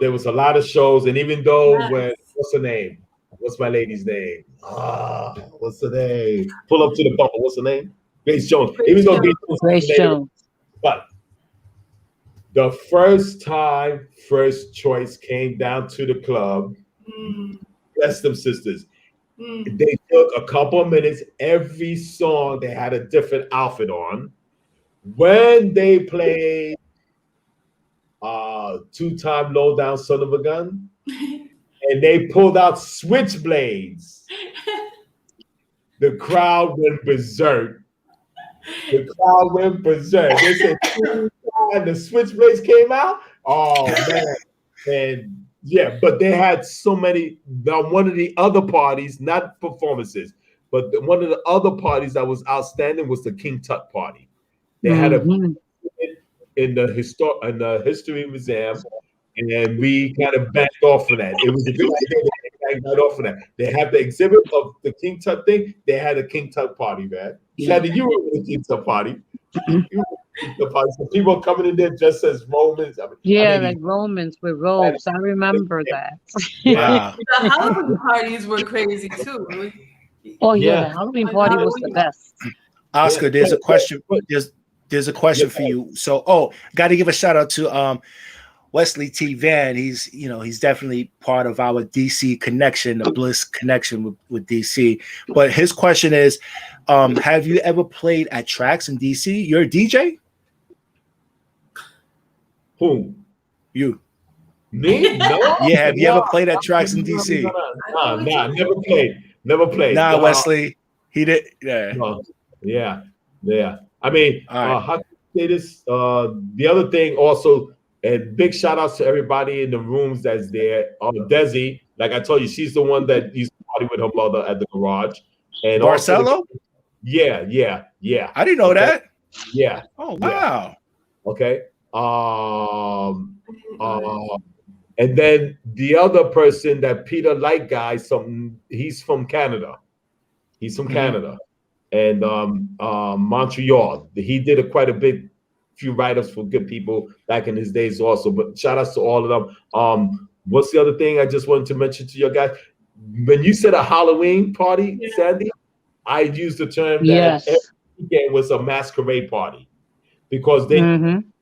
there was a lot of shows, and even though what's her name? What's my lady's name? What's her name? Pull up to the bumper. What's her name? Grace Jones. Grace Jones. But the first time First Choice came down to the club, bless them sisters. They took a couple of minutes. Every song they had a different outfit on. When they played Two-Time Low Down Son of a Gun, and they pulled out switchblades, the crowd went berserk. They said, and the switchblades came out. Oh man. And yeah, but they had so many. Now, one of the other parties, not performances, but one of the other parties that was outstanding was the King Tut party. They had in the history museum, and then we kind of backed off of that. It was a good idea. They backed off of that. They had the exhibit of the King Tut thing. They had a King Tut party, man. Shandy, you were at the King Tut party. So people coming in there just as Romans. Like Romans with robes. I remember that. Wow. The Halloween parties were crazy too. The Halloween party was the best. Oscar, there's a question. There's a question for you. So, got to give a shout out to Wesley T. Van. He's definitely part of our DC connection, the BLISS connection with DC. But his question is, have you ever played at tracks in DC? You're a DJ? Who? You. Me? No. Yeah, have you ever played at tracks in DC? Nah, never played. Nah, Wesley. He did. Yeah. Yeah. I mean, how can I say this? The other thing also, and big shout outs to everybody in the rooms that's there. Desi, like I told you, she's the one that used to party with her mother at the garage. And Marcelo? Yeah. I didn't know that. Yeah. Oh, wow. Yeah. Okay. And then the other person, that Peter Light guy, he's from Canada. He's from Canada. And Montreal. He did quite a bit few write-ups for good people back in his days also. But shout outs to all of them. What's the other thing I just wanted to mention to you guys? When you said a Halloween party, Sandy, I used the term that every weekend was a masquerade party, because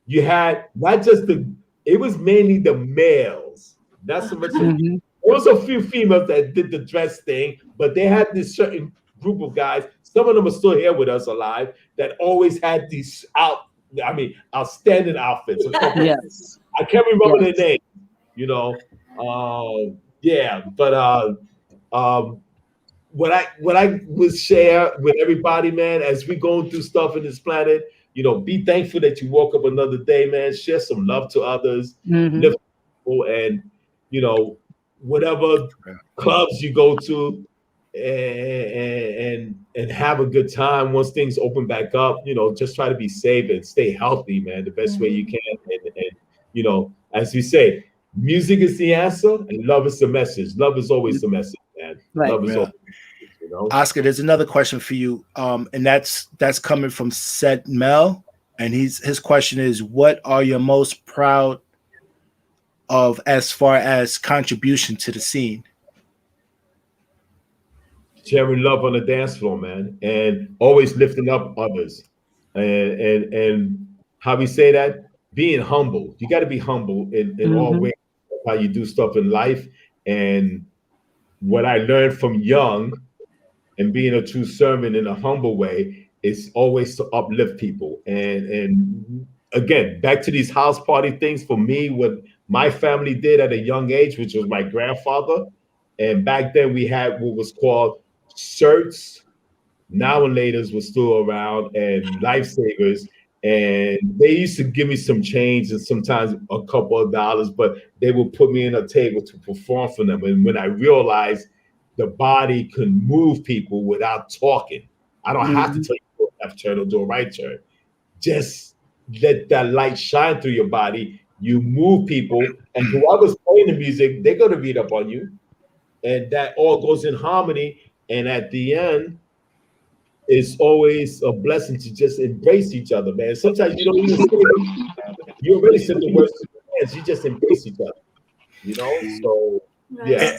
you had not just it was mainly the males, not so much. There was a few females that did the dress thing, but they had this certain group of guys. Some of them are still here with us alive that always had these outstanding outfits. Yes. I can't remember their name, you know. What I would share with everybody, man, as we go through stuff in this planet, you know, be thankful that you woke up another day, man. Share some love to others, lift people, and you know, whatever clubs you go to, and have a good time once things open back up. You know, just try to be safe and stay healthy, man, the best way you can. And you know, as we say, music is the answer, and love is the message. Love is always the message, man. Right. Love is always, you know. Oscar, there's another question for you, and that's coming from Seth Mel, and his question is, what are you most proud of as far as contribution to the scene? Sharing love on the dance floor, man, and always lifting up others, and how we say that, being humble. You got to be humble in all ways, how you do stuff in life. And what I learned from young and being a true servant in a humble way is always to uplift people. And again, back to these house party things, for me, what my family did at a young age, which was my grandfather. And back then we had what was called shirts. Now and laters were still around, and lifesavers. And they used to give me some change and sometimes a couple of dollars, but they would put me in a table to perform for them. And when I realized the body can move people without talking, I don't have to tell you to do a left turn or do a right turn. Just let that light shine through your body. You move people, and whoever's playing the music, they're going to read up on you. And that all goes in harmony. And at the end, it's always a blessing to just embrace each other, man. Sometimes you don't even say it. You already said the words to the hands. You just embrace each other, you know? So, yeah.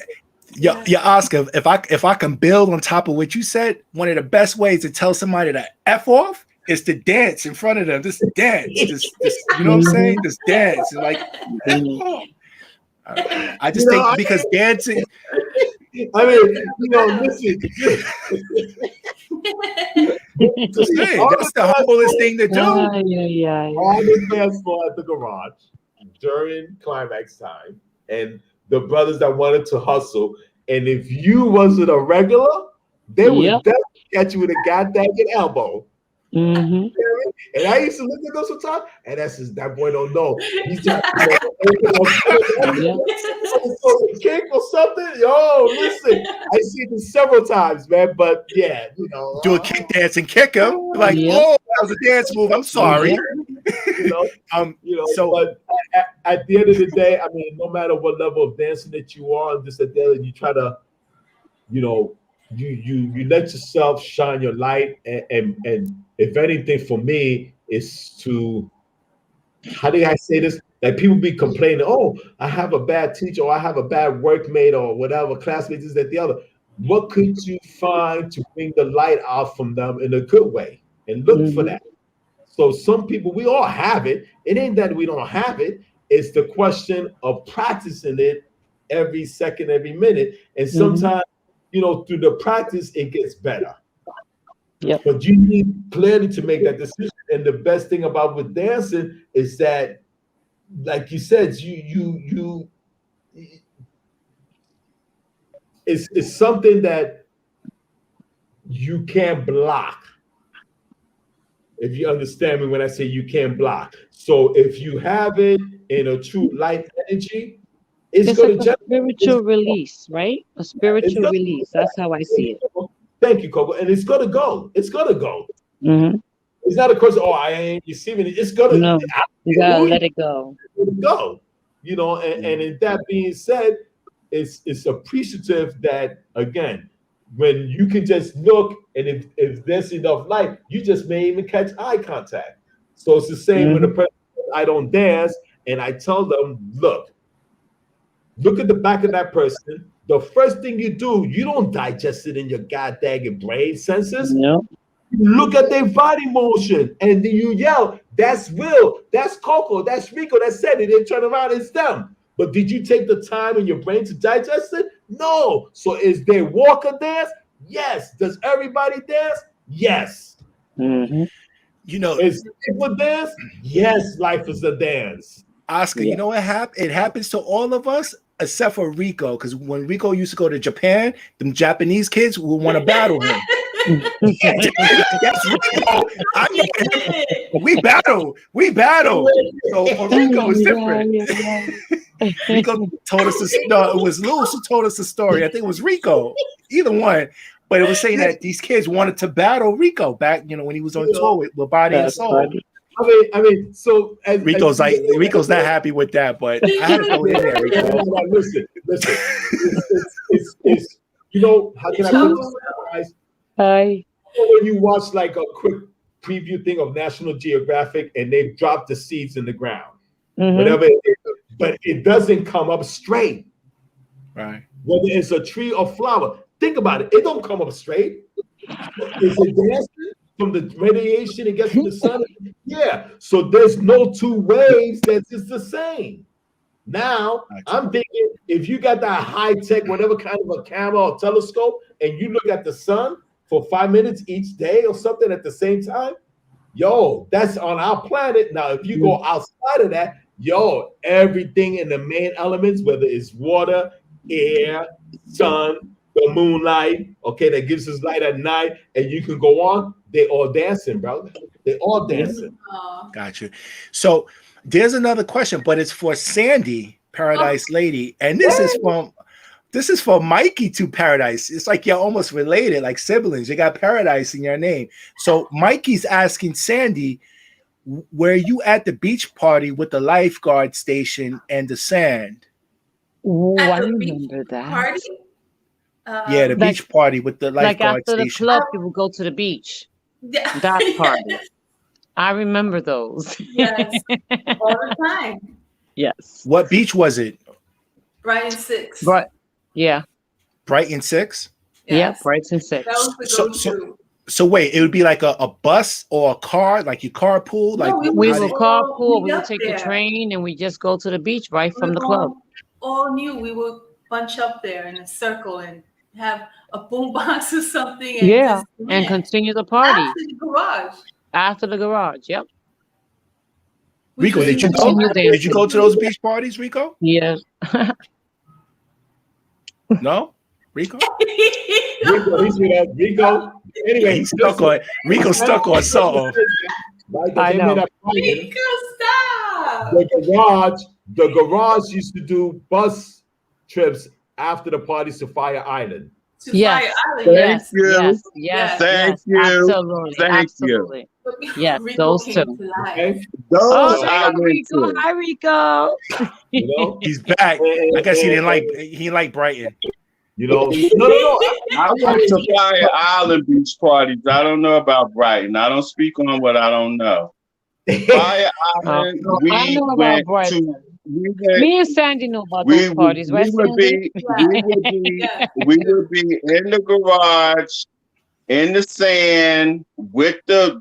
Yeah, Oscar, if I can build on top of what you said, one of the best ways to tell somebody to F off is to dance in front of them. Just dance. Just you know what I'm saying? Just dance. Like, I just think because dancing. I mean, you know, listen. That's the humblest thing to do. On the dance floor at the garage during climax time, and the brothers that wanted to hustle, and if you wasn't a regular, they would definitely catch you with a goddamn elbow. And I used to look at those sometimes, and that's just, that boy don't know. He's just a kick or something. Yo, listen, I see this several times, man. But yeah, you know, do a kick dance and kick him. Like, oh, that was a dance move. I'm sorry. So, but at the end of the day, I mean, no matter what level of dancing that you are, just at the end, you try to, you know, you let yourself shine your light, and if anything, for me, is to, how do I say this? Like, people be complaining, oh, I have a bad teacher, or I have a bad workmate, or whatever, classmates, this, that, the other. What could you find to bring the light out from them in a good way? And look for that. So some people, we all have it. It ain't that we don't have it. It's the question of practicing it every second, every minute. And sometimes, you know, through the practice, it gets better. But you need clearly to make that decision. And the best thing about with dancing is that, like you said, it's something that you can't block. If you understand me when I say you can't block. So if you have it in a true light energy, it's going like a spiritual release, right? A spiritual release. That's how I see it. Thank you, Coco. And it's going to go. It's going to go. It's not a question, oh, I ain't receiving it. It's going to. No, you got to let it go. Let it go. You know, and in that being said, it's appreciative that, again, when you can just look, and if there's enough light, you just may even catch eye contact. So it's the same when the person says, I don't dance, and I tell them, look at the back of that person. The first thing you do, you don't digest it in your goddamn brain senses. No. Look at their body motion, and then you yell, that's Will, that's Coco, that's Ricoh, that said it. They turn around, it's them. But did you take the time in your brain to digest it? No. So is there walker dance? Yes. Does everybody dance? Yes. Mm-hmm. You know, is people dance? Yes, life is a dance. Oscar, you know what happened? It happens to all of us except for Ricoh, because when Ricoh used to go to Japan, them Japanese kids would want to battle him. Yes, Ricoh. We battle. So for Ricoh, it's different. Ricoh told us this. No, it was Lewis who told us the story. I think it was Ricoh. Either one. But it was saying that these kids wanted to battle Ricoh back, when he was on tour with Body and Soul. I mean, so Rico's not happy with that, but I had to go in there. Ricoh. Listen. It's how can I put this, guys? Hi. When you watch like a quick preview thing of National Geographic and they've dropped the seeds in the ground, whatever, but it doesn't come up straight. Right. Whether it's a tree or flower, think about it. It don't come up straight. Is it dancing from the radiation it gets from the sun? Yeah. So there's no two waves that's just the same. Now, I'm thinking if you got that high tech, whatever kind of a camera or telescope, and you look at the sun for 5 minutes each day or something at the same time, that's on our planet. Now, if you go outside of that, everything in the main elements, whether it's water, air, sun, the moonlight, that gives us light at night, and you can go on, they all dancing, bro. They all dancing. Got you. So there's another question, but it's for Sandy, Paradiselady, and this is for Mikey to Paradise. It's like you're almost related, like siblings. You got Paradise in your name. So Mikey's asking Sandy, were you at the beach party with the lifeguard station and the sand? Oh, I remember that. Party? Yeah, the beach party with the lifeguard after station. the club, people go to the beach. That party. I remember those. Yes, all the time. Yes. What beach was it? Brighton 6. But yeah. Brighton 6? Yes. Yeah, Brighton 6. That was the go-to. So wait, it would be like a bus or a car, like you carpool? Like No, we would carpool, we would up take there. the train, and we just go to the beach right from the club. All knew we would bunch up there in a circle and have a boombox or something. And and continue the party. After the garage. Yep. Ricoh, did you go? Did you go to those beach parties, Ricoh? Yes. No? Ricoh? Ricoh. Anyway, Ricoh stuck on something. I know. Ricoh, stop. The garage used to do bus trips after the parties to Fire Island. Yes. Thank you. Yes. Thank you. Absolutely. Thank Absolutely. you. Yes, those two. Okay? Those I went to. Hi, Ricoh. He's back. I guess he didn't like Brighton. No. I went to Fire Island beach parties. I don't know about Brighton. I don't speak on what I don't know. Fire Island, I know about Brighton. Me and Sandy know about those parties, right? We would be in the garage, in the sand, with the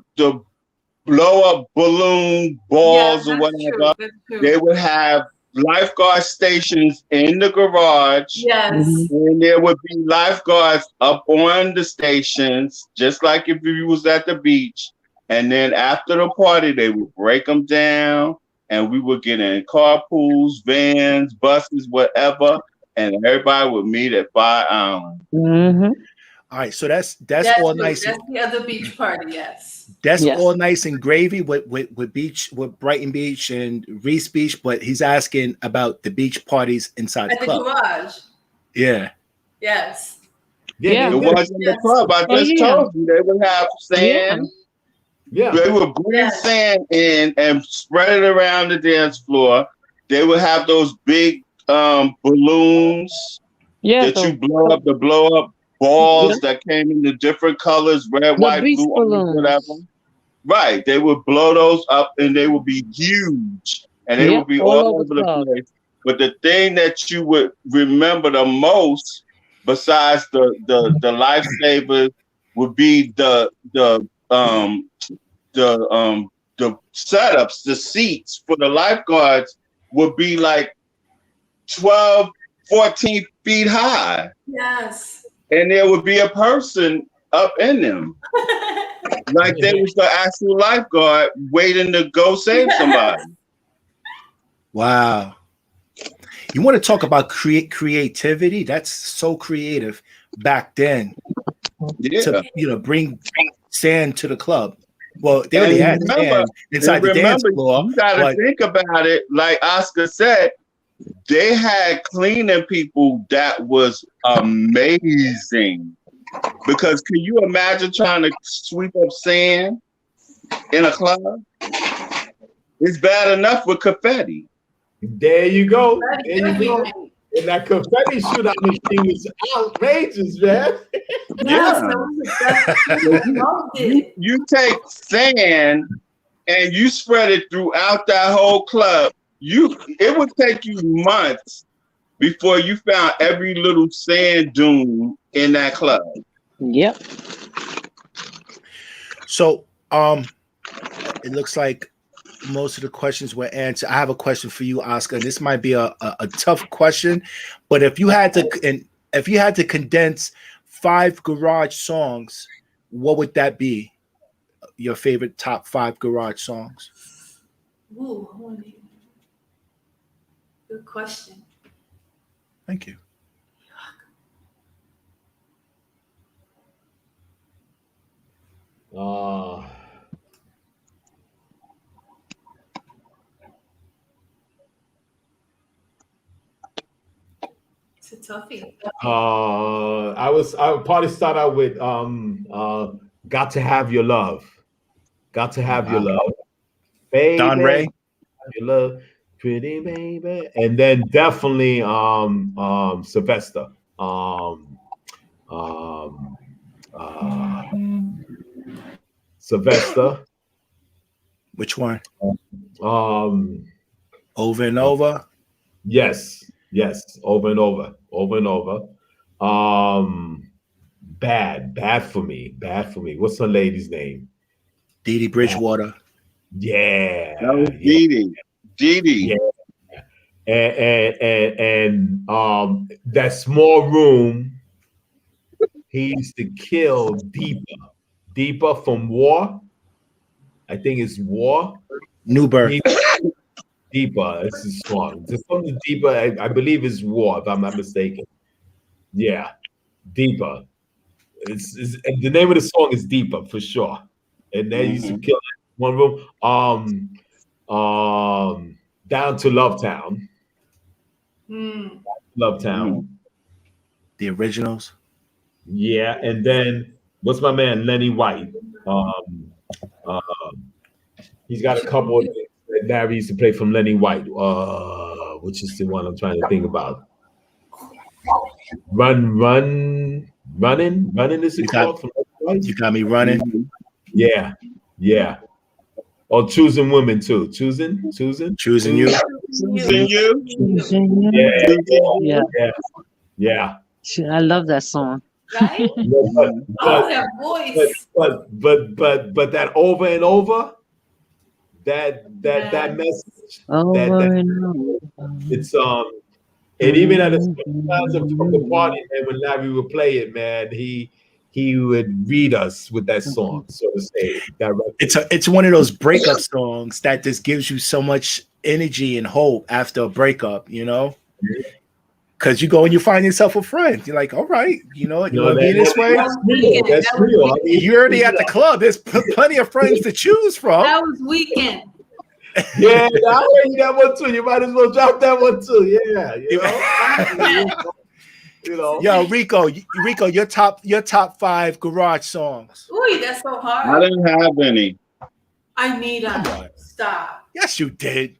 blow up balloon balls or whatever. They would have lifeguard stations in the garage. Yes. And there would be lifeguards up on the stations, just like if you was at the beach. And then after the party, they would break them down, and we would get in carpools, vans, buses, whatever, and everybody would meet at Fire Island. Mm-hmm. All right, so that's all nice. That's the other beach party, yes. That's all nice and gravy with Brighton Beach and Reese Beach, but he's asking about the beach parties inside the club. At the garage. Yeah. Yes. It was in the club. I just told you they would have sand. Yeah. They would bring sand in and spread it around the dance floor. They would have those big balloons that you blow up balls that came in the different colors, red, white, blue, orange, whatever. Right. They would blow those up and they would be huge and they would be all over the place. But the thing that you would remember the most, besides the lifesavers, would be the setups, the seats for the lifeguards would be like 12, 14 feet high. Yes. And there would be a person up in them. Like they was the actual lifeguard waiting to go save somebody. Wow. You want to talk about creativity? That's so creative back then. Yeah. To bring sand to the club. Well, they already had sand inside the dance floor. You gotta think about it. Like Oscar said, they had cleaning people that was amazing. Because can you imagine trying to sweep up sand in a club? It's bad enough with confetti. There you go. There you go. And that confetti shootout machine was outrageous, man. Yeah. You take sand and you spread it throughout that whole club. It would take you months before you found every little sand dune in that club. Yep. So it looks like most of the questions were answered. I have a question for you, Oscar. This might be a tough question, but if you had to condense 5 garage songs, what would that be? Your favorite top 5 garage songs? Ooh, good question. Thank you. It's a toughie. I would probably start out with "Got to Have Your Love." Got to have your love, baby. Don Ray. Your love, pretty baby, and then definitely Sylvester. Sylvester. Which one? Over and over. Yes, over and over. Bad for me. What's her lady's name? Dee Dee Bridgewater. Yeah, that was Dee Dee. Yeah. And that small room. He used to kill Deeper from War. I think it's War. New Birth. Deeper. It's his song. It's from the Deeper. I believe it's War, if I'm not mistaken. Yeah, Deeper. It's the name of the song is Deeper for sure. And they used to kill one room. Down to Lovetown. Lovetown. The originals. Yeah, and then what's my man Lenny White? He's got a couple of things that Larry used to play from Lenny White. Which is the one I'm trying to think about? Running is it called? You got me running. Yeah. Oh, choosing women too. Choosing you. Choosing you. Yeah. I love that song. Right? That voice. But that over and over, that message. It's and even at the times of the party, and when Larry would play it, man, he would read us with that song, so to say. It's one of those breakup songs that just gives you so much energy and hope after a breakup, because you go and you find yourself a friend. You're like, all right, you want to be this way? That's real. You're already at the club. There's plenty of friends to choose from. That was Weekend. Yeah, I heard you that one too. You might as well drop that one too. Yeah, Yo, Rico, your top 5 garage songs. Ooh, that's so hard. I didn't have any. I need stop. Yes, you did.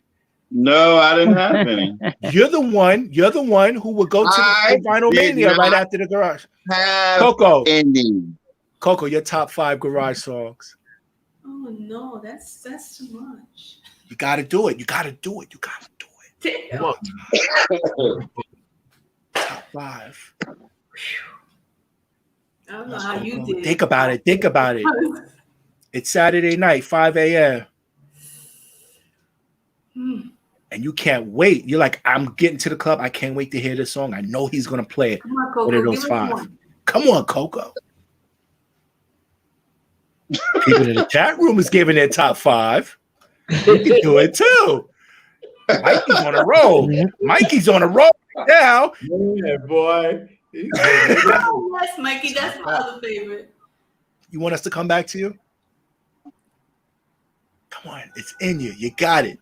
No, I didn't have any. You're the one who would go to the Vinyl Mania right after the garage. Have Coco. Any. Coco, your top 5 garage songs. Oh no, that's too much. You gotta do it. You gotta do it. You gotta do it. Damn. Top 5. I don't know how you did. Think about it. Think about it. It's Saturday night, 5 a.m. And you can't wait. You're like, I'm getting to the club. I can't wait to hear this song. I know he's gonna play it. Come on, Coco, what are those 5? Come on, Coco. People in the chat room is giving their top 5. You can do it too. Mikey's on a roll. Mikey's on a roll now. Yeah, boy. Yes, Mikey, that's my other favorite. You want us to come back to you? Come on, it's in you. You got it.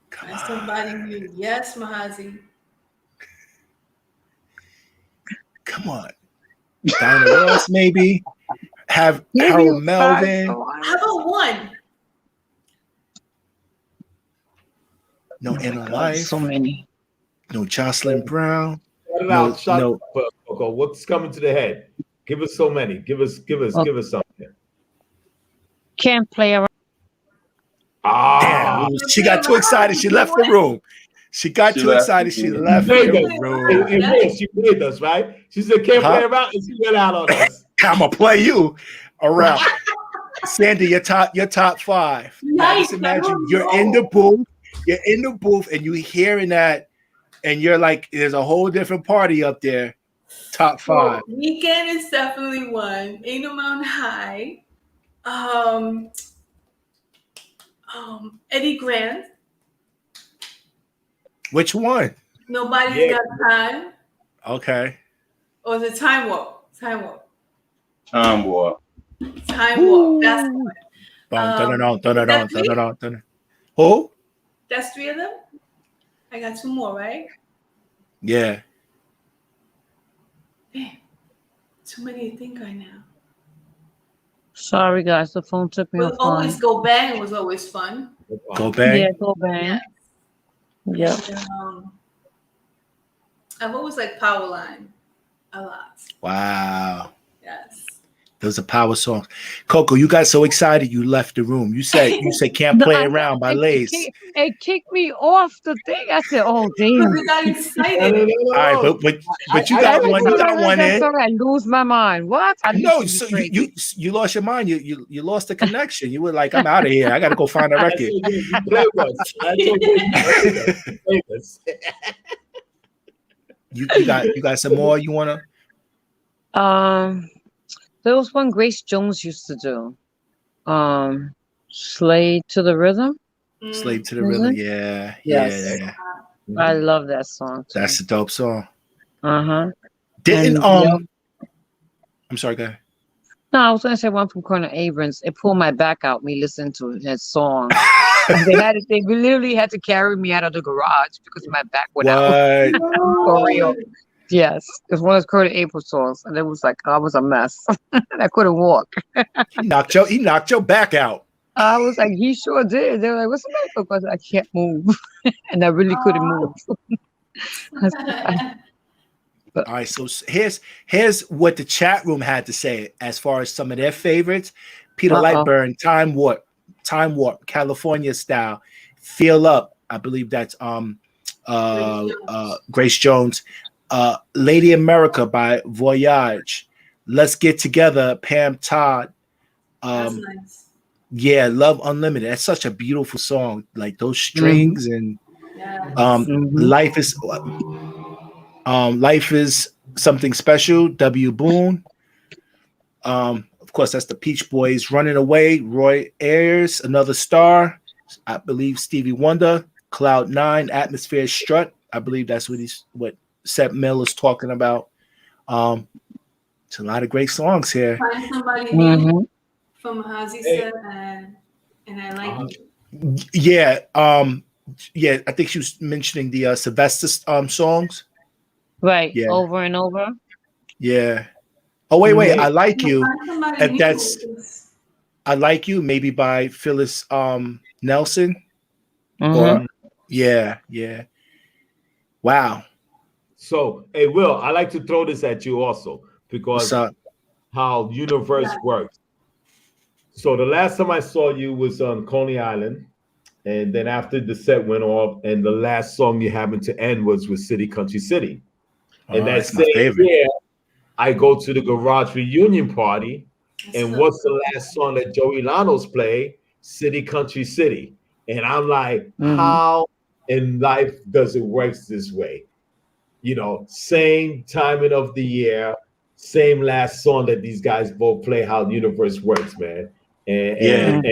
Come on. Somebody new. Yes, Mahazi. Come on. Dinah Ross, maybe. Have Harold Melvin. How about 1? No Inner Life. So many. No Jocelyn Brown. No. Coco, what's coming to the head? Give us so many. Give us something. Can't play around. Damn, she got too excited. She left the room. She got too excited. She left the room. She played us, right? She said, can't play around, and she went out on us. I'm gonna play you around. Sandy, your top 5. Now just imagine you're in the booth, and you hearing that, and you're like, there's a whole different party up there. Top 5. Weekend is definitely 1. Ain't No Mountain High. Eddie Grant. Which one? Nobody's Got Time. Okay. Or is it Time Warp? Time Warp. Time Warp. Time Warp. That's one. Who? That's 3 of them? I got 2 more, right? Yeah. Man, too many to think right now. Sorry, guys. The phone took me off. Always Go Bang was always fun. Go Bang? Yeah, Go Bang. Yeah. I've always liked Powerline a lot. Wow. Yes. Those are power songs. Coco, you got so excited you left the room. You said Can't Play Around by Lace. It kicked me off the thing. I said, oh damn. We got excited. All right, but you got one. You got one in. I lose my mind. What? No, so you lost your mind. You lost the connection. You were like, I'm out of here. I got to go find a record. You got some more you wanna? There was one Grace Jones used to do. Slave to the Rhythm. Slave to the Rhythm. Yeah. Yes. Yeah. I love that song too. That's a dope song. Didn't I'm sorry, go ahead. No, I was gonna say one from Colonel Abrams. It pulled my back out me listening to his song. They literally had to carry me out of the garage because my back went out. For real. Yes, it's one of those Colonel Abrams songs, and it was like I was a mess. I couldn't walk. He knocked your back out. I was like, he sure did. They were like, "What's the matter?" Because I can't move, and I really couldn't move. All right, so here's what the chat room had to say as far as some of their favorites. Peter Lightburn, Time Warp, California Style, Feel Up. I believe that's Grace Jones. Lady America by Voyage. Let's Get Together, Pam Todd. That's nice. Yeah, Love Unlimited. That's such a beautiful song. Like those strings and Life is Something Special, W. Boone. Of course, that's the Peach Boys. Running Away, Roy Ayers, Another Star. I believe Stevie Wonder, Cloud 9, Atmosphere Strut. I believe that's what Seth Mill is talking about. It's a lot of great songs here. Find somebody new from Hazi said, and I like it. Yeah, I think she was mentioning the Sylvester songs. Right, over and over. Yeah. Oh wait, I Like You. If that's I Like You, maybe by Phyllis Nelson. Or yeah. Wow. So, hey, Will, I like to throw this at you also because how universe works. So the last time I saw you was on Coney Island, and then after the set went off, and the last song you happened to end was with City Country City. And that same year, I go to the garage reunion party, and what's the last song that Joey Lanos played? City Country City. And I'm like, how in life does it work this way? You know, same timing of the year, same last song that these guys both play. How the universe works, man. And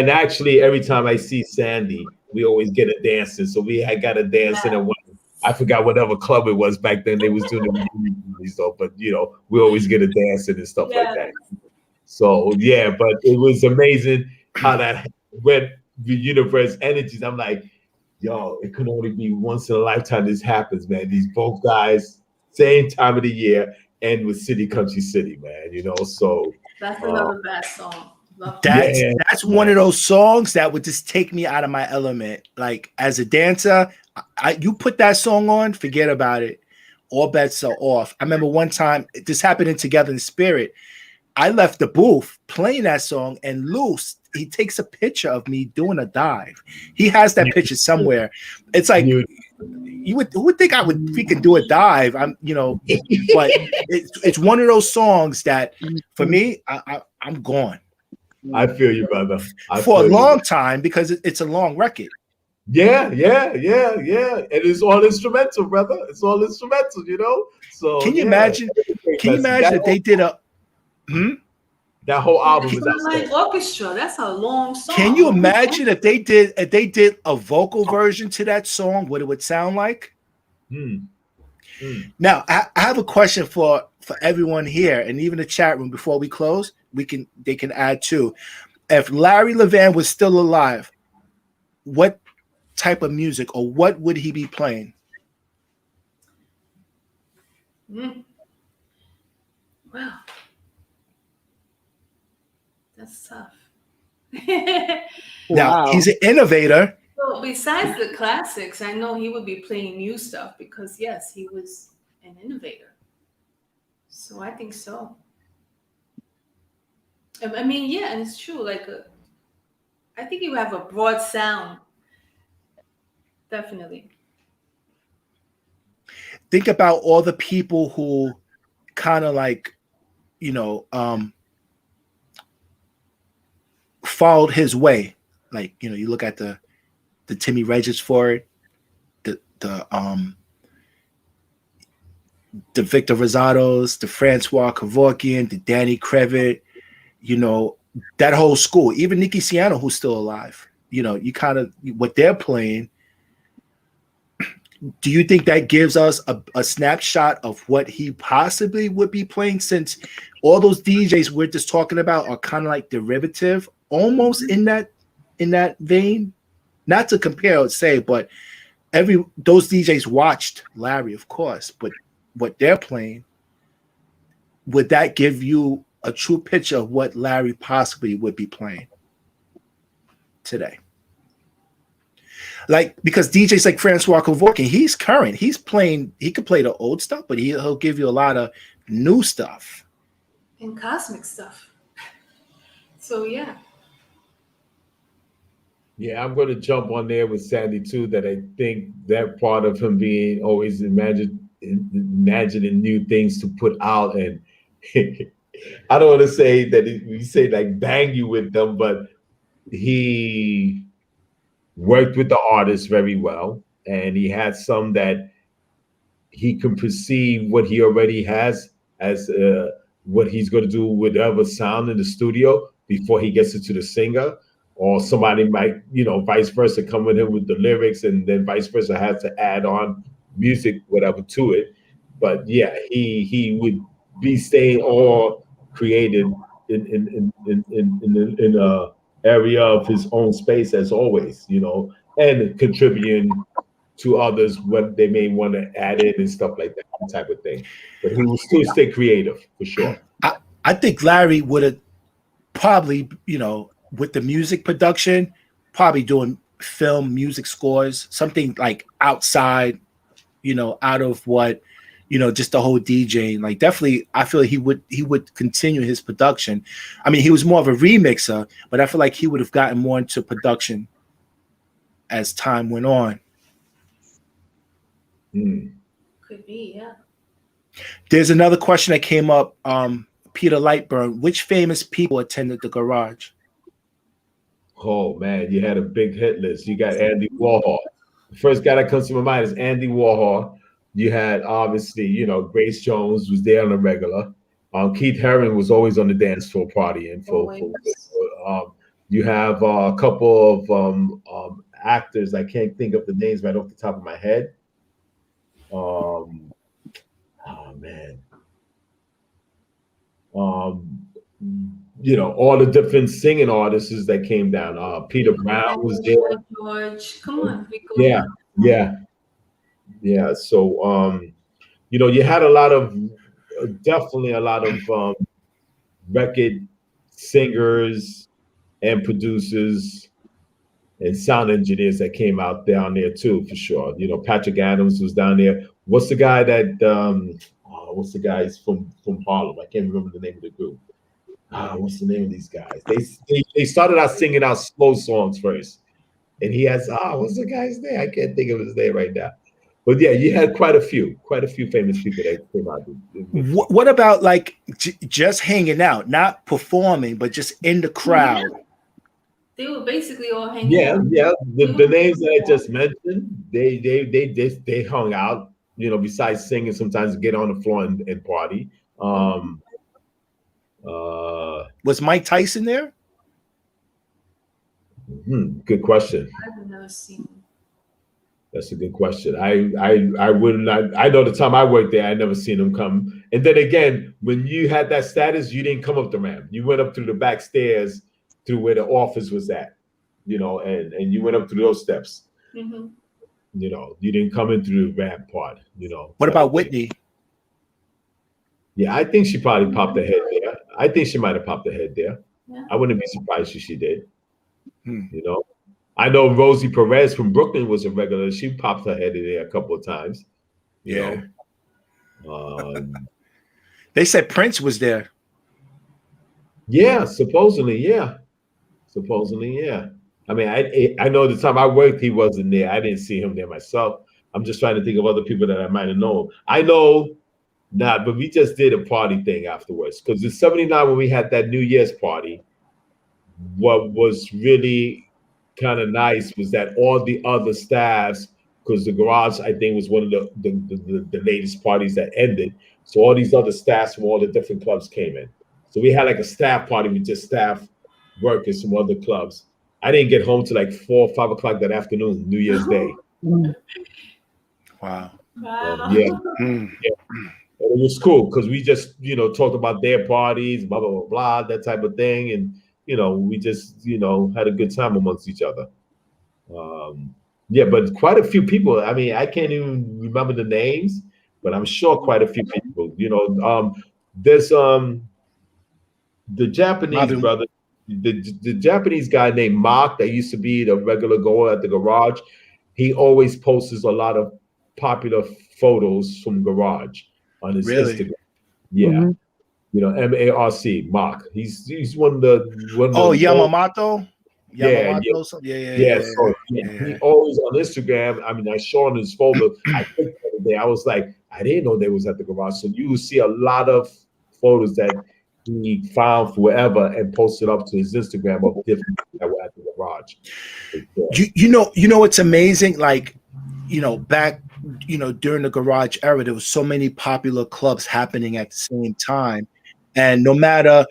actually, every time I see Sandy, we always get a dancing. So we had got a dancing at one. I forgot whatever club it was back then. They was doing the stuff, but you know, we always get a dancing and stuff like that. So yeah, but it was amazing how that went the universe energies. I'm like, yo, it could only be once in a lifetime this happens, man. These both guys, same time of the year, and with City Country City, man. You know, so that's another bad song. That's one of those songs that would just take me out of my element. Like as a dancer, you put that song on, forget about it. All bets are off. I remember one time this happened in Together in Spirit. I left the booth playing that song, and Luce, he takes a picture of me doing a dive. He has that picture somewhere. It's like who would think I would freaking do a dive? I'm, you know, but it's one of those songs that for me, I'm gone. I feel you, brother. For a long time because it's a long record. Yeah. And it's all instrumental, brother. It's all instrumental, you know. So can you imagine? Can you imagine if they did a that whole album is like orchestra? That's a long song. Can you imagine if they did a vocal version to that song? What it would sound like? Now, I have a question for everyone here, and even the chat room before we close. They can add too. If Larry Levan was still alive, what type of music or what would he be playing? Well, that's tough. Now he's an innovator. So besides the classics, I know he would be playing new stuff because yes, he was an innovator. So I think so. I mean, yeah, and it's true. Like, I think you have a broad sound. Definitely. Think about all the people who kind of like, you know, followed his way. Like, you know, you look at the Timmy Regis for it, the Victor Rosados, the Francois Kevorkian, the Danny Krevit, you know, that whole school, even Nicky Siano, who's still alive, you know, you kind of, what they're playing. Do you think that gives us a snapshot of what he possibly would be playing, since all those DJs we're just talking about are kind of like derivative, almost in that vein? Not to compare or say, but those DJs watched Larry, of course, but what they're playing, would that give you a true picture of what Larry possibly would be playing today? Like, because DJs like Francois Kevorkian, he's current. He's playing, he could play the old stuff, but he'll give you a lot of new stuff. And cosmic stuff. So, yeah. Yeah, I'm going to jump on there with Sandy, too, that I think that part of him being always imagining new things to put out. And I don't want to say that we say like bang you with them, but he worked with the artist very well, and he had some that he can perceive what he already has as what he's going to do with whatever sound in the studio before he gets it to the singer, or somebody might, you know, vice versa, come with him with the lyrics, and then vice versa has to add on music, whatever, to it. But yeah, he would be staying all created in a area of his own space as always, you know, and contributing to others what they may want to add in and stuff like that type of thing. But he will still stay creative for sure. I think Larry would have probably, you know, with the music production, probably doing film music scores, something like outside, out of what, just the whole DJing. Like definitely, I feel like he would continue his production. I mean, he was more of a remixer, but I feel like he would have gotten more into production as time went on. Could be, yeah. There's another question that came up. Peter Lightburn, which famous people attended the garage? Oh man, you had a big hit list. You got Andy Warhol. The first guy that comes to my mind is Andy Warhol. You had obviously, Grace Jones was there on a regular. Keith Haring was always on the dance floor partying. You have a couple of actors. I can't think of the names right off the top of my head. Oh man. All the different singing artists that came down. Peter Brown was there. George, come on, Ricoh. Yeah. So, you had definitely a lot of record singers and producers and sound engineers that came out down there too, for sure. Patrick Adams was down there. What's the guy that? What's the guys from Harlem? I can't remember the name of the group. What's the name of these guys? They started out singing out slow songs first, and he has what's the guy's name? I can't think of his name right now. But yeah, you had quite a few famous people that came out. What about like just hanging out, not performing, but just in the crowd? They were basically all hanging out. Yeah. The names that I just mentioned, they hung out. Besides singing, sometimes get on the floor and party. Was Mike Tyson there? Good question. I've never seen him. That's a good question. I wouldn't. I know the time I worked there, I never seen him come. And then again, when you had that status, you didn't come up the ramp. You went up through the back stairs, through where the office was at. And you went up through those steps. Mm-hmm. You didn't come in through the ramp part. What about Whitney? Yeah, I think she probably popped her head there. I think she might have popped her head there. Yeah. I wouldn't be surprised if she did. I know Rosie Perez from Brooklyn was a regular. She popped her head there a couple of times. You know. They said Prince was there. Yeah, supposedly, yeah. I mean, I know the time I worked, he wasn't there. I didn't see him there myself. I'm just trying to think of other people that I might have known. I know not, but we just did a party thing afterwards. Because in '79, when we had that New Year's party, what was really kind of nice was that all the other staffs, because the garage, I think, was one of the latest parties that ended. So all these other staffs from all the different clubs came in. So we had like a staff party with just staff workers from other clubs. I didn't get home till like 4 or 5 o'clock that afternoon, New Year's Day. Wow. Yeah. It was cool because we just, talked about their parties, blah, blah, blah, blah, that type of thing. And, we just, had a good time amongst each other. But quite a few people. I mean, I can't even remember the names, but I'm sure quite a few people. There's the Japanese brother, the Japanese guy named Mark that used to be the regular goer at the garage. He always posts a lot of popular photos from garage on his Instagram. Yeah. Mm-hmm. M-A-R-C, Mark. He's one of the Yamamoto. Yeah. He always on Instagram. I mean, I saw on his folder. I think the other day I was like, I didn't know they was at the garage. So you will see a lot of photos that he found forever and posted up to his Instagram of different people that were at the garage. You know what's amazing? Like, back, during the garage era, there was so many popular clubs happening at the same time. And no matter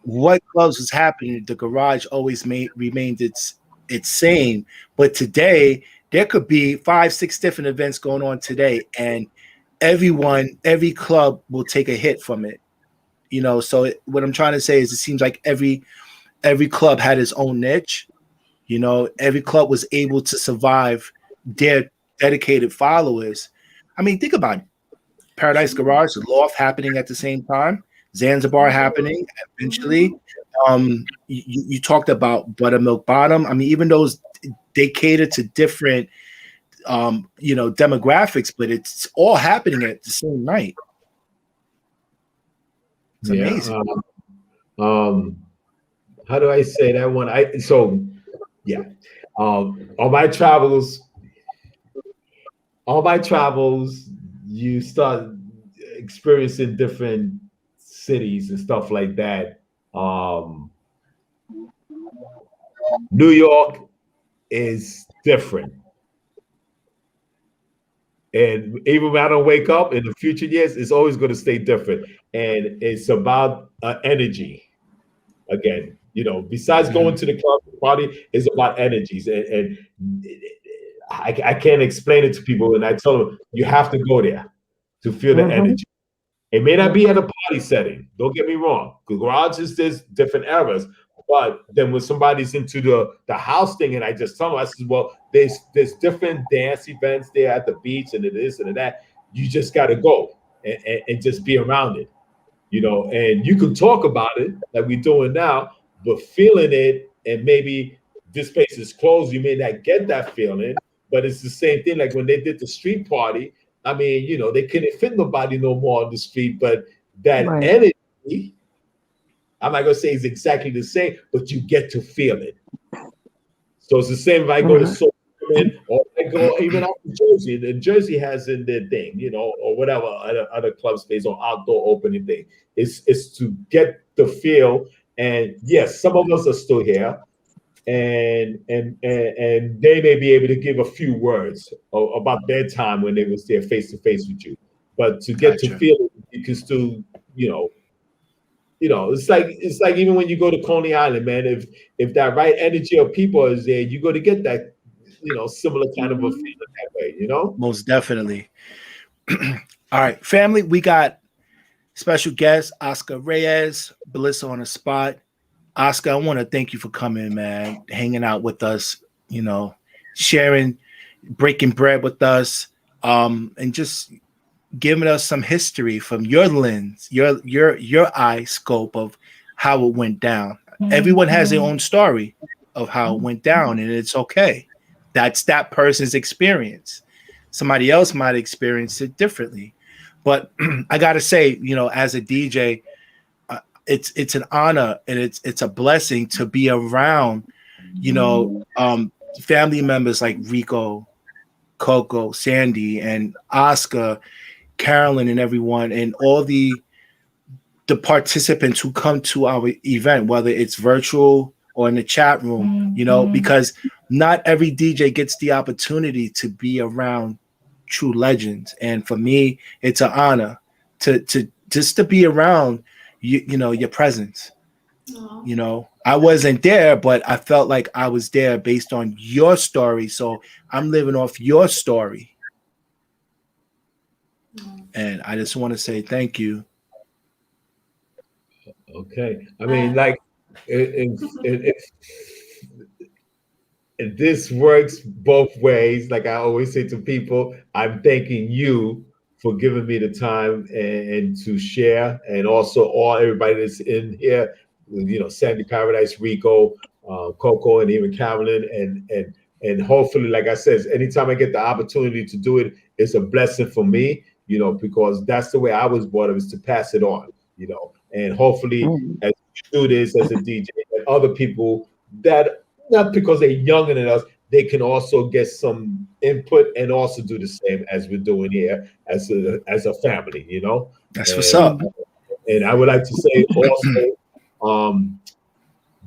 what clubs was happening, the garage always remained its same. But today, there could be 5-6 different events going on today, and every club will take a hit from it. So what I'm trying to say is, it seems like every club had its own niche. Every club was able to survive their dedicated followers. I mean, think about it. Paradise Garage, the Loft happening at the same time, Zanzibar happening eventually. You talked about Buttermilk Bottom. I mean, even those, they cater to different demographics, but it's all happening at the same night. It's amazing. How do I say that one? On my travels, you start experiencing different cities and stuff like that. New York is different. And even when I don't wake up in the future years, it's always going to stay different. And it's about energy. Again, besides going to the club party, it's about energies. And I can't explain it to people. And I tell them, you have to go there to feel the energy. It may not be at a party setting. Don't get me wrong. Garages, there's different eras. But then when somebody's into the house thing, and I just tell them, I said, well, there's different dance events there at the beach and it is and that. You just got to go and just be around it, and you can talk about it like we're doing now, but feeling it, and maybe this place is closed, you may not get that feeling, but it's the same thing. Like when they did the street party, I mean, they couldn't fit nobody no more on the street, but that energy, I'm not going to say it's exactly the same, but you get to feel it. So it's the same if I go to Soul or I go even out to Jersey. And Jersey has in their thing, or whatever other club space or outdoor opening thing. It's to get the feel. And yes, some of us are still here, and they may be able to give a few words about their time when they was there face to face with you. But to get to feel it, you can still, it's like even when you go to Coney Island, man, if that right energy of people is there, you go to get that, similar kind of a feeling that way, Most definitely. All right, family, we got special guest Oscar Reyes, BLISS on the spot. Oscar, I want to thank you for coming, man, hanging out with us, sharing, breaking bread with us, and just giving us some history from your lens, your eye scope of how it went down. Everyone has their own story of how it went down, and it's okay. That's that person's experience. Somebody else might experience it differently. But I gotta say, as a DJ, it's an honor and it's a blessing to be around, family members like Ricoh, Coco, Sandy, and Oscar, Carolyn, and everyone, and all the participants who come to our event, whether it's virtual or in the chat room, because not every DJ gets the opportunity to be around true legends. And for me, it's an honor to just to be around your presence. I wasn't there, but I felt like I was there based on your story. So I'm living off your story. And I just want to say thank you. Okay. I mean, like, this works both ways. Like I always say to people, I'm thanking you for giving me the time and to share, and also everybody that's in here, Sandy Paradise, Ricoh, Coco, and even Carolyn, and hopefully, like I said, anytime I get the opportunity to do it, it's a blessing for me, because that's the way I was brought up, is to pass it on, and hopefully as you do this as a DJ, and other people that, not because they're younger than us, they can also get some input and also do the same as we're doing here as a family, That's what's up. And I would like to say also,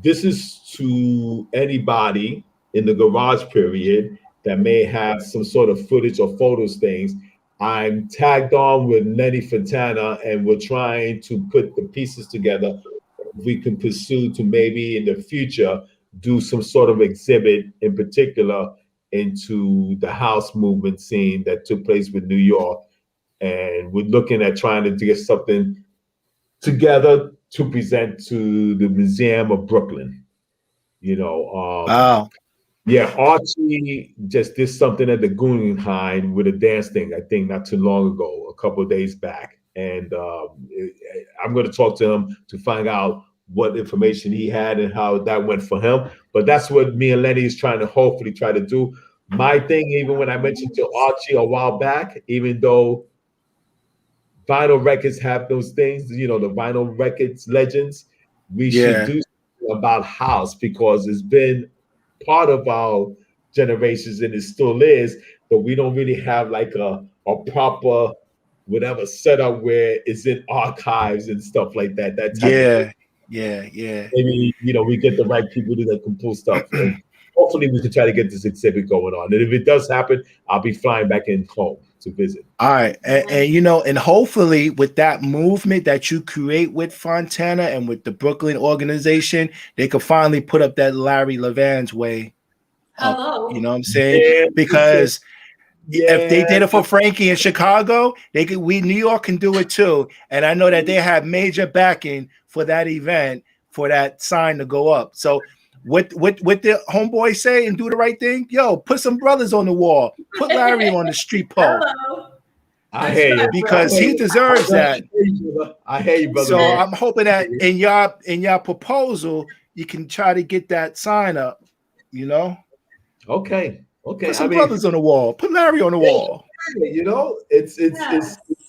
this is to anybody in the garage period that may have some sort of footage or photos things. I'm tagged on with Lenny Fontana, and we're trying to put the pieces together. We can pursue to maybe in the future do some sort of exhibit, in particular into the house movement scene that took place with New York. And we're looking at trying to get something together to present to the Museum of Brooklyn. Wow. Yeah, Archie just did something at the Guggenheim with a dance thing, I think not too long ago, a couple of days back. And I'm going to talk to him to find out what information he had and how that went for him. But that's what me and Lenny is trying to hopefully try to do. My thing, even when I mentioned to Archie a while back, even though vinyl records have those things, the vinyl records legends, we should do something about house because it's been part of our generations and it still is, but we don't really have like a proper whatever setup where it's in archives and stuff like that. That type of thing. Yeah. Maybe we get the right people that can pull stuff. And hopefully we can try to get this exhibit going on. And if it does happen, I'll be flying back in home to visit. All right. And hopefully with that movement that you create with Fontana and with the Brooklyn organization, they could finally put up that Larry Levan's way. Hello. You know what I'm saying? Yeah, because if they did it for Frankie in Chicago, New York can do it too. And I know that they have major backing for that event, for that sign to go up. So what the homeboy say and do the right thing? Yo, put some brothers on the wall. Put Larry on the street pole. I hear you. Because he deserves that. I hear you, brother. So I'm hoping that in your proposal, you can try to get that sign up, Okay. Put some brothers on the wall. Put Larry on the wall. It's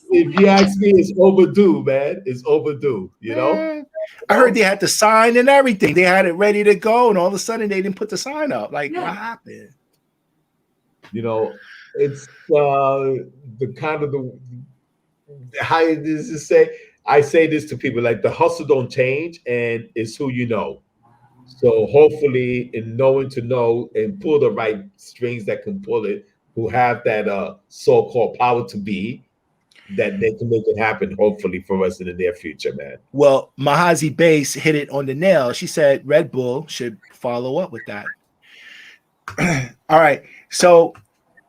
if you ask me, it's overdue, man. It's overdue. I heard they had the sign and everything. They had it ready to go, and all of a sudden they didn't put the sign up. Like, what happened? It's the kind of how does it say? I say this to people like the hustle don't change, and it's who you know. So hopefully, in knowing to know and pull the right strings that can pull it, who have that so-called power to be, that they can make it happen. Hopefully for us in the near future, man. Well, Mahazi Base hit it on the nail. She said Red Bull should follow up with that. All right, so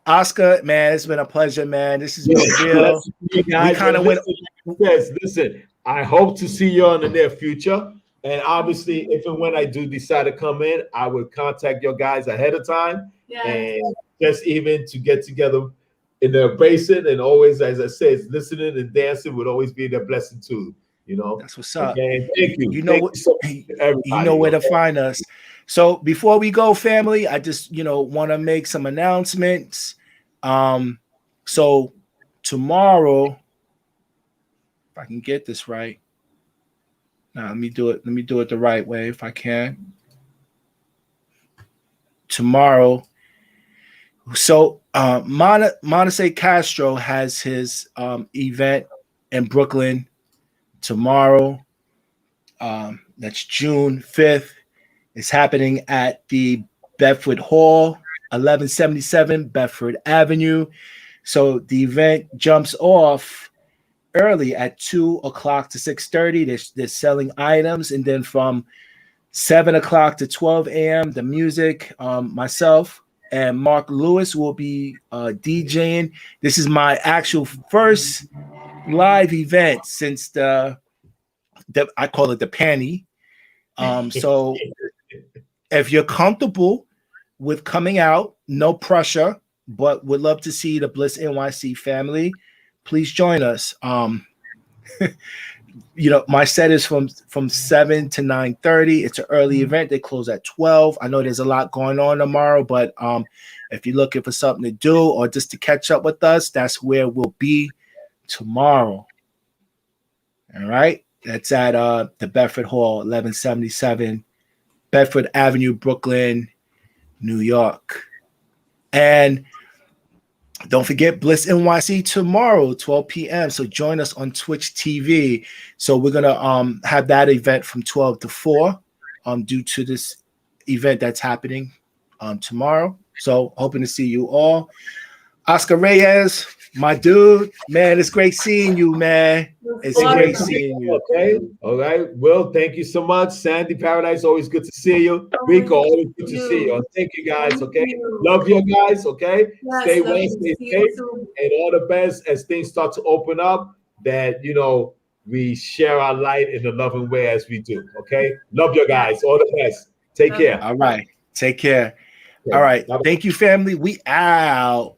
Oscar, man, it's been a pleasure, man. This has been real. We kind of went. Listen, I hope to see you in the near future. And obviously, if and when I do decide to come in, I would contact your guys ahead of time. And just even to get together in the embracing and always, as I said, listening and dancing would always be a blessing too. That's what's up. Okay? Thank you. You know where to find us. So before we go, family, I just want to make some announcements. So tomorrow, if I can get this right. Now, let me do it the right way if I can. Tomorrow. So Montse Castro has his event in Brooklyn tomorrow. That's June 5th. It's happening at the Bedford Hall, 1177 Bedford Avenue. So the event jumps off early at 2 o'clock to 6:30. They're selling items, and then from 7 o'clock to 12 a.m. the music. Myself and Mark Lewis will be DJing. This is my actual first live event since the I call it the panty. So if you're comfortable with coming out, no pressure, but would love to see the Bliss NYC family. Please join us. My set is from 7 to 9:30. It's an early event. They close at 12. I know there's a lot going on tomorrow, but if you're looking for something to do or just to catch up with us, that's where we'll be tomorrow. All right. That's at the Bedford Hall, 1177 Bedford Avenue, Brooklyn, New York. And don't forget Bliss NYC tomorrow, 12 p.m. So join us on Twitch TV. So we're gonna have that event from 12 to 4 due to this event that's happening tomorrow. So hoping to see you all. Oscar Reyes, my dude, man, it's great seeing you, man. It's great seeing you. Okay, all right. Well, thank you so much. Sandy Paradise, always good to see you. Rico, always good to see you. Thank you guys, okay? Love you guys, okay? Stay well, stay safe, and all the best as things start to open up, that, we share our light in a loving way as we do, okay? Love you guys. All the best. Take care. All right. Take care. Okay. All right. Thank you, family. We out.